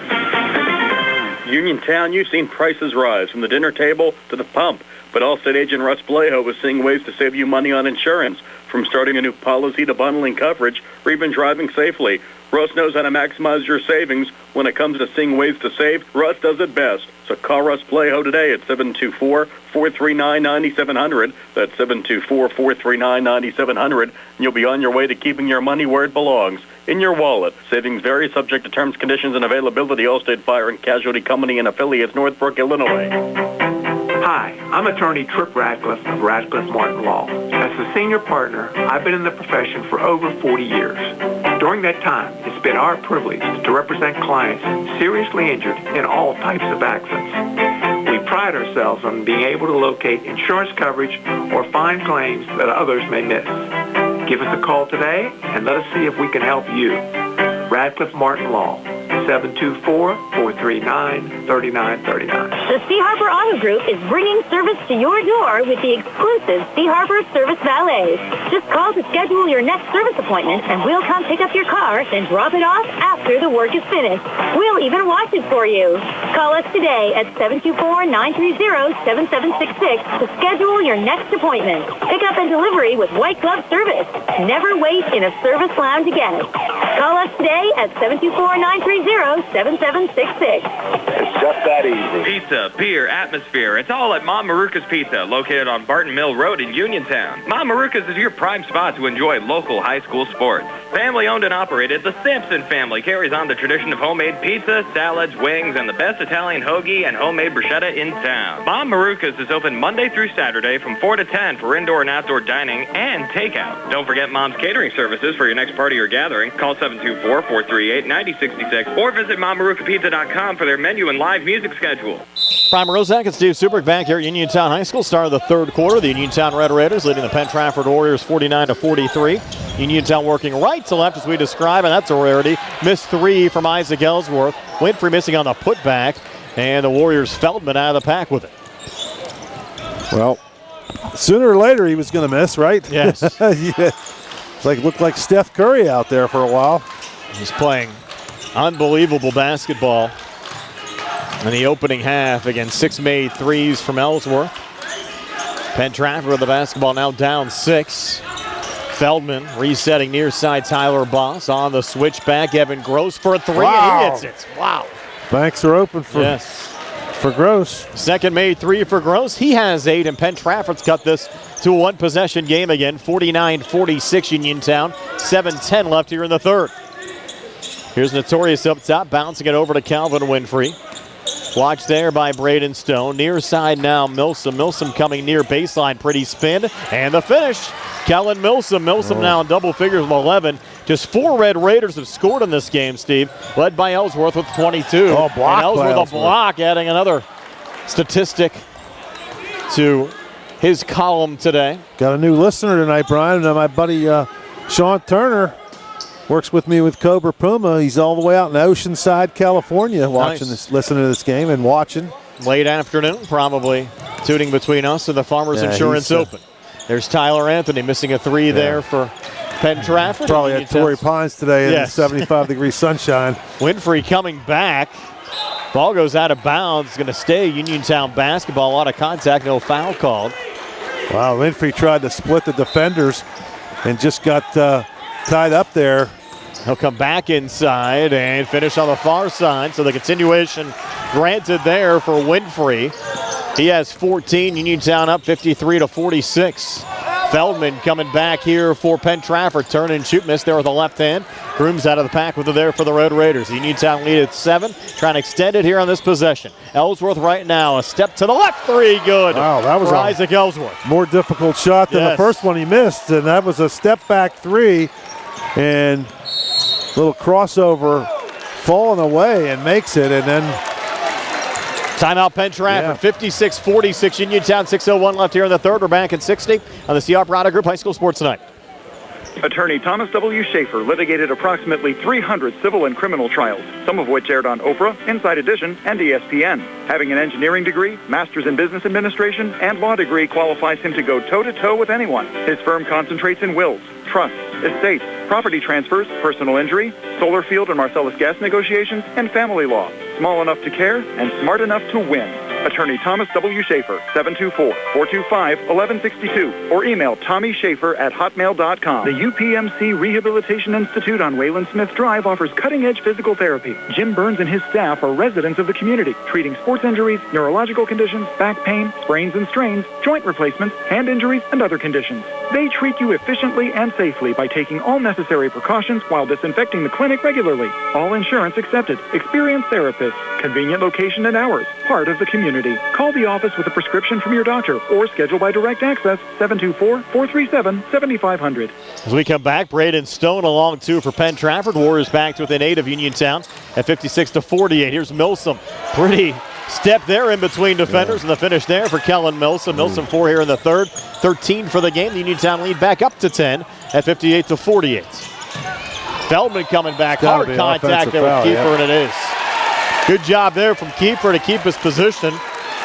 Uniontown, you've seen prices rise from the dinner table to the pump. But Allstate agent Russ Blejo is seeing ways to save you money on insurance, from starting a new policy to bundling coverage or even driving safely. Russ knows how to maximize your savings. When it comes to seeing ways to save, Russ does it best. So call Russ Blejo today at 724-439-9700. That's 724-439-9700. And you'll be on your way to keeping your money where it belongs, in your wallet. Savings vary, subject to terms, conditions, and availability. Allstate Fire and Casualty Company and affiliates, Northbrook, Illinois. Hi, I'm attorney Trip Radcliffe of Radcliffe Martin Law. As the senior partner, I've been in the profession for over 40 years. During that time, it's been our privilege to represent clients seriously injured in all types of accidents. We pride ourselves on being able to locate insurance coverage or find claims that others may miss. Give us a call today and let us see if we can help you. Radcliffe Martin Law, 724-439-3939. The Sea Harbor Auto Group is bringing service to your door with the exclusive Sea Harbor Service Valets. Just call to schedule your next service appointment, and we'll come pick up your car and drop it off after the work is finished. We'll even wash it for you. Call us today at 724-930-7766 to schedule your next appointment. Pickup and delivery with white glove service. Never wait in a service lounge again. Call us today at 724-930-7766. It's just that easy. Pizza, beer, atmosphere. It's all at Mom Maruca's Pizza, located on Barton Mill Road in Uniontown. Mom Maruca's is your prime spot to enjoy local high school sports. Family owned and operated, the Sampson family carries on the tradition of homemade pizza, salads, wings, and the best Italian hoagie and homemade bruschetta in town. Mom Maruca's is open Monday through Saturday from 4 to 10 for indoor and outdoor dining and takeout. Don't forget Mom's catering services for your next party or gathering. Call 724-438-9066 or visit MomMarucaPizza.com for their menu and live music schedule. Brian Rozak and Steve Superk back here at Uniontown High School. Start of the third quarter. The Uniontown Red Raiders leading the Penn Trafford Warriors 49-43. Uniontown working right to left as we describe, and that's a rarity. Missed three from Isaac Ellsworth. Winfrey missing on the putback, and the Warriors Feldman out of the pack with it. Well, sooner or later he was going to miss, right? Yes. Yeah. Looked like Steph Curry out there for a while. He's playing unbelievable basketball in the opening half. Again, 6 made threes from Ellsworth. Penn Trafford with the basketball now down 6. Feldman resetting near side. Tyler Boss on the switchback. Evan Gross for a 3, wow. And he hits it. Wow. Banks are open for Gross. Second made 3 for Gross. He has 8, and Penn Trafford's cut this to a one-possession game again. 49-46 Uniontown. 7:10 left here in the third. Here's Notorious up top, bouncing it over to Calvin Winfrey. Watch there by Braden Stone. Near side now, Milsom. Milsom coming near baseline. Pretty spin. And the finish. Kellen Milsom. Milsom now in double figures with 11. Just 4 Red Raiders have scored in this game, Steve. Led by Ellsworth with 22. Oh, block and Ellsworth by a block, adding another statistic to his column today. Got a new listener tonight, Brian. My buddy Sean Turner works with me with Cobra Puma. He's all the way out in Oceanside, California, watching this, listening to this game and watching. Late afternoon, probably tuning between us and the Farmers Insurance Open. There's Tyler Anthony missing a 3 there for Penn Trafford. Probably at Torrey Pines today in 75-degree sunshine. Winfrey coming back. Ball goes out of bounds. It's going to stay Uniontown basketball. A lot of contact, no foul called. Wow, Winfrey tried to split the defenders and just got tied up there. He'll come back inside and finish on the far side. So the continuation granted there for Winfrey. He has 14. Uniontown up 53-46. Feldman coming back here for Penn Trafford. Turn and shoot, miss there with the left hand. Grooms out of the pack with it there for the Red Raiders. Uniontown lead at 7. Trying to extend it here on this possession. Ellsworth right now. A step to the left. 3 good. Wow, that was for Isaac Ellsworth. More difficult shot than the first one he missed. And that was a step back 3. And little crossover falling away and makes it. And then timeout Penn Trafford, 56-46 Uniontown, 6:01 left here in the third. We're back at 60 on the Sea Harbor Auto Group High School Sports Tonight. Attorney Thomas W. Schaefer litigated approximately 300 civil and criminal trials, some of which aired on Oprah, Inside Edition, and ESPN. Having an engineering degree, master's in business administration, and law degree qualifies him to go toe-to-toe with anyone. His firm concentrates in wills, trusts, estates, property transfers, personal injury, solar field and Marcellus gas negotiations, and family law. Small enough to care and smart enough to win. Attorney Thomas W. Schaefer, 724-425-1162, or email TommySchaefer@hotmail.com. The UPMC Rehabilitation Institute on Wayland Smith Drive offers cutting-edge physical therapy. Jim Burns and his staff are residents of the community, treating sports injuries, neurological conditions, back pain, sprains and strains, joint replacements, hand injuries, and other conditions. They treat you efficiently and safely by taking all necessary precautions while disinfecting the clinic regularly. All insurance accepted. Experienced therapists. Convenient location and hours. Part of the community. Call the office with a prescription from your doctor or schedule by direct access, 724-437-7500. As we come back, Braden Stone along two for Penn Trafford. Warriors back to within 8 of Uniontown at 56-48. Here's Milsom. Pretty step there in between defenders, and the finish there for Kellen Milsom. Milsom 4 here in the third, 13 for the game. The Uniontown lead back up to 10 at 58-48. Feldman coming back. Hard contact there with Kiefer, and it is. Good job there from Kiefer to keep his position.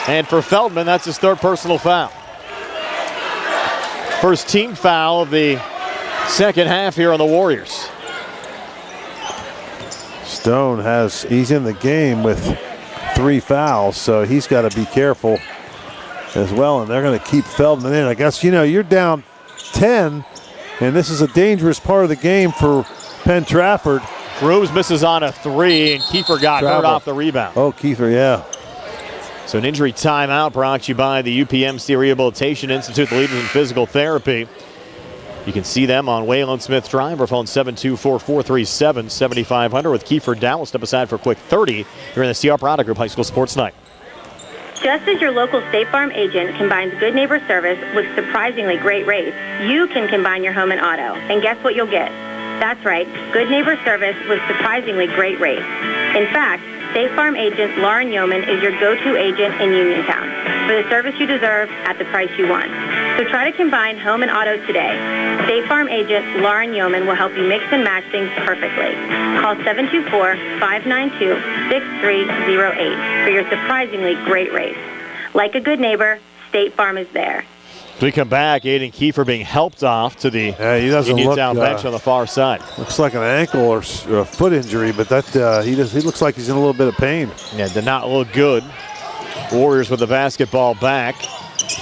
And for Feldman, that's his third personal foul. First team foul of the second half here on the Warriors. Stone he's in the game with 3 fouls, so he's got to be careful as well, and they're going to keep Feldman in. I guess, you're down 10, and this is a dangerous part of the game for Penn Trafford. Grooms misses on a 3, and Kiefer got hurt off the rebound. Oh, Kiefer, yeah. So an injury timeout brought to you by the UPMC Rehabilitation Institute, the leaders in physical therapy. You can see them on Wayland Smith Drive. Our phone 724-437-7500 with Kiefer down. We'll step aside for a quick 30 here in the CR Product Group High School Sports Night. Just as your local State Farm agent combines good neighbor service with surprisingly great rates, you can combine your home and auto. And guess what you'll get? That's right, good neighbor service with surprisingly great rates. In fact, State Farm agent Lauren Yeoman is your go-to agent in Uniontown for the service you deserve at the price you want. So try to combine home and auto today. State Farm agent Lauren Yeoman will help you mix and match things perfectly. Call 724-592-6308 for your surprisingly great rates. Like a good neighbor, State Farm is there. As we come back, Aiden Kiefer being helped off to the Uniontown bench on the far side. Looks like an ankle or a foot injury, but he looks like he's in a little bit of pain. Yeah, did not look good. Warriors with the basketball back.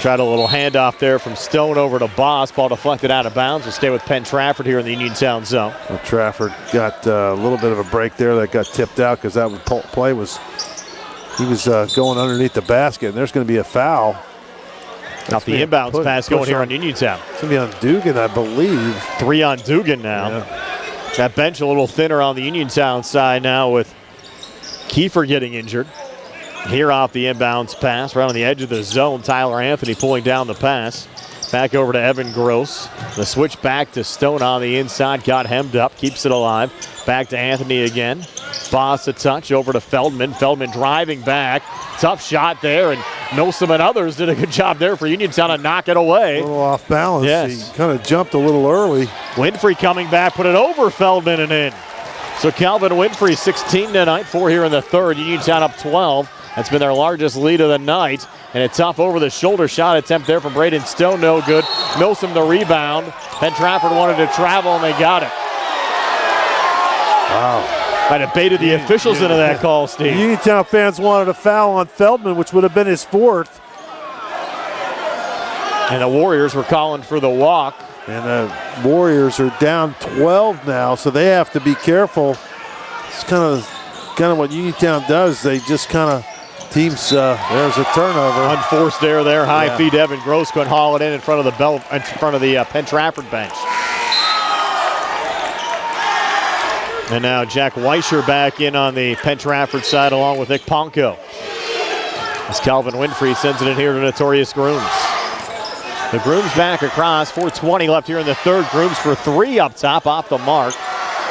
Tried a little handoff there from Stone over to Boss. Ball deflected out of bounds. We'll stay with Penn Trafford here in the Uniontown zone. Well, Trafford got a little bit of a break there that got tipped out because that play was going underneath the basket, and there's going to be a foul. Off the inbounds pass going here on Uniontown. It's going to be on Dugan, I believe. 3 on Dugan now. Yeah. That bench a little thinner on the Uniontown side now with Kiefer getting injured. Here off the inbounds pass, right on the edge of the zone. Tyler Anthony pulling down the pass. Back over to Evan Gross. The switch back to Stone on the inside. Got hemmed up, keeps it alive. Back to Anthony again. Boss a touch over to Feldman. Feldman driving back. Tough shot there, and Milsom and others did a good job there for Uniontown to knock it away. A little off balance. Yes. He kind of jumped a little early. Winfrey coming back, put it over Feldman and in. So Calvin Winfrey, 16 tonight, 4 here in the third. Uniontown up 12. That's been their largest lead of the night. And a tough over-the-shoulder shot attempt there from Braden Stone, no good. Milsom the rebound. Penn Trafford wanted to travel, and they got it. Wow. Might have baited the officials into that call, Steve. Uniontown fans wanted a foul on Feldman, which would have been his 4th. And the Warriors were calling for the walk. And the Warriors are down 12 now, so they have to be careful. It's kind of what Uniontown does. They just kind of teams. There's a turnover. Unforced error there. High feed. Evan Gross couldn't haul it in front of the Penn Trafford bench. And now Jack Weischer back in on the Penn Trafford side along with Nick Ponko. As Calvin Winfrey sends it in here to Notorious Grooms. The Grooms back across. 4:20 left here in the third. Grooms for 3 up top, off the mark.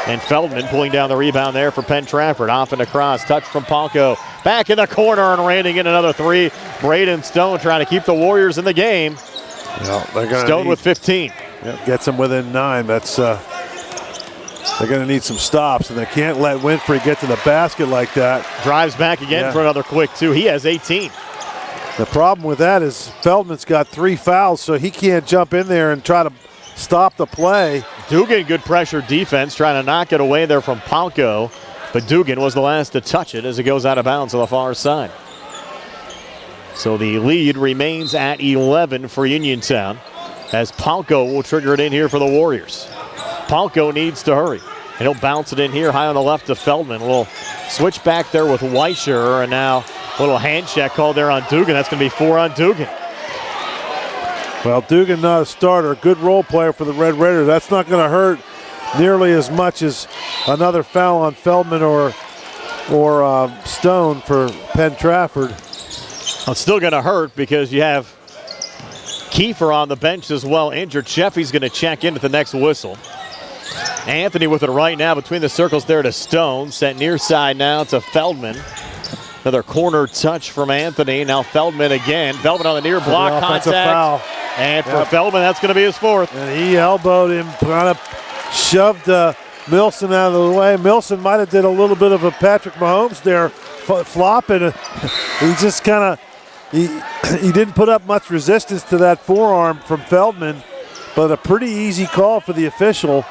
And Feldman pulling down the rebound there for Penn Trafford. Off and across. Touch from Ponko. Back in the corner and raining in another 3. Braden Stone trying to keep the Warriors in the game. Stone with 15. Yep, gets them within 9. That's they're going to need some stops, and they can't let Winfrey get to the basket like that. Drives back again for another quick 2. He has 18. The problem with that is Feldman's got 3 fouls, so he can't jump in there and try to stop the play. Dugan, good pressure defense, trying to knock it away there from Palco, but Dugan was the last to touch it as it goes out of bounds on the far side. So the lead remains at 11 for Uniontown as Palco will trigger it in here for the Warriors. Palco needs to hurry, and he'll bounce it in here high on the left to Feldman. A little switch back there with Weischer, and now a little hand check called there on Dugan. That's going to be 4 on Dugan. Well, Dugan not a starter, good role player for the Red Raiders. That's not going to hurt nearly as much as another foul on Feldman or Stone for Penn Trafford. Well, it's still going to hurt because you have Kiefer on the bench as well injured. Sheffy's going to check in at the next whistle. Anthony with it right now between the circles there to Stone. Sent near side now to Feldman. Another corner touch from Anthony. Now Feldman again. Feldman on the near block contact. Foul. And for Feldman, that's going to be his 4th. And he elbowed him, kind of shoved Milson out of the way. Milson might have did a little bit of a Patrick Mahomes there, flopping. He just kind of, he didn't put up much resistance to that forearm from Feldman, but a pretty easy call for the official.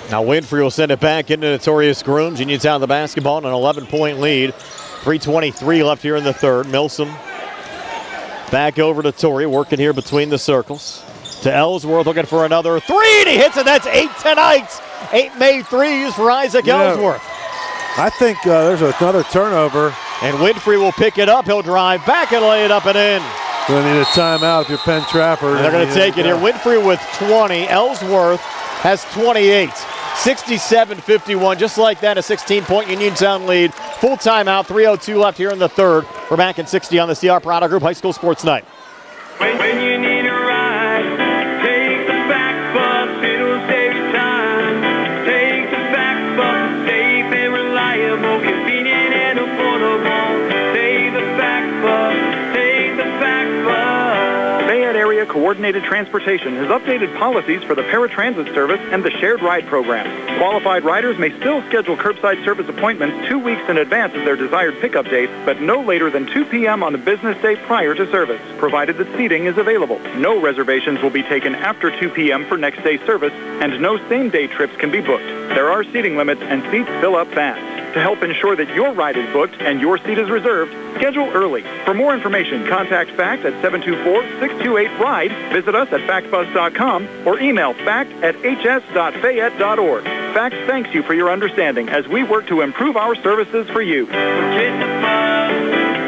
Now Winfrey will send it back into Notorious Grooms. Uniontown the basketball and an 11-point lead. 3:23 left here in the third. Milsom back over to Torrey, working here between the circles. To Ellsworth, looking for another 3, and he hits it. That's 8 tonight. 8 made threes for Isaac Ellsworth. I think there's another turnover. And Winfrey will pick it up. He'll drive back and lay it up and in. Going to need a timeout if you're Penn Trafford. And they're going to take it here. Winfrey with 20. Ellsworth has 28. 67-51, just like that, a 16-point Uniontown lead. Full timeout, 3:02 left here in the third. We're back in 60 on the CR Parada Group High School Sports Night. When you need a ride, take the back bus, it'll save you time. Take the back bus, safe and reliable, convenient and affordable. Take the back bus, take the back bus. Fayette Area Coordinated Transportation has updated policies for the paratransit service and the shared ride program. Qualified riders may still schedule curbside service appointments 2 weeks in advance of their desired pickup date, but no later than 2 p.m. on the business day prior to service, provided that seating is available. No reservations will be taken after 2 p.m. for next day service, and no same-day trips can be booked. There are seating limits, and seats fill up fast. To help ensure that your ride is booked and your seat is reserved, schedule early. For more information, contact FACT at 724-628-RIDE, visit us at factbus.com, or email fact@hs.fayette.org. FACT thanks you for your understanding as we work to improve our services for you. Get the bus,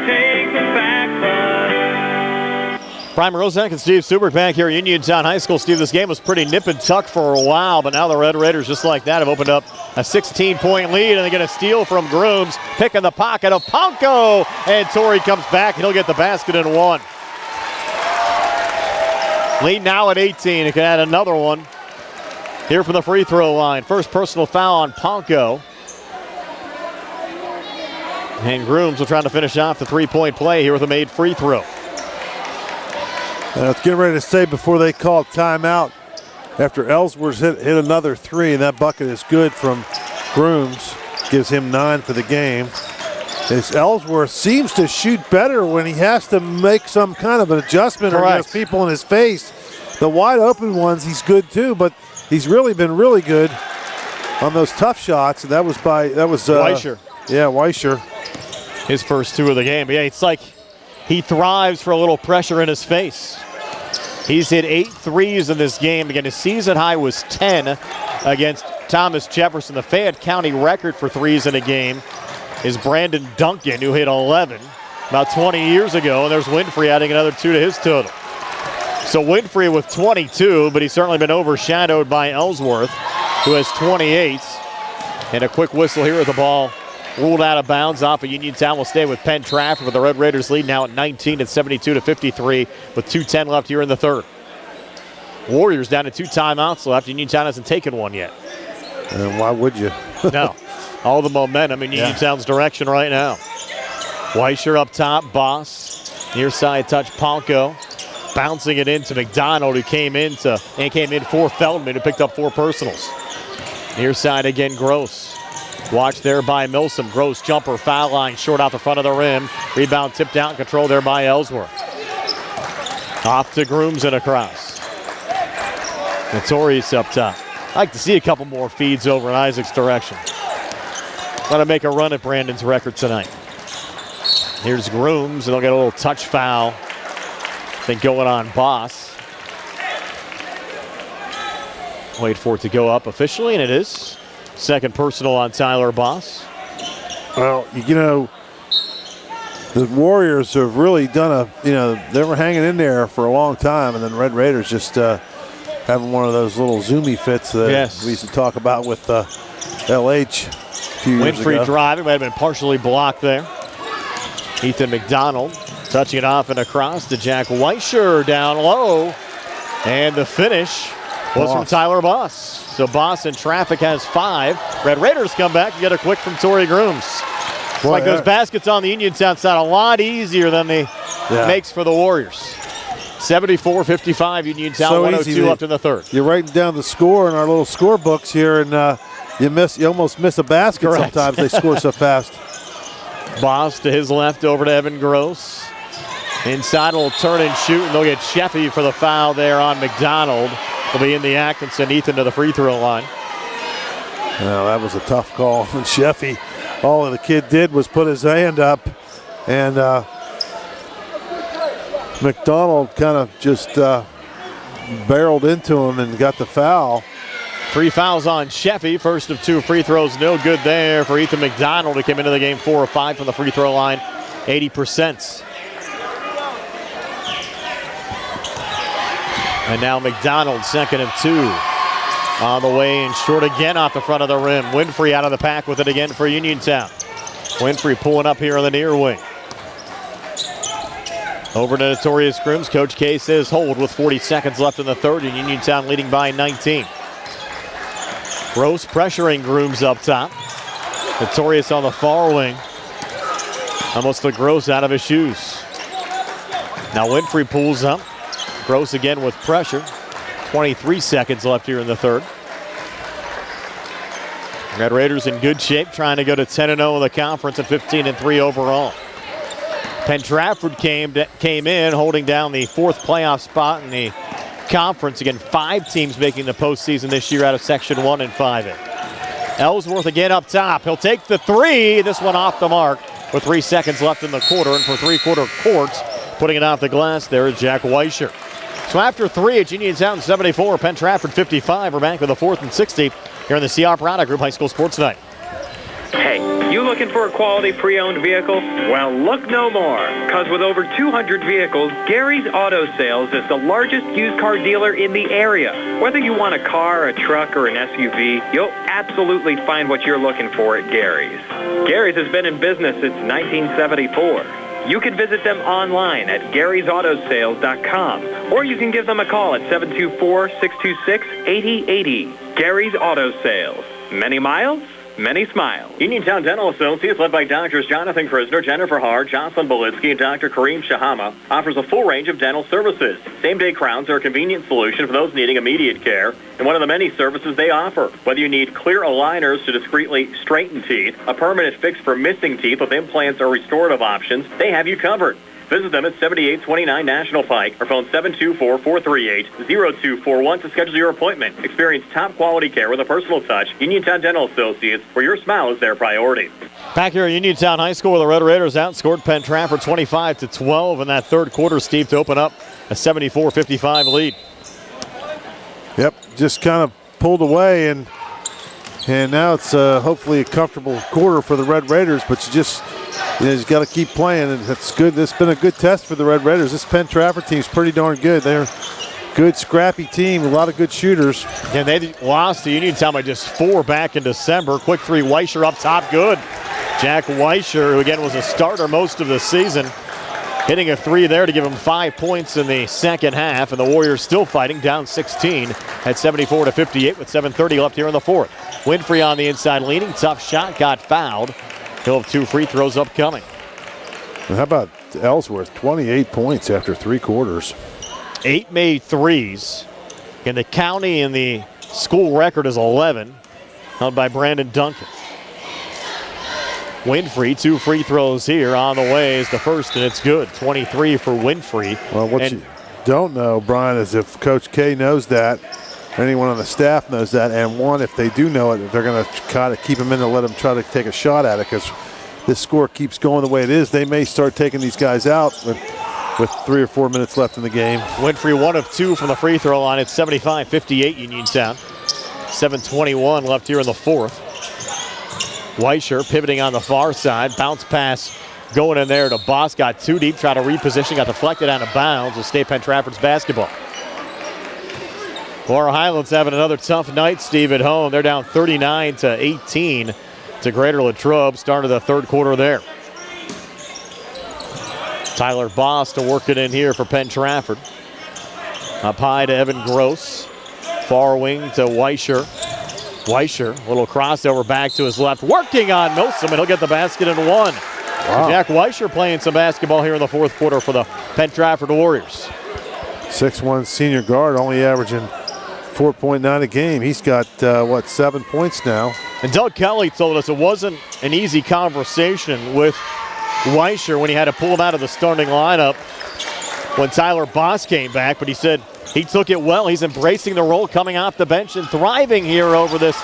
take the back bus. Brian Rozak and Steve Subert back here at Uniontown High School. Steve, this game was pretty nip and tuck for a while, but now the Red Raiders, just like that, have opened up a 16-point lead, and they get a steal from Grooms, picking the pocket of Palco, and Torrey comes back, and he'll get the basket in 1. Lead now at 18. It can add another one here from the free throw line. First personal foul on Palco. And Grooms will try to finish off the three-point play here with a made free throw. I was getting ready to say before they call timeout, after Ellsworth hit another 3, and that bucket is good from Grooms. Gives him 9 for the game. As Ellsworth seems to shoot better when he has to make some kind of an adjustment or has people in his face. The wide open ones, he's good too, but he's really been really good on those tough shots. And that was Weischer. Yeah, Weischer. His first 2 of the game. But yeah, it's like he thrives for a little pressure in his face. He's hit 8 threes in this game. Again, his season high was 10 against Thomas Jefferson. The Fayette County record for threes in a game is Brandon Duncan, who hit 11 about 20 years ago. And there's Winfrey adding another 2 to his total. So Winfrey with 22, but he's certainly been overshadowed by Ellsworth, who has 28. And a quick whistle here with the ball ruled out of bounds off of Uniontown. Will stay with Penn Trafford, with the Red Raiders lead now at 19 at 72-53 with 2:10 left here in the third. Warriors down to 2 timeouts left. Uniontown hasn't taken one yet. And why would you? No. All the momentum in Uniontown's direction right now. Weischer up top, Boss. Near side touch, Palco. Bouncing it into McDonald, who came in for Feldman, who picked up 4 personals. Near side again, Gross. Watch there by Milsom. Gross jumper, foul line, short out the front of the rim. Rebound tipped out, control there by Ellsworth. Off to Grooms and across. Notorious up top. I'd like to see a couple more feeds over in Isaac's direction. Want to make a run at Brandon's record tonight. Here's Grooms, and they'll get a little touch foul. I think going on Boss. Wait for it to go up officially, and it is. Second personal on Tyler Boss. Well, you know, the Warriors have really done they were hanging in there for a long time, and then Red Raiders just having one of those little zoomy fits that we used to talk about with LH a few years ago. Winfrey driving, might have been partially blocked there. Ethan McDonald touching it off and across to Jack Weischer down low. And the finish was from Tyler Boss. So Boss in traffic has 5. Red Raiders come back and get a quick from Torrey Grooms. Like those baskets on the Uniontown side, a lot easier than they makes for the Warriors. 74-55, Uniontown, so 102 left in the third. You're writing down the score in our little score books here, and you almost miss a basket sometimes. They score so fast. Boss to his left over to Evan Gross. Inside will turn and shoot, and they'll get Sheffy for the foul there on McDonald. Will be in the act and send Ethan to the free throw line. Well, that was a tough call. And Sheffy, all the kid did was put his hand up, and McDonald kind of just barreled into him and got the foul. 3 fouls on Sheffy. First of 2 free throws, no good there for Ethan McDonald, who came into the game 4 of 5 from the free throw line, 80%. And now McDonald, second of 2. On the way and short again off the front of the rim. Winfrey out of the pack with it again for Uniontown. Winfrey pulling up here on the near wing. Over to Notorious Grooms. Coach K says hold with 40 seconds left in the third, and Uniontown leading by 19. Gross pressuring Grooms up top. Notorious on the far wing. Almost the Gross out of his shoes. Now Winfrey pulls up. Gross again with pressure. 23 seconds left here in the third. Red Raiders in good shape, trying to go to 10-0 in the conference and 15-3 overall. Penn Trafford came in holding down the 4th playoff spot in the conference. Again, 5 teams making the postseason this year out of Section 1 and 5A. Ellsworth again up top. He'll take the 3. This one off the mark with 3 seconds left in the quarter. And for three-quarter courts, putting it off the glass there is Jack Weischer. So after 3, it's Uniontown 74, Penn Trafford 55. We're back with a 4th and 60 here in the CR Parada Group High School Sports Night. Hey, you looking for a quality pre-owned vehicle? Well, look no more, because with over 200 vehicles, Gary's Auto Sales is the largest used car dealer in the area. Whether you want a car, a truck, or an SUV, you'll absolutely find what you're looking for at Gary's. Gary's has been in business since 1974. You can visit them online at Gary'sAutoSales.com, or you can give them a call at 724-626-8080. Gary's Auto Sales. Many miles, many smiles. Uniontown Dental Associates, led by Doctors Jonathan Krisner, Jennifer Haar, Jocelyn Belitsky, and Dr. Kareem Shahama, offers a full range of dental services. Same-day crowns are a convenient solution for those needing immediate care, and one of the many services they offer. Whether you need clear aligners to discreetly straighten teeth, a permanent fix for missing teeth with implants or restorative options, they have you covered. Visit them at 7829 National Pike or phone 724-438-0241 to schedule your appointment. Experience top-quality care with a personal touch. Uniontown Dental Associates, where your smile is their priority. Back here at Uniontown High School, where the Red Raiders outscored Penn Trafford 25-12 in that third quarter, Steve, to open up a 74-55 lead. Yep, just kind of pulled away, and now it's hopefully a comfortable quarter for the Red Raiders, but you just got to keep playing, and that's good. It's been a good test for the Red Raiders. This Penn Trafford team's pretty darn good. They're a good, scrappy team, a lot of good shooters. And they lost to Uniontown by just 4 back in December. Quick 3, Weischer up top, good. Jack Weischer, who again was a starter most of the season, hitting a 3 there to give him 5 points in the second half, and the Warriors still fighting, down 16 at 74-58 with 7:30 left here in the fourth. Winfrey on the inside leaning, tough shot, got fouled. He'll have 2 free throws upcoming. And how about Ellsworth, 28 points after 3 quarters. 8 made threes. In the county, and the school record is 11, held by Brandon Duncan. Winfrey, 2 free throws here. On the way is the first, and it's good. 23 for Winfrey. Well, what you don't know, Brian, is if Coach K knows that, or anyone on the staff knows that, and one, if they do know it, they're going to kind of keep him in to let him try to take a shot at it, because this score keeps going the way it is. They may start taking these guys out with 3 or 4 minutes left in the game. Winfrey 1 of 2 from the free throw line. It's 75-58 Uniontown. 7:21 left here in the fourth. Weischer pivoting on the far side. Bounce pass going in there to Boss. Got too deep, tried to reposition, got deflected out of bounds. Will stay Penn Trafford's basketball. Laurel Highlands having another tough night, Steve, at home. They're down 39-18 to Greater Latrobe. Started the third quarter there. Tyler Boss to work it in here for Penn Trafford. Up high to Evan Gross. Far wing to Weischer. Weischer, little crossover back to his left. Working on Milsom, and he'll get the basket in 1. Wow. Jack Weischer playing some basketball here in the fourth quarter for the Penn Trafford Warriors. 6'1" senior guard, only averaging 4.9 a game. He's got, 7 points now. And Doug Kelly told us it wasn't an easy conversation with Weischer when he had to pull him out of the starting lineup when Tyler Boss came back, but he said he took it well. He's embracing the role, coming off the bench and thriving here over this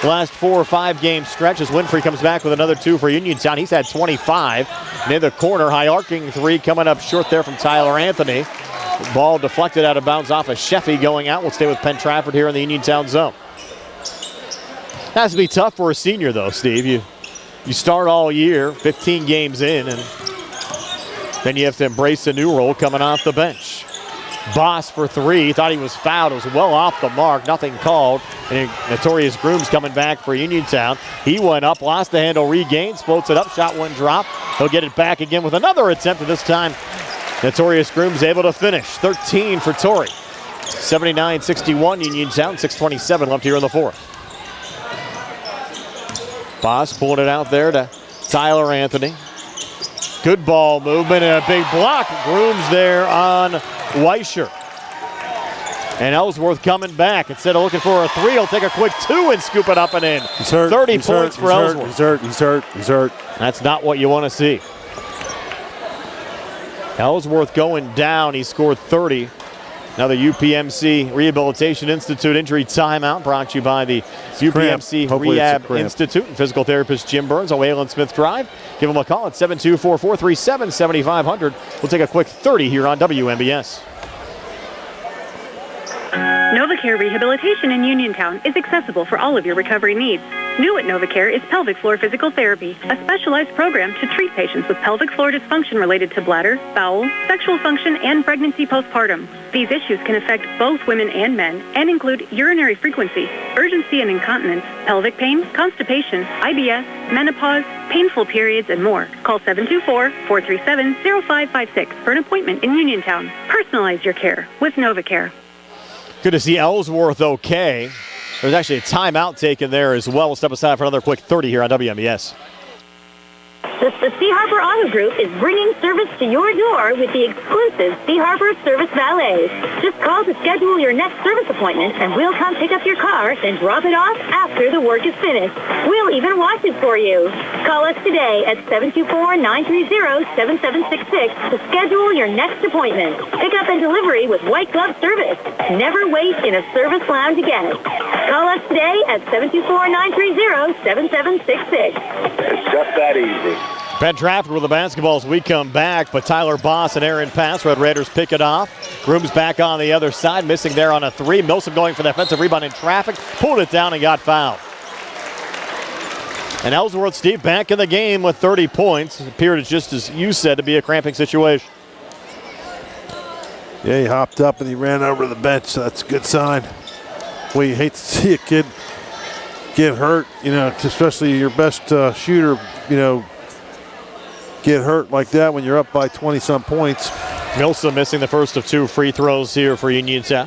last 4 or 5 game stretch as Winfrey comes back with another 2 for Uniontown. He's had 25. Near the corner, high arcing 3 coming up short there from Tyler Anthony. Ball deflected out of bounds off of Sheffy going out. We'll stay with Penn Trafford here in the Uniontown zone. Has to be tough for a senior though, Steve. You start all year, 15 games in, and then you have to embrace a new role coming off the bench. Boss for 3, thought he was fouled. It was well off the mark, nothing called. And Notorious Grooms coming back for Uniontown. He went up, lost the handle, regains, floats it up, shot went drop. He'll get it back again with another attempt, and this time Notorious Grooms able to finish. 13 for Torrey. 79-61 Uniontown, 6:27 left here in the fourth. Boss pulling it out there to Tyler Anthony. Good ball movement and a big block. Grooms there on Weischer. And Ellsworth coming back. Instead of looking for a 3, he'll take a quick 2 and scoop it up and in. He's hurt. 30 points for Ellsworth. He's hurt. That's not what you want to see. Ellsworth going down. He scored 30. Now the UPMC Rehabilitation Institute injury timeout brought to you by the UPMC Rehab Institute and physical therapist Jim Burns on Wayland Smith Drive. Give him a call at 724-437-7500. We'll take a quick 30 here on WMBS. NovaCare Rehabilitation in Uniontown is accessible for all of your recovery needs. New at NovaCare is pelvic floor physical therapy, a specialized program to treat patients with pelvic floor dysfunction related to bladder, bowel, sexual function, and pregnancy postpartum. These issues can affect both women and men and include urinary frequency, urgency and incontinence, pelvic pain, constipation, IBS, menopause, painful periods, and more. Call 724-437-0556 for an appointment in Uniontown. Personalize your care with NovaCare. Good to see Ellsworth okay. There's actually a timeout taken there as well. We'll step aside for another quick 30 here on WMBS. The Sea Harbor Auto Group is bringing service to your door with the exclusive Sea Harbor Service Valets. Just call to schedule your next service appointment, and we'll come pick up your car and drop it off after the work is finished. We'll even wash it for you. Call us today at 724-930-7766 to schedule your next appointment. Pickup and delivery with white glove service. Never wait in a service lounge again. Call us today at 724-930-7766. It's just that easy. Penn Trafford with the basketball as we come back, but Tyler Boss and Aaron Pass, Red Raiders pick it off. Grooms back on the other side, missing there on a 3. Milsom going for the offensive rebound in traffic, pulled it down and got fouled. And Ellsworth, Steve, back in the game with 30 points. It appeared, just as you said, to be a cramping situation. Yeah, he hopped up and he ran over to the bench, so that's a good sign. Well, you hate to see a kid get hurt, especially your best shooter, get hurt like that when you're up by 20-some points. Milsom missing the first of 2 free throws here for Uniontown.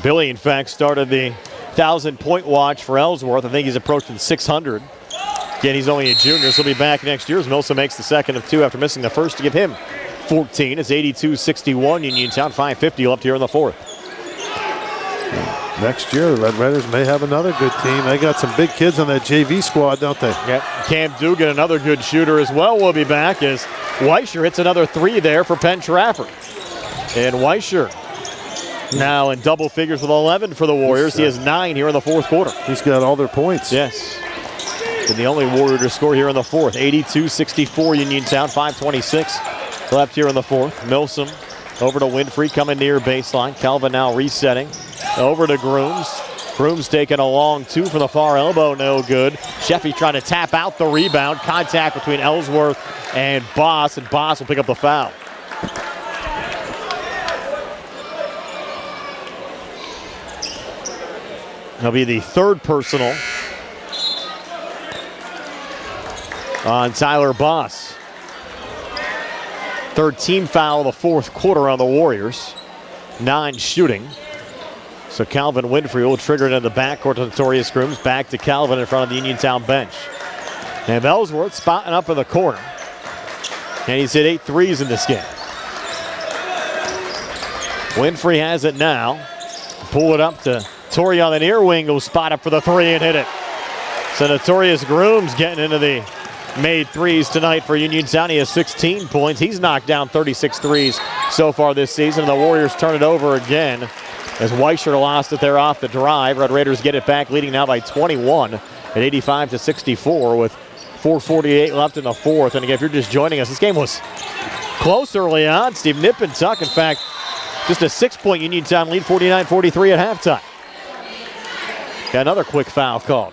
Billy, in fact, started the 1,000-point watch for Ellsworth. I think he's approaching 600. Again, he's only a junior, so he'll be back next year as Milsom makes the second of 2 after missing the first to give him 14. It's 82-61 Uniontown. 5:50 left here in the fourth. Next year, the Red Raiders may have another good team. They got some big kids on that JV squad, don't they? Yep. Cam Dugan, another good shooter as well, will be back as Weischer hits another three there for Penn Trafford. And Weischer now in double figures with 11 for the Warriors. He has 9 here in the fourth quarter. He's got all their points. Yes. And the only Warrior to score here in the fourth. 82-64 Uniontown. 5:26 left here in the fourth. Milsom over to Winfrey, coming near baseline. Calvin now resetting. Over to Grooms. Grooms taking a long two from the far elbow, no good. Sheffy trying to tap out the rebound. Contact between Ellsworth and Boss will pick up the foul. That'll be the third personal on Tyler Boss. Third team foul of the fourth quarter on the Warriors. 9 shooting. So Calvin Winfrey will trigger it in the backcourt to Notorious Grooms. Back to Calvin in front of the Uniontown bench. And Ellsworth spotting up in the corner. And he's hit 8 threes in this game. Winfrey has it now. Pull it up to Torrey on the near wing. Will spot up for the three and hit it. So Notorious Grooms getting into the made threes tonight for Uniontown. He has 16 points. He's knocked down 36 threes so far this season. And the Warriors turn it over again as Weischer lost it there off the drive. Red Raiders get it back, leading now by 21 at 85-64 with 4:48 left in the fourth. And again, if you're just joining us, this game was close early on. Steve nip and tuck. In fact, just a 6-point Uniontown lead, 49-43 at halftime. Got another quick foul called.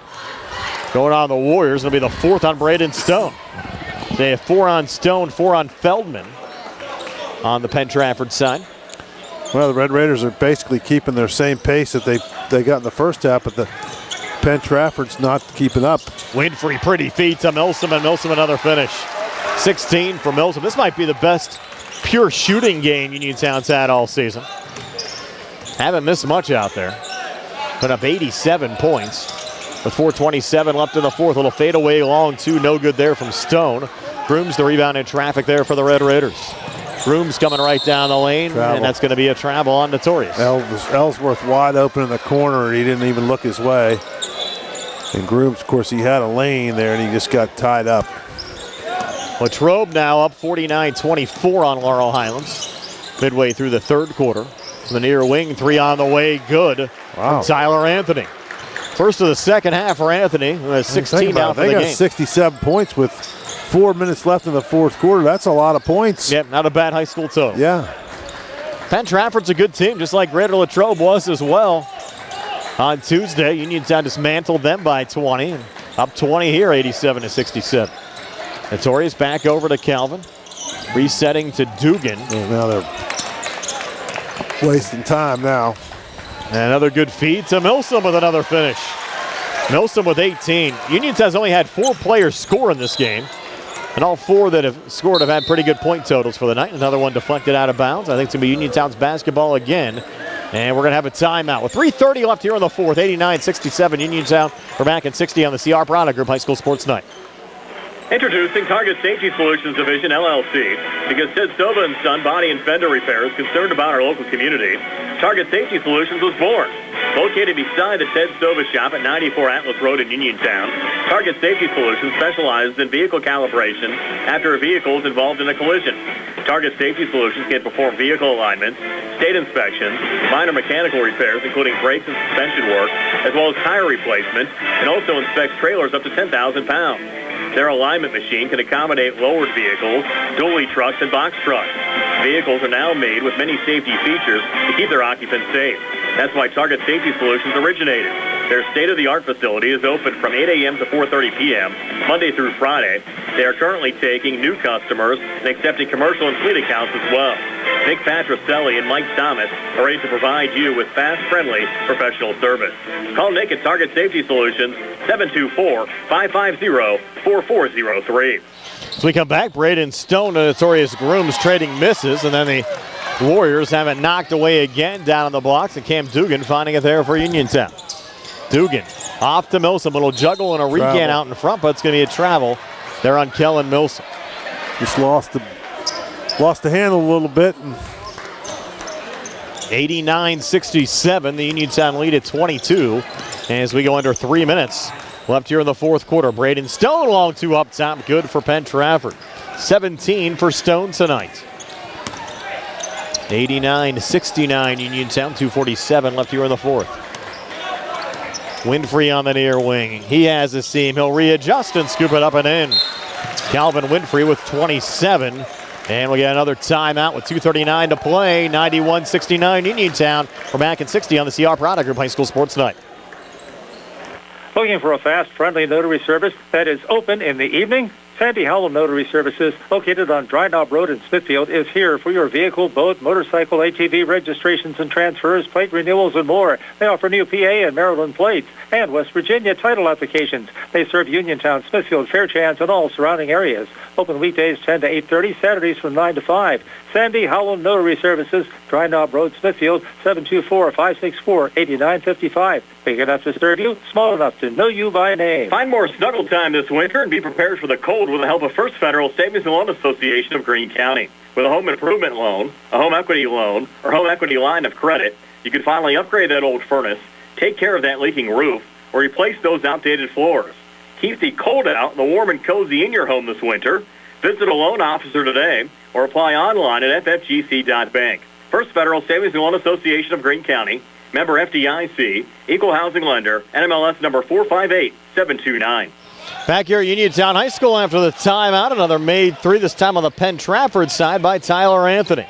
Going on the Warriors, it'll be the fourth on Braden Stone. They have 4 on Stone, 4 on Feldman on the Penn Trafford side. Well, the Red Raiders are basically keeping their same pace that they got in the first half, but the Penn Trafford's not keeping up. Winfrey, pretty feet to Milsom, and Milsom another finish. 16 for Milsom. This might be the best pure shooting game Uniontown's had all season. Haven't missed much out there. Put up 87 points with 4:27 left in the fourth. Little fadeaway long two, no good there from Stone. Grooms the rebound in traffic there for the Red Raiders. Grooms coming right down the lane, and that's going to be a travel on Notorious. Ellsworth wide open in the corner, and he didn't even look his way. And Grooms, of course, he had a lane there, and he just got tied up. Latrobe now up 49-24 on Laurel Highlands. Midway through the third quarter. The near wing, 3 on the way, good. Wow. From Tyler Anthony. First of the second half for Anthony, who has 16 now for the game. They got 67 points with 4 minutes left in the fourth quarter. That's a lot of points. Yep, not a bad high school total. Yeah. Penn Trafford's a good team, just like Greater Latrobe was as well. On Tuesday, Uniontown dismantled them by 20. And up 20 here, 87-67. Notorious back over to Calvin. Resetting to Dugan. And now they're wasting time now. And another good feed to Milsom with another finish. Milsom with 18. Uniontown's only had 4 players score in this game. And all 4 that have scored have had pretty good point totals for the night. Another one deflected out of bounds. I think it's going to be Uniontown's basketball again. And we're going to have a timeout. With 3:30 left here in the fourth, 89-67 Uniontown. We're back at 60 on the CR Piranha Group High School Sports Night. Introducing Target Safety Solutions Division, LLC. Because Ted Stova and Son Body and Fender Repair is concerned about our local community, Target Safety Solutions was born. Located beside the Ted Stova shop at 94 Atlas Road in Uniontown, Target Safety Solutions specializes in vehicle calibration after a vehicle is involved in a collision. Target Safety Solutions can perform vehicle alignments, state inspections, minor mechanical repairs, including brakes and suspension work, as well as tire replacement, and also inspects trailers up to 10,000 pounds. Their alignment machine can accommodate lowered vehicles, dually trucks, and box trucks. Vehicles are now made with many safety features to keep their occupants safe. That's why Target Safety Solutions originated. Their state-of-the-art facility is open from 8 a.m. to 4:30 p.m., Monday through Friday. They are currently taking new customers and accepting commercial and fleet accounts as well. Nick Patricelli and Mike Thomas are ready to provide you with fast, friendly, professional service. Call Nick at Target Safety Solutions, 724-550-4403. So we come back, Braden Stone and Notorious Grooms trading misses, and then the Warriors have it knocked away again down on the blocks, and Cam Dugan finding it there for Uniontown. Dugan off to Milsom, a little juggle and a recant out in front, but it's going to be a travel there on Kellen Milsom. Just lost lost the handle a little bit. And 89-67, the Uniontown lead at 22 as we go under 3 minutes left here in the fourth quarter. Braden Stone long two up top, good for Penn Trafford. 17 for Stone tonight. 89-69 Uniontown, 2:47 left here in the fourth. Winfrey on the near wing. He has a seam. He'll readjust and scoop it up and in. Calvin Winfrey with 27. And we get another timeout with 2:39 to play. 91-69 Uniontown. We're back at 60 on the CR Product Group High School Sports Night. Looking for a fast, friendly notary service that is open in the evening? Sandy Howell Notary Services, located on Dry Knob Road in Smithfield, is here for your vehicle, boat, motorcycle, ATV registrations and transfers, plate renewals, and more. They offer new PA and Maryland plates and West Virginia title applications. They serve Uniontown, Smithfield, Fairchance, and all surrounding areas. Open weekdays 10 to 8:30, Saturdays from 9 to 5. Sandy Howell Notary Services, Dry Knob Road, Smithfield, 724-564-8955. Big enough to serve you, small enough to know you by name. Find more snuggle time this winter and be prepared for the cold with the help of First Federal Savings and Loan Association of Greene County. With a home improvement loan, a home equity loan, or home equity line of credit, you can finally upgrade that old furnace, take care of that leaking roof, or replace those outdated floors. Keep the cold out and the warm and cozy in your home this winter. Visit a loan officer today or apply online at ffgc.bank. First Federal Savings and Loan Association of Greene County, member FDIC, equal housing lender, NMLS number 458729. Back here at Uniontown High School after the timeout, another made three, this time on the Penn Trafford side by Tyler Anthony.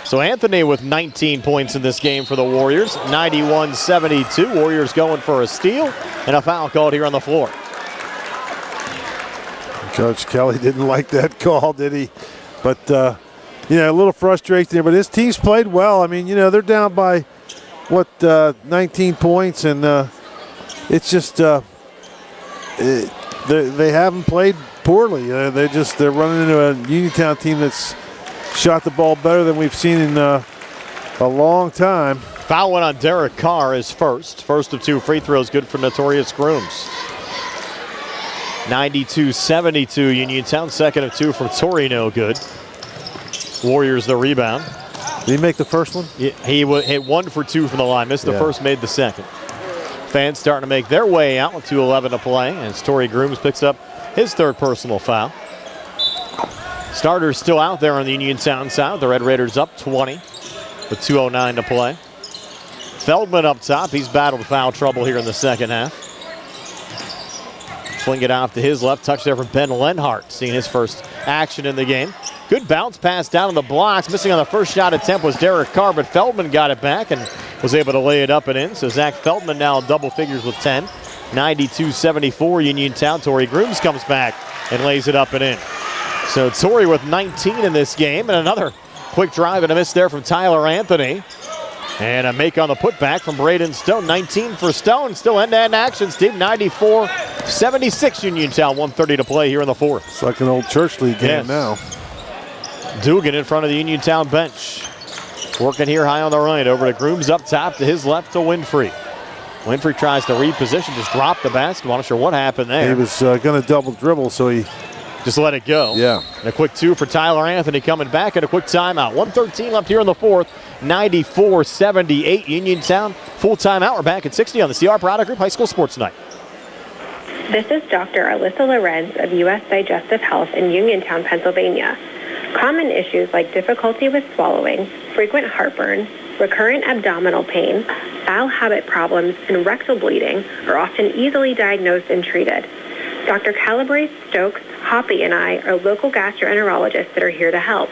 So Anthony with 19 points in this game for the Warriors, 91-72. Warriors going for a steal and a foul called here on the floor. Coach Kelly didn't like that call, did he? But, a little frustration there. But his team's played well. I mean, they're down by, 19 points. And it's just they haven't played poorly. They're running into a Uniontown team that's shot the ball better than we've seen in a long time. Foul went on Derek Carr, his first. First of two free throws, good for Notorious Grooms. 92-72 Uniontown. Second of two from Torino, good. Warriors the rebound. Did he make the first one? He hit 1 for 2 from the line. Missed the first, made the second. Fans starting to make their way out with 2:11 to play as Torrey Grooms picks up his third personal foul. Starters still out there on the Uniontown side. The Red Raiders up 20 with 2:09 to play. Feldman up top. He's battled foul trouble here in the second half. Fling it off to his left. Touch there from Ben Lenhart, seeing his first action in the game. Good bounce pass down on the blocks. Missing on the first shot attempt was Derek Carr, but Feldman got it back and was able to lay it up and in. So Zach Feldman now in double figures with 10. 92-74 Uniontown. Torrey Grooms comes back and lays it up and in. So Torrey with 19 in this game, and another quick drive and a miss there from Tyler Anthony. And a make on the putback from Braden Stone. 19 for Stone. Still end-to-end action, Steve. 94-76 Uniontown. 1:30 to play here in the fourth. It's like an old church league game now. Dugan in front of the Uniontown bench. Working here high on the right. Over to Grooms up top to his left to Winfrey. Winfrey tries to reposition, just dropped the basketball. Not sure what happened there. He was going to double dribble, so he just let it go. Yeah. And a quick two for Tyler Anthony coming back, and a quick timeout. 1:13 left here in the fourth. 94-78 Uniontown. Full timeout. We're back at 60 on the CR Product Group High School Sports Night. This is Dr. Alyssa Lorenz of U.S. Digestive Health in Uniontown, Pennsylvania. Common issues like difficulty with swallowing, frequent heartburn, recurrent abdominal pain, bowel habit problems, and rectal bleeding are often easily diagnosed and treated. Dr. Calabrese, Stokes, Hoppy, and I are local gastroenterologists that are here to help.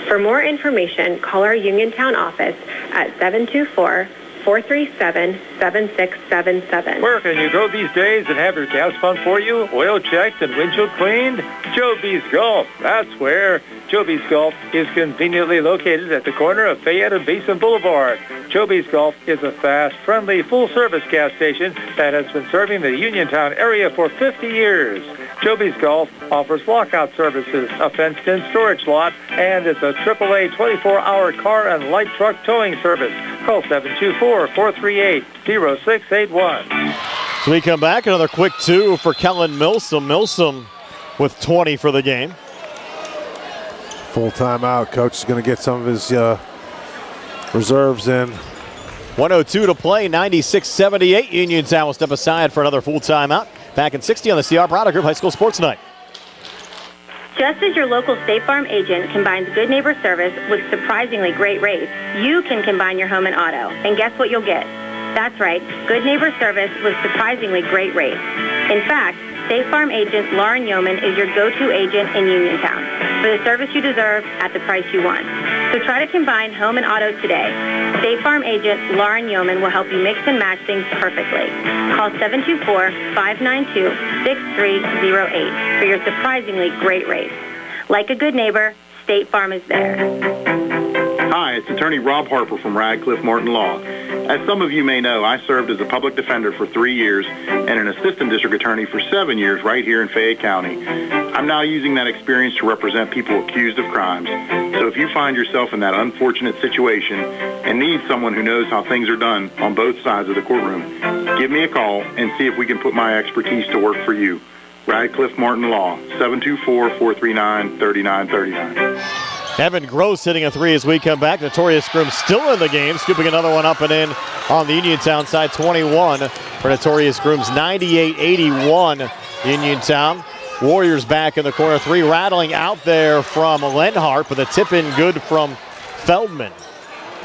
For more information, call our Uniontown office at 724-437-7677. Where can you go these days and have your gas pump for you, oil checked, and windshield cleaned? Joby's Golf. That's where. Joby's Golf is conveniently located at the corner of Fayette and Basin Boulevard. Joby's Golf is a fast, friendly, full-service gas station that has been serving the Uniontown area for 50 years. Joby's Golf offers lockout services, a fenced-in storage lot, and it's a AAA 24-hour car and light truck towing service. Call 724-438-0681. So we come back, another quick two for Kellen Milsom. Milsom with 20 for the game. Full timeout. Coach is going to get some of his reserves in. 1:02 to play, 96-78. Uniontown will step aside for another full timeout. Back in 60 on the CR Product Group High School Sports Night. Just as your local State Farm agent combines good neighbor service with surprisingly great rates, you can combine your home and auto. And guess what you'll get? That's right, good neighbor service with surprisingly great rates. In fact, State Farm agent Lauren Yeoman is your go-to agent in Uniontown for the service you deserve at the price you want. So try to combine home and auto today. State Farm agent Lauren Yeoman will help you mix and match things perfectly. Call 724-592-6308 for your surprisingly great rates. Like a good neighbor, State Farm is there. Hi, it's attorney Rob Harper from Radcliffe Martin Law. As some of you may know, I served as a public defender for 3 years and an assistant district attorney for 7 years right here in Fayette County. I'm now using that experience to represent people accused of crimes. So if you find yourself in that unfortunate situation and need someone who knows how things are done on both sides of the courtroom, give me a call and see if we can put my expertise to work for you. Radcliffe Martin Law, 724-439-3939. Evan Gross hitting a three as we come back. Notorious Groom still in the game, scooping another one up and in on the Uniontown side. 21 for Notorious Grooms, 98-81 Uniontown. Warriors back in the corner. Three rattling out there from Lenhart, but the tip in good from Feldman.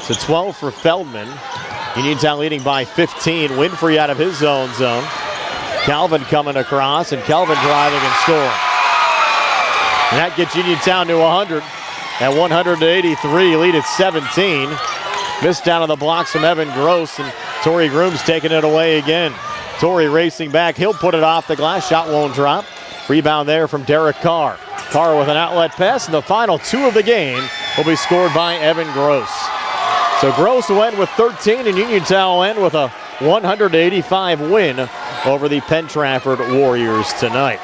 So 12 for Feldman. Uniontown leading by 15. Winfrey out of his own zone. Calvin coming across, and Calvin driving and scoring. And that gets Uniontown to 100. At 183, lead at 17. Missed down on the blocks from Evan Gross, and Torrey Grooms taking it away again. Torrey racing back. He'll put it off the glass. Shot won't drop. Rebound there from Derek Carr. Carr with an outlet pass, and the final two of the game will be scored by Evan Gross. So Gross will end with 13, and Uniontown will end with a 185 win over the Penn Trafford Warriors tonight.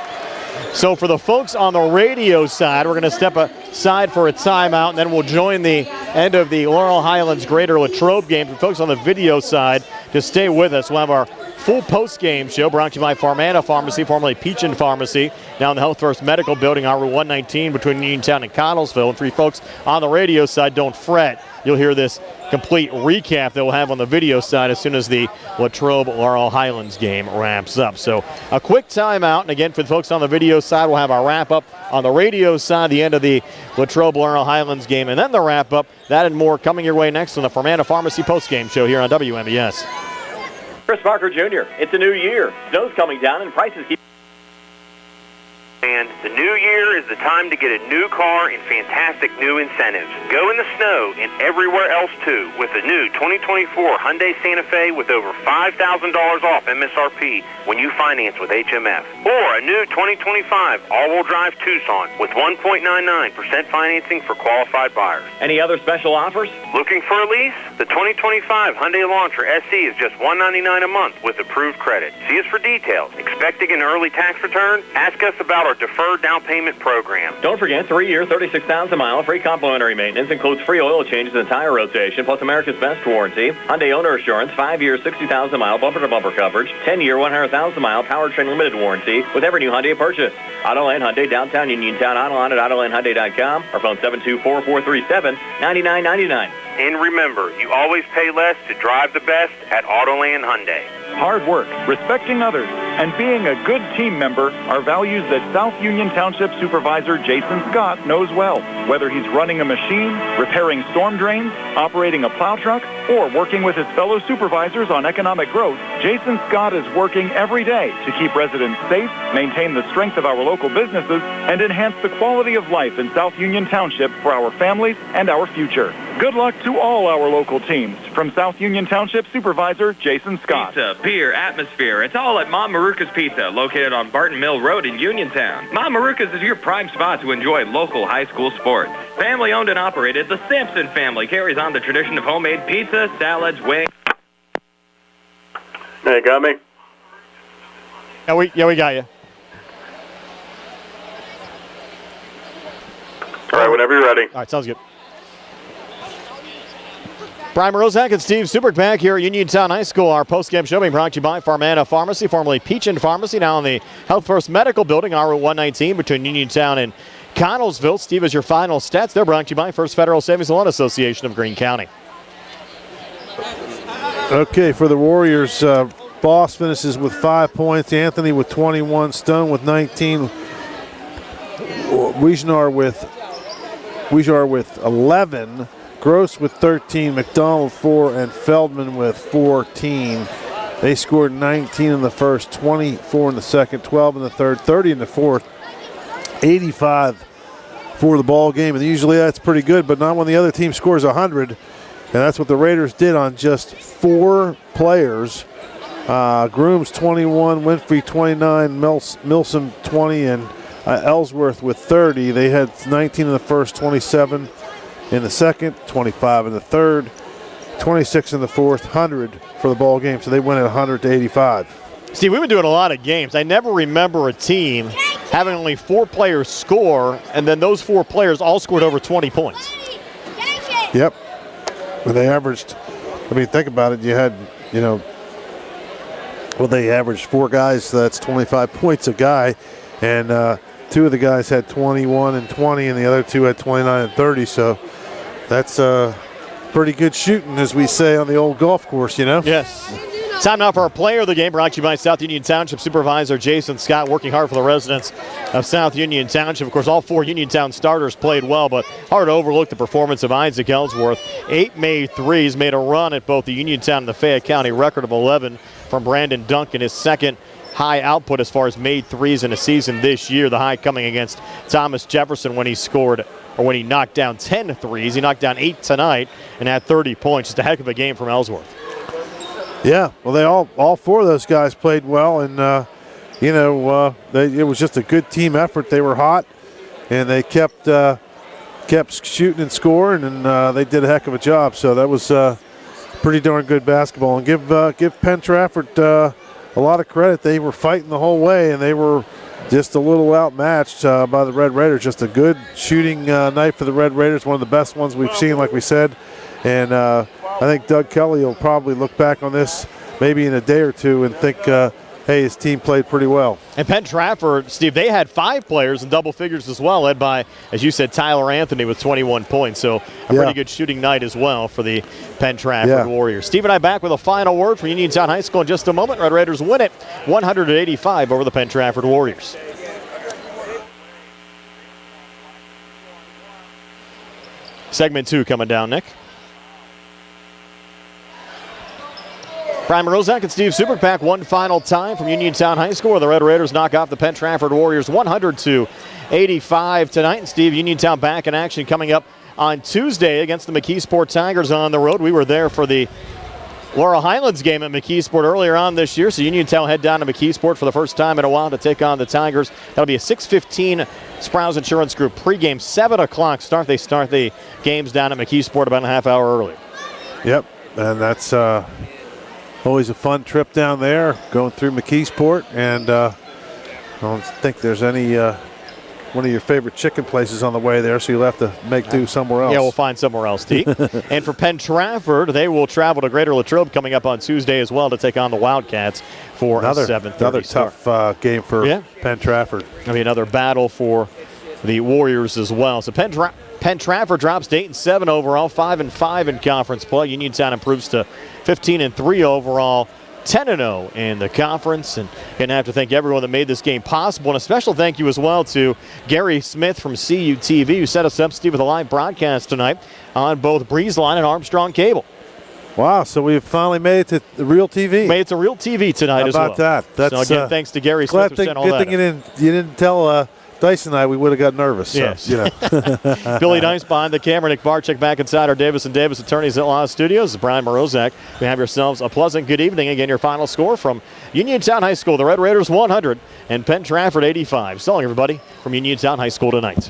So for the folks on the radio side, we're going to step aside for a timeout, and then we'll join the end of the Laurel Highlands Greater Latrobe game. For folks on the video side, just stay with us. We'll have our full post-game show brought to you by Farmana Pharmacy, formerly Peachin Pharmacy, now in the Health First Medical Building, on Route 119 between Uniontown and Connellsville. And for you folks on the radio side, don't fret. You'll hear this complete recap that we'll have on the video side as soon as the Latrobe Laurel Highlands game wraps up. So a quick timeout, and again, for the folks on the video side, we'll have our wrap-up on the radio side, the end of the Latrobe Laurel Highlands game, and then the wrap-up. That and more coming your way next on the Farmana Pharmacy post-game show here on WMBS. Chris Parker Jr., it's a new year. Snow's coming down and prices keep... And the new year is the time to get a new car and fantastic new incentives. Go in the snow and everywhere else too with a new 2024 Hyundai Santa Fe with over $5,000 off MSRP when you finance with HMF. Or a new 2025 all-wheel drive Tucson with 1.99% financing for qualified buyers. Any other special offers? Looking for a lease? The 2025 Hyundai Elantra SE is just $199 a month with approved credit. See us for details. Expecting an early tax return? Ask us about our deferred down payment program. Don't forget, 3 year, 36,000 mile free complimentary maintenance includes free oil changes and tire rotation, plus America's Best warranty, Hyundai owner assurance, 5 year, 60,000 mile bumper-to-bumper coverage, 10 year, 100,000 mile powertrain limited warranty with every new Hyundai purchase. Autoland Hyundai, downtown Uniontown, online at AutolandHyundai.com, or phone 724-437-9999. And remember, you always pay less to drive the best at Autoland Hyundai. Hard work, respecting others, and being a good team member are values that South Union Township Supervisor Jason Scott knows well. Whether he's running a machine, repairing storm drains, operating a plow truck, or working with his fellow supervisors on economic growth, Jason Scott is working every day to keep residents safe, maintain the strength of our local businesses, and enhance the quality of life in South Union Township for our families and our future. Good luck to all our local teams. From South Union Township Supervisor Jason Scott. Pizza, beer, atmosphere. It's all at Mom Maruca's Pizza, located on Barton Mill Road in Uniontown. Mom Maruca's is your prime spot to enjoy local high school sports. Family owned and operated, the Sampson family carries on the tradition of homemade pizza, salads, wings. Hey, got me? Yeah, we got you. All right, whenever you're ready. All right, sounds good. Brian Morozak and Steve Superk back here at Uniontown High School. Our post-game show being brought to you by Farmana Pharmacy, formerly Peachin Pharmacy, now in the Health First Medical Building, on Route 119 between Uniontown and Connellsville. Steve, as your final stats, they're brought to you by First Federal Savings and Loan Association of Greene County. Okay, for the Warriors, Boss finishes with 5 points. Anthony with 21. Stone with 19. Wiesnar with 11. Gross with 13. McDonald 4. And Feldman with 14. They scored 19 in the first, 24 in the second, 12 in the third, 30 in the fourth, 85 for the ball game. And usually that's pretty good, but not when the other team scores 100. And that's what the Raiders did on just 4 players. Grooms 21, Winfrey 29, Milsom 20, and Ellsworth with 30. They had 19 in the first, 27 in the second, 25 in the third, 26 in the fourth, 100 for the ball game. So they win at 100-85. Steve, we've been doing a lot of games. I never remember a team having only 4 players score, and then those 4 players all scored over 20 points. Yep. When they averaged, I mean, think about it. You had, they averaged 4 guys, so that's 25 points a guy. And 2 of the guys had 21 and 20, and the other 2 had 29 and 30. So that's pretty good shooting, as we say on the old golf course, Yes. Time now for our player of the game, brought to you by South Union Township Supervisor Jason Scott, working hard for the residents of South Union Township. Of course, all 4 Uniontown starters played well, but hard to overlook the performance of Isaac Ellsworth. 8 made threes, made a run at both the Uniontown and the Fayette County record of 11 from Brandon Duncan, his second high output as far as made threes in a season this year. The high coming against Thomas Jefferson when he knocked down 10 threes. He knocked down 8 tonight and had 30 points. Just a heck of a game from Ellsworth. Yeah, well, all 4 of those guys played well, and it was just a good team effort. They were hot, and they kept shooting and scoring, and they did a heck of a job. So that was pretty darn good basketball. And give Penn Trafford a lot of credit. They were fighting the whole way, and they were just a little outmatched by the Red Raiders. Just a good shooting night for the Red Raiders, one of the best ones we've seen, like we said. And I think Doug Kelly will probably look back on this maybe in a day or two and think, hey, his team played pretty well. And Penn Trafford, Steve, they had 5 players in double figures as well, led by, as you said, Tyler Anthony with 21 points. So a pretty good shooting night as well for the Penn Trafford Warriors. Steve and I back with a final word from Uniontown High School in just a moment. Red Raiders win it 100-85 over the Penn Trafford Warriors. Segment 2 coming down, Nick. Brian Marozak and Steve Superpack one final time from Uniontown High School, where the Red Raiders knock off the Penn Trafford Warriors 100-85 tonight. And Steve, Uniontown back in action coming up on Tuesday against the McKeesport Tigers on the road. We were there for the Laurel Highlands game at McKeesport earlier on this year, so Uniontown head down to McKeesport for the first time in a while to take on the Tigers. That'll be a 6:15 Sprouse Insurance Group pregame, 7 o'clock start. They start the games down at McKeesport about a half hour earlier. Yep, and that's always a fun trip down there, going through McKeesport, and I don't think there's any one of your favorite chicken places on the way there, so you'll have to make do somewhere else. Yeah, we'll find somewhere else to eat. And for Penn Trafford, they will travel to Greater Latrobe coming up on Tuesday as well to take on the Wildcats for a 7:30 Another start. tough game for Penn Trafford. I mean, another battle for the Warriors as well. So Penn Trafford drops to 8-7 overall, 5-5 in conference play. Uniontown improves to 15-3 overall, 10-0 in the conference. And going to have to thank everyone that made this game possible. And a special thank you as well to Gary Smith from CUTV, who set us up, Steve, with a live broadcast tonight on both Breezeline and Armstrong Cable. Wow, so we've finally made it to the real TV. Made it to real TV tonight as well. How about that? That's, so again, thanks to Gary Smith for setting all that up. Good thing you didn't tell Dice and I, we would have got nervous. So, yes. Billy Dice behind the camera. Nick Barczyk back inside our Davis & Davis Attorneys at Law Studios. Brian Marozak. You have yourselves a pleasant good evening. Again, your final score from Uniontown High School. The Red Raiders 100 and Penn Trafford 85. So long, everybody, from Uniontown High School tonight.